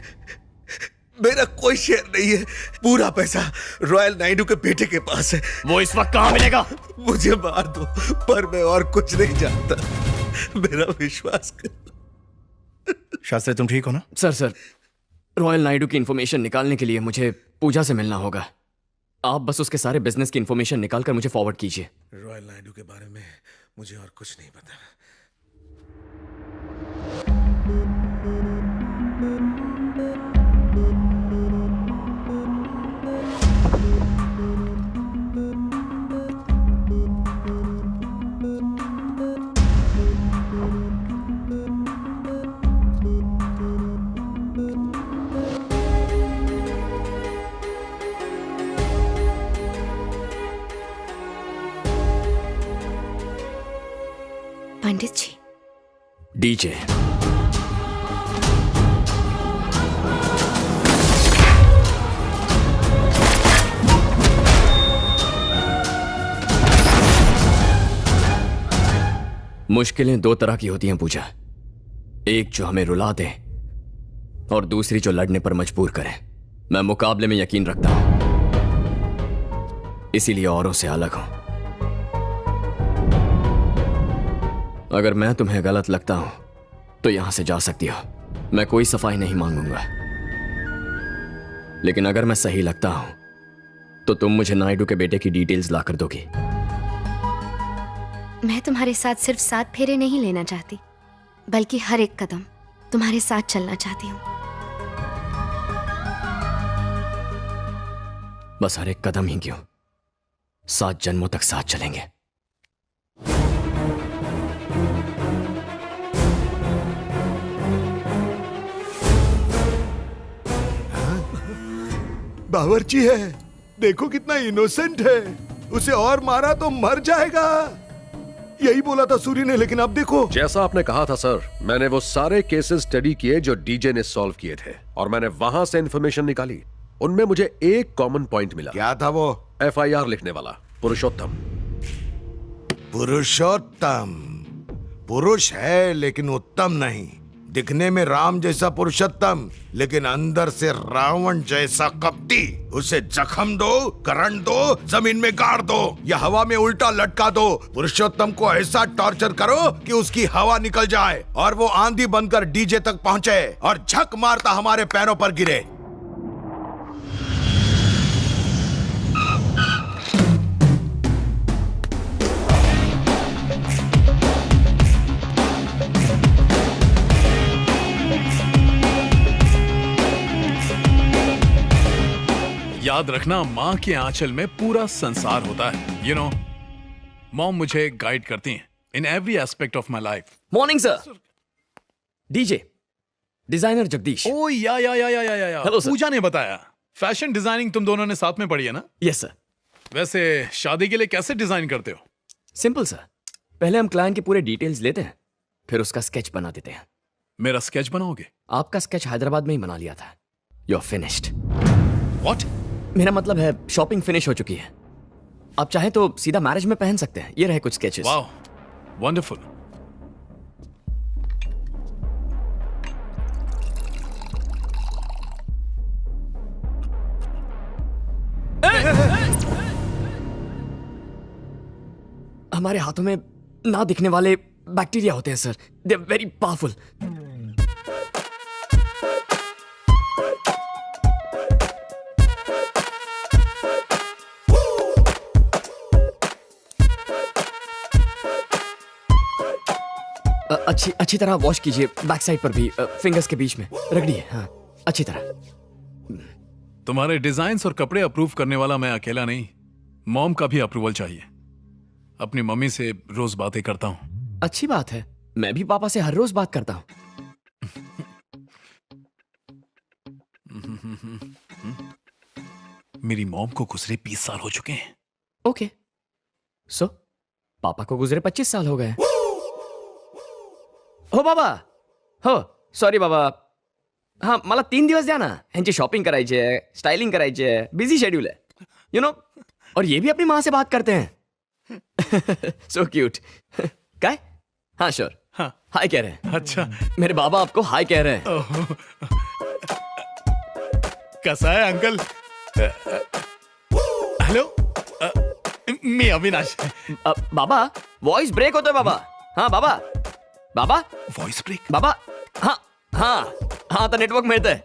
मेरा कोई शेयर नहीं है। पूरा पैसा रॉयल नायडू के बेटे के पास है। वो इस वक्त कहाँ मिलेगा? मुझे मार दो, पर मैं और कुछ नहीं जानता। मेरा विश्वास कर। शास्त्री तुम ठीक हो ना? सर, रॉयल नायडू की इंफॉर्मेशन निकालने के लिए मुझे पूजा से मिलना होगा। आप बस उसके सारे बिजनेस की इंफॉर्मेशन निकाल कर मुझे फॉरवर्ड कीजिए। रॉयल नायडू के बारे में मुझे और कुछ नहीं पता। पंडित जी। डीजे। मुश्किलें दो तरह की होती हैं पूजा। एक जो हमें रुला दे और दूसरी जो लड़ने पर मजबूर करे। मैं मुकाबले में यकीन रखता हूं, इसीलिए औरों से अलग हूं। अगर मैं तुम्हें गलत लगता हूं तो यहां से जा सकती हो। मैं कोई सफाई नहीं मांगूंगा। लेकिन अगर मैं सही लगता हूं तो तुम मुझे नायडू के बेटे की डिटेल्स लाकर दोगी। मैं तुम्हारे साथ सिर्फ 7 फेरे नहीं लेना चाहती, बल्कि हर एक कदम तुम्हारे साथ चलना चाहती हूँ। बस हर एक कदम ही क्यों, 7 जन्मों तक साथ चलेंगे। बावर्ची है, देखो कितना इनोसेंट है। उसे और मारा तो मर जाएगा। यही बोला था सूरी ने, लेकिन अब देखो। जैसा आपने कहा था सर, मैंने वो सारे केसेस स्टडी किए जो डीजे ने सॉल्व किए थे, और मैंने वहां से इंफॉर्मेशन निकाली। उनमें मुझे एक कॉमन पॉइंट मिला। क्या था वो? FIR लिखने वाला पुरुषोत्तम। पुरुषोत्तम पुरुष है लेकिन उत्तम नहीं। दिखने में राम जैसा पुरुषोत्तम, लेकिन अंदर से रावण जैसा कपटी। उसे जख्म दो, करंट दो, जमीन में गाड़ दो या हवा में उल्टा लटका दो। पुरुषोत्तम को ऐसा टॉर्चर करो कि उसकी हवा निकल जाए और वो आंधी बनकर डीजे तक पहुंचे और झक मारता हमारे पैरों पर गिरे। याद रखना, माँ के आंचल में पूरा संसार होता है। यू नो, मॉम मुझे गाइड करती हैं in every aspect of my life. Morning sir. DJ designer Jagdish. Oh yeah hello sir. पूजा ने बताया फैशन डिजाइनिंग तुम दोनों ने साथ में पढ़ी है ना? Yes sir. वैसे शादी के लिए कैसे डिजाइन करते हो? सिंपल सर, पहले हम क्लाइंट के पूरे डिटेल्स लेते हैं, फिर उसका स्केच बना देते हैं। मेरा स्केच बनाओगे? आपका स्केच हैदराबाद में ही बना लिया था। You are finished. व्हाट? मेरा मतलब है शॉपिंग फिनिश हो चुकी है। आप चाहें तो सीधा मैरिज में पहन सकते हैं। ये रहे कुछ स्केचेस। Wow, wonderful. हमारे हाथों में ना दिखने वाले बैक्टीरिया होते हैं sir. They are very powerful. अच्छी तरह वॉश कीजिए, बैक साइड पर भी, फिंगर्स के बीच में रगड़िए। हाँ, अच्छी तरह। तुम्हारे डिजाइन्स और कपड़े अप्रूव करने वाला मैं अकेला नहीं, मॉम का भी अप्रूवल चाहिए। अपनी मम्मी से रोज बातें करता हूँ। अच्छी बात है, मैं भी पापा से हर रोज बात करता हूँ। मेरी मॉम को गुजरे 20 साल हो चुके हैं। ओके, सो पापा को गुजरे 25 साल हो गए। हो बाबा, हो सॉरी बाबा, हाँ मला 3 दिवस द्या ना, ह्यांची शॉपिंग करायची है, स्टाइलिंग करायची है, बिझी शेड्यूल है, यू नो। और ये भी अपनी माँ से बात करते हैं। So cute. काय? हाँ श्योर, हाँ हाय कह रहे हैं। अच्छा, मेरे बाबा आपको हाय कह रहे हैं। कैसा है अंकल? हेलो, मी अविनाश। बाबा वॉइस ब्रेक होता है बाबा। हाँ बाबा, बाबा वॉइस ब्रेक बाबा। हाँ हाँ हाँ, तो नेटवर्क मिलता है।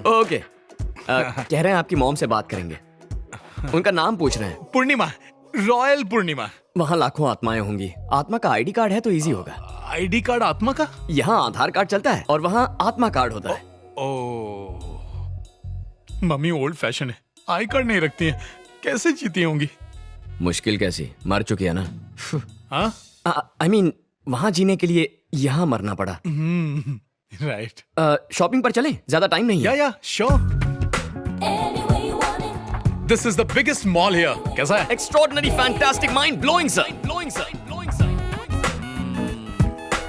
ओके, कह रहे हैं आपकी मॉम से बात करेंगे, उनका नाम पूछ रहे हैं। पूर्णिमा, रॉयल पूर्णिमा। वहाँ लाखों आत्माएं होंगी, आत्मा का आईडी कार्ड है तो इजी होगा। आईडी कार्ड आत्मा का? यहाँ आधार कार्ड चलता है और वहाँ आत्मा कार्ड होता है। ओ, मम्मी ओल्ड फैशन है, आई कार्ड नहीं रखती है, कैसे जीती होंगी? मुश्किल कैसी, मर चुकी है ना। हाँ, आई मीन वहाँ जीने के लिए यहाँ मरना पड़ा। राइट। शॉपिंग पर चलें, ज्यादा टाइम नहीं है। या sure. This is the biggest mall here. कैसा है? Extraordinary, fantastic, mind blowing sir.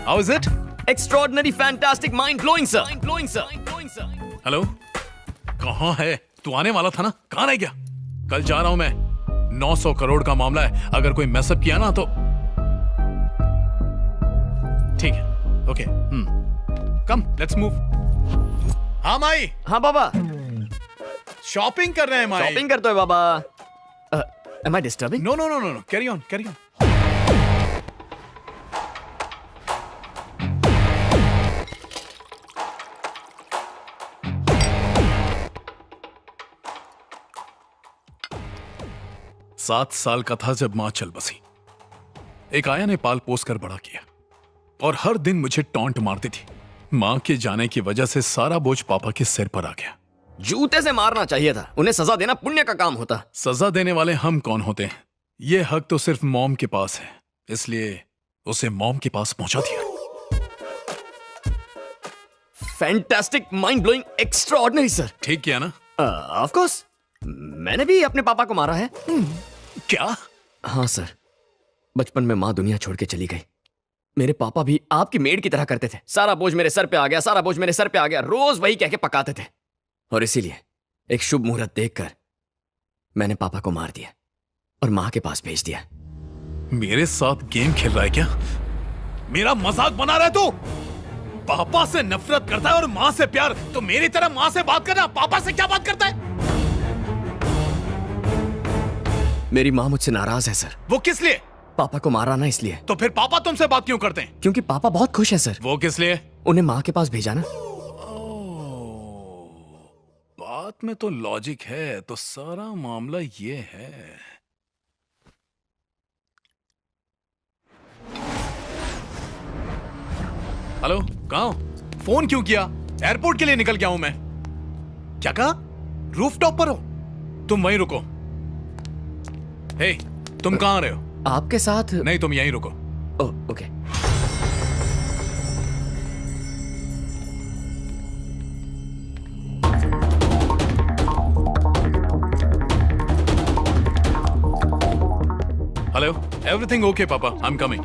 How is it? Extraordinary, fantastic, mind blowing sir. Hello, कहाँ है तू? आने वाला था ना, कहाँ रह गया? कल जा रहा हूं मैं, 900 करोड़ का मामला है, अगर कोई मैसअप किया ना तो ठीक है। Okay, come let's move. हाँ माई। हाँ बाबा, शॉपिंग कर रहे हैं माई। शॉपिंग करते हो बाबा। Am I disturbing? No no no no, carry on carry on. सात साल का था जब मां चल बसी। एक आया ने पाल पोस कर बड़ा किया और हर दिन मुझे टॉन्ट मारती थी। मां के जाने की वजह से सारा बोझ पापा के सिर पर आ गया। जूते से मारना चाहिए था, उन्हें सजा देना पुण्य का काम होता। सजा देने वाले हम कौन होते हैं? ये हक तो सिर्फ मॉम के पास है, इसलिए उसे मॉम के पास पहुंचा दिया। Fantastic, mind blowing, extraordinary sir. ठीक किया ना? ऑफ कोर्स, मैंने भी अपने पापा को मारा है। क्या? हाँ सर, बचपन में माँ दुनिया छोड़ के चली गई। मेरे पापा भी आपकी मेड की तरह करते थे। सारा बोझ मेरे सर पे आ गया, सारा बोझ मेरे सर पे आ गया, रोज वही कह के पकाते थे। और इसीलिए एक शुभ मुहूर्त देखकर मैंने पापा को मार दिया और माँ के पास भेज दिया। मेरे साथ गेम खेल रहा है क्या? मेरा मजाक बना रहा है तू? पापा से नफरत करता है और माँ से प्यार, तो मेरी तरह माँ से बात करना, पापा से क्या बात करता है? मेरी माँ मुझसे नाराज है सर। वो किस लिए? पापा को मारा ना इसलिए। तो फिर पापा तुमसे बात क्यों करते हैं? क्योंकि पापा बहुत खुश है सर। वो किस लिए? उन्हें माँ के पास भेजा ना। बात में तो लॉजिक है, तो सारा मामला ये है। हेलो, कहाँ हो? फोन क्यों किया? एयरपोर्ट के लिए निकल गया हूं मैं। क्या कहा? रूफटॉप पर हो? तुम वहीं रुको। हे, तुम कहाँ रहे हो? आपके साथ। नहीं, तुम यहीं रुको। ओके। हेलो, एवरीथिंग ओके पापा? आई am coming.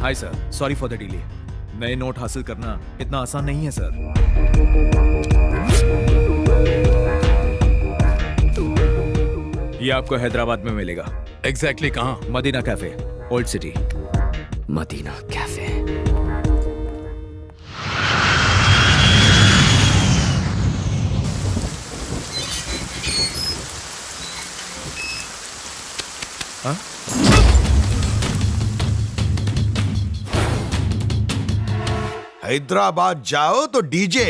Hi sir, sorry for the delay. नए नोट हासिल करना इतना आसान नहीं है सर। ये आपको हैदराबाद में मिलेगा। एग्जैक्टली कहाँ? Madina cafe, old city. Madina cafe. हाँ? हैदराबाद जाओ तो डीजे,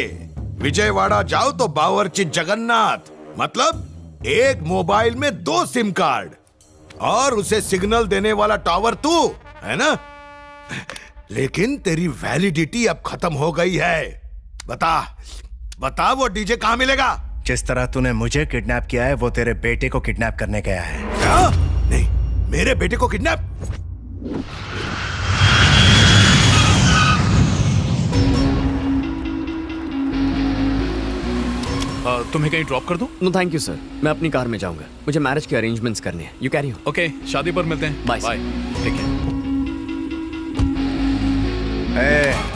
विजयवाड़ा जाओ तो बावर्ची जगन्नाथ, मतलब एक मोबाइल में 2 सिम कार्ड और उसे सिग्नल देने वाला टावर तू है ना। लेकिन तेरी वैलिडिटी अब खत्म हो गई है। बता वो डीजे कहाँ मिलेगा? जिस तरह तूने मुझे किडनैप किया है वो तेरे बेटे को किडनैप करने गया है। क्या? नहीं, मेरे बेटे को किडनैप? तुम्हें कहीं ड्रॉप कर दूं? नो थैंक यू सर, मैं अपनी कार में जाऊंगा। मुझे मैरिज के अरेंजमेंट्स करने हैं। You carry on. ओके, शादी पर मिलते हैं। बाय। ठीक है।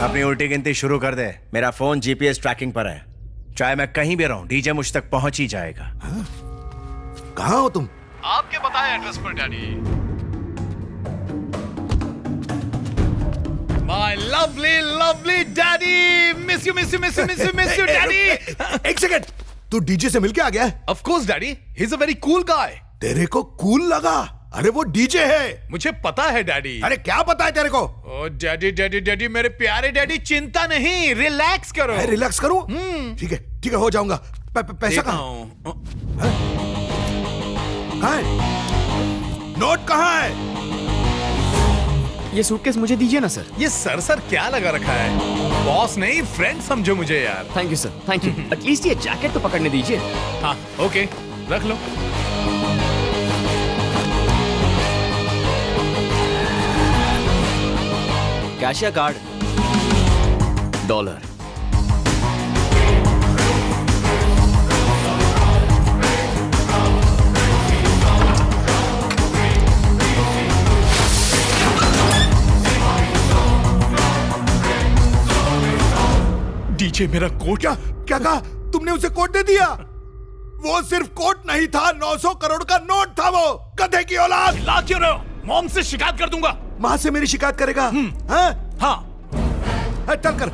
अपनी उल्टी गिनती शुरू कर दे। मेरा फोन जीपीएस ट्रैकिंग पर है। चाहे मैं कहीं भी रहूं, डीजे मुझ तक पहुंच ही जाएगा। कहाँ हो तुम? आपके बताए एड्रेस पर daddy. My lovely, lovely daddy! Miss you, daddy! एक सेकंड, तू डीजे से मिलके आ गया है? Of course, daddy. He's a very cool guy. तेरे को कूल लगा? अरे वो डीजे है। मुझे पता है डैडी। अरे क्या पता है तेरे को? ओ डैडी मेरे प्यारे डैडी, चिंता नहीं, रिलैक्स करो। रिलैक्स करूं? ठीक है हो जाऊंगा। पैसा कहाँ है? नोट कहाँ है? ये सूटकेस मुझे दीजिए ना सर। ये सर क्या लगा रखा है? बॉस नहीं, फ्रेंड समझो मुझे यार। Thank you sir, thank you. At least ये जैकेट तो पकड़ने दीजिए। हाँ ओके, रख लो। कैश या कार्ड? $। डीजे मेरा कोट। क्या कहा तुमने? उसे कोट दे दिया? वो सिर्फ कोट नहीं था, 900 करोड़ का नोट था वो। गधे की औलाद। ला क्यों रहे हो? मॉम से शिकायत कर दूंगा। माँ से मेरी शिकायत करेगा? हाँ। चल कर।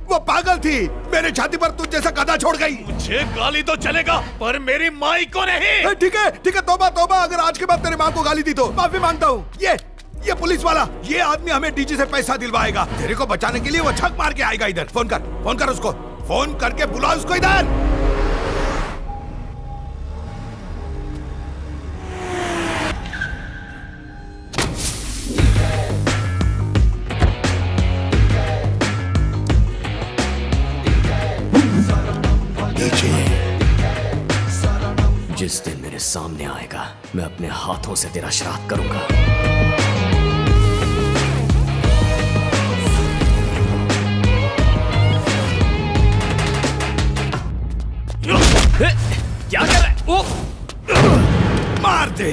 वो पागल थी, मेरे छाती पर तुझ जैसा गधा छोड़ गई। मुझे गाली तो चलेगा, पर मेरी माई को नहीं। ठीक है, तौबा। अगर आज के बाद तेरे माँ को गाली दी तो माफी मांगता हूँ। ये पुलिस वाला, ये आदमी हमें डीजे से पैसा दिलवाएगा। तेरे को बचाने के लिए वो छक मार के आएगा इधर। फोन कर उसको। फोन करके बुला उसको इधर। जिस दिन मेरे सामने आएगा, मैं अपने हाथों से तेरा श्राद्ध करूंगा। क्या कर रहा है? ओ! मार दे।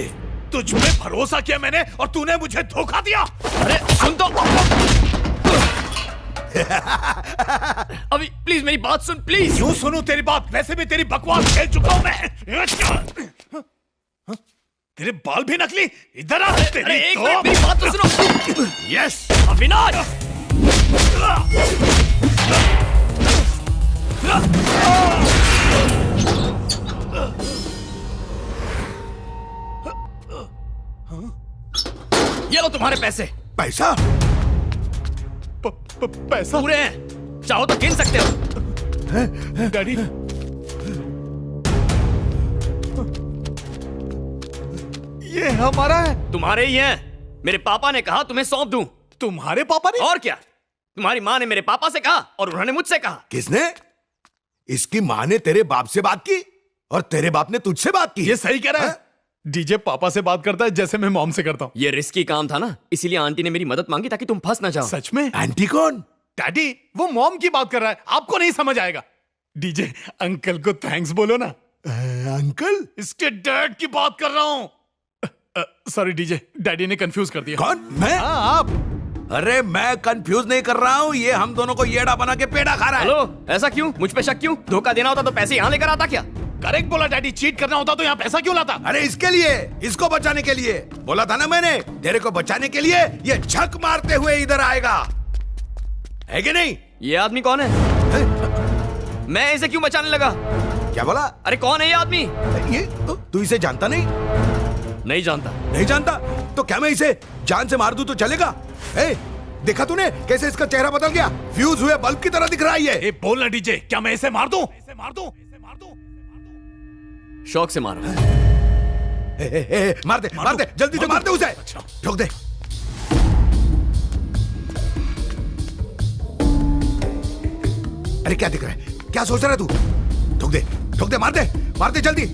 तुझ पे भरोसा किया मैंने और तूने मुझे धोखा दिया। अरे सुन तो। अभी प्लीज मेरी बात सुन, प्लीज। क्यों सुनूं तेरी बात? वैसे भी तेरी बकवास खेल चुका हूं मैं। तेरे बाल भी नकली। इधर आ। अरे एक मिनट, मेरी बात तो सुनो। यस अविनाश। ये लो तुम्हारे पैसे। पैसा? पैसा पूरे हैं, चाहो तो गिन सकते हो। डैडी, ये हमारा है। तुम्हारे ही हैं। मेरे पापा ने कहा तुम्हें सौंप दूं। तुम्हारे पापा ने? और क्या, तुम्हारी माँ ने मेरे पापा से कहा और उन्होंने मुझसे कहा। किसने? इसकी माँ ने तेरे बाप से बात की और तेरे बाप ने तुझसे बात की। ये सही कह रहा है। डीजे पापा से बात करता है जैसे मैं मॉम से करता हूँ। ये रिस्की काम था ना, इसीलिए आंटी ने मेरी मदद मांगी ताकि तुम फंस ना जाओ। सच में? आंटी कौन? डैडी, वो मॉम की बात कर रहा है, आपको नहीं समझ आएगा। डीजे अंकल को थैंक्स बोलो ना। अंकल? इसके डैड की बात कर रहा हूँ। सॉरी डीजे, डैडी ने कंफ्यूज कर दिया। कौन? मैं? आप। अरे मैं कंफ्यूज नहीं कर रहा हूँ, ये हम दोनों को येड़ा बना के पेड़ा खा रहा है। हेलो, ऐसा क्यों? मुझ पे शक क्यों? धोखा देना होता तो पैसे यहाँ लेकर आता क्या? करेक्ट बोला डैडी, चीट करना होता तो यहाँ पैसा क्यों लाता? अरे इसके लिए, इसको बचाने के लिए। बोला था ना मैंने, तेरे को बचाने के लिए ये छक मारते हुए इधर आएगा, है कि नहीं? ये आदमी कौन है? मैं इसे क्यों बचाने लगा? क्या बोला? अरे कौन है ये आदमी? ये तू इसे जानता नहीं? नहीं जानता। नहीं जानता तो क्या मैं इसे जान से मार दूं तो चलेगा? देखा तूने कैसे इसका चेहरा बदल गया? फ्यूज हुए बल्ब की तरह दिख रहा है ये। बोल ना डीजे, क्या मैं इसे मार दूं? शौक से मारो। मार दे जल्दी से मार दे उसे। ठोक दे। अरे क्या दिख रहा है? क्या सोच रहा है तू? ठोक दे मार दे जल्दी।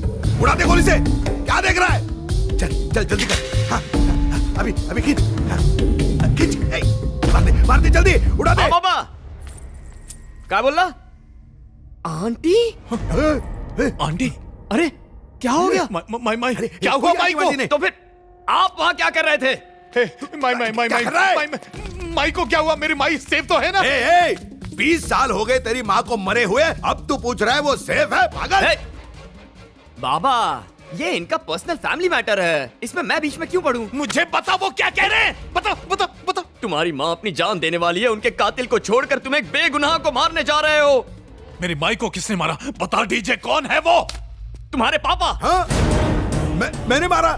उड़ा दे गोली से। क्या देख रहा है? चल जल्दी कर। हाँ, अभी खींच। मार दे जल्दी। उड़ा दे। बाबा क्या बोल रहा? आंटी? आंटी? अरे क्या हो गया? माई क्या हुआ माई को? तो फिर आप वहां क्या कर रहे थे? माई को क्या हुआ? मेरी माई सेफ तो है ना? 20 साल हो गए तेरी माँ को मरे हुए, अब तू पूछ रहा है वो सेफ है? पागल। बाबा ये इनका पर्सनल फैमिली मैटर है, इसमें मैं बीच में क्यों पढ़ूं? मुझे बता वो क्या कह रहे हैं? बता। तुम्हारी माँ अपनी जान देने वाली है, उनके कातिल को छोड़कर तुम एक बेगुनाह को मारने जा रहे हो। मेरी माई को किसने मारा? बता डीजे, कौन है वो? तुम्हारे पापा। हाँ? मैंने मारा?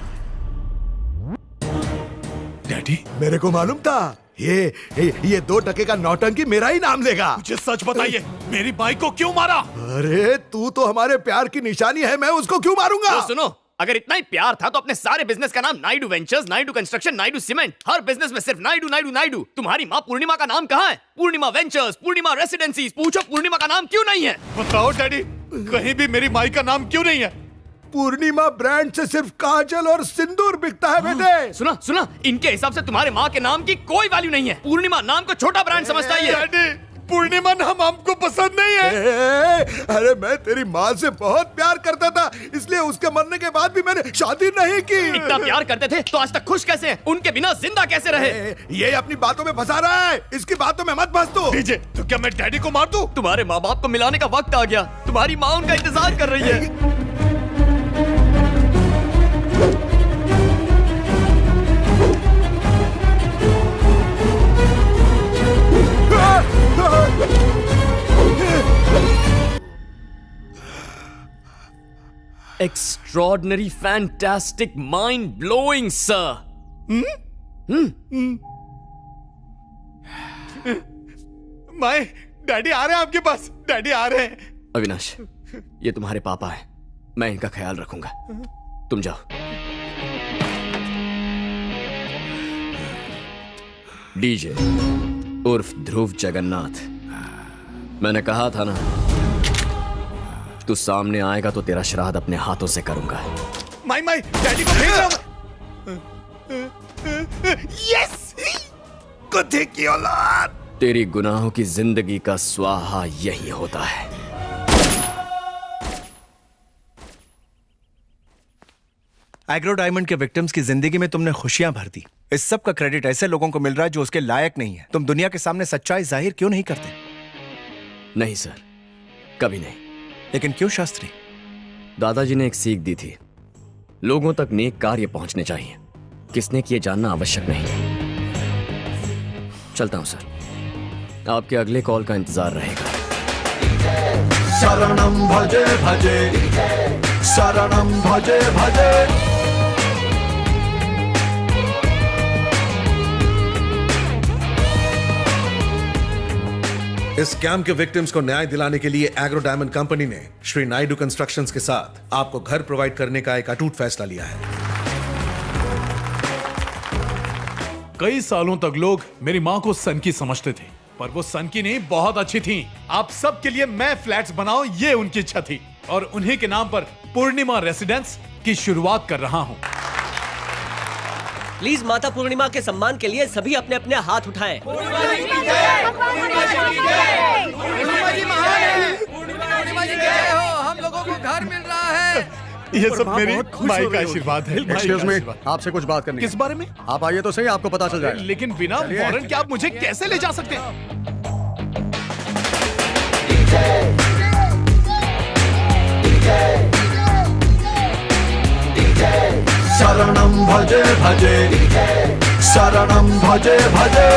डैडी? मेरे को मालूम था ये 2 टके का नौटंकी मेरा ही नाम लेगा। मुझे सच बताइए, मेरी माई को क्यों मारा? अरे तू तो हमारे प्यार की निशानी है, मैं उसको क्यों मारूंगा? तो सुनो, अगर इतना ही प्यार था तो अपने सारे बिजनेस का नाम Naidu ventures, Naidu construction, Naidu cement, हर बिजनेस में सिर्फ नायडू। तुम्हारी माँ पूर्णिमा का नाम कहाँ है? पूर्णिमा वेंचर्स, पूर्णिमा रेसिडेंसीज। पूछो पूर्णिमा का नाम क्यों नहीं है? बताओ डैडी, कहीं भी मेरी माई का नाम क्यों नहीं है? पूर्णिमा ब्रांड से सिर्फ काजल और सिंदूर बिकता है बेटे। सुना, इनके हिसाब से तुम्हारे माँ के नाम की कोई वैल्यू नहीं है। पूर्णिमा नाम को छोटा ब्रांड समझता है ये। पूर्णिमा नाम हमको पसंद नहीं है। अरे मैं तेरी माँ से बहुत प्यार करता था, इसलिए उसके मरने के बाद भी मैंने शादी नहीं की। इतना प्यार करते थे तो आज तक खुश कैसे हैं? उनके बिना जिंदा कैसे रहे? ये अपनी बातों में फंसा रहा है, इसकी बातों में मत फंस तू। डीजे, तो क्या मैं डैडी को मार दूं? तुम्हारे माँ बाप को मिलाने का वक्त आ गया, तुम्हारी माँ उनका इंतजार कर रही है। Extraordinary, fantastic, mind-blowing, sir. माई, डैडी आ रहे हैं आपके पास। डैडी आ रहे हैं। अविनाश, ये तुम्हारे पापा हैं, मैं इनका ख्याल रखूंगा। तुम जाओ। डीजे उर्फ ध्रुव जगन्नाथ, मैंने कहा था ना, तू सामने आएगा तो तेरा श्राद्ध अपने हाथों से करूंगा। माई डैडी को भेज रहा हूं। यस, कुत्ते की औलाद। तेरी गुनाहों की जिंदगी का स्वाहा यही होता है। एग्रो डायमंड के विक्टिम्स की जिंदगी में तुमने खुशियां भर दी। इस सब का क्रेडिट ऐसे लोगों को मिल रहा है जो उसके लायक नहीं है। तुम दुनिया के सामने सच्चाई जाहिर क्यों नहीं करते? नहीं सर, कभी नहीं। लेकिन क्यों शास्त्री? दादाजी ने एक सीख दी थी, लोगों तक नेक कार्य पहुंचने चाहिए, किसने किए जानना आवश्यक नहीं। चलता हूं सर, आपके अगले कॉल का इंतजार रहेगा। शरणं भजे भजे, शरणं भजे भजे। इस स्कैम के विक्टिम्स को न्याय दिलाने के लिए एग्रो डायमंड कंपनी ने श्री नायडू कंस्ट्रक्शंस के साथ आपको घर प्रोवाइड करने का एक अटूट फैसला लिया है। कई सालों तक लोग मेरी माँ को सनकी समझते थे, पर वो सनकी नहीं, बहुत अच्छी थी। आप सब के लिए मैं फ्लैट्स बनाऊं, ये उनकी इच्छा थी, और उन्हीं के नाम पर पूर्णिमा रेसिडेंस की शुरुआत कर रहा हूं। प्लीज माता पूर्णिमा के सम्मान के लिए सभी अपने अपने हाथ उठाएं। हम लोगों को घर मिल रहा है। ये सब मेरी माई का आशीर्वाद है। एक्सक्यूज मी, आपसे कुछ बात करनी है। किस बारे में? आप आइए तो सही, आपको पता चल जाएगा। लेकिन बिना वारंट के आप मुझे कैसे ले जा सकते हैं? शरणं भजे भजे, शरणं भजे भजे।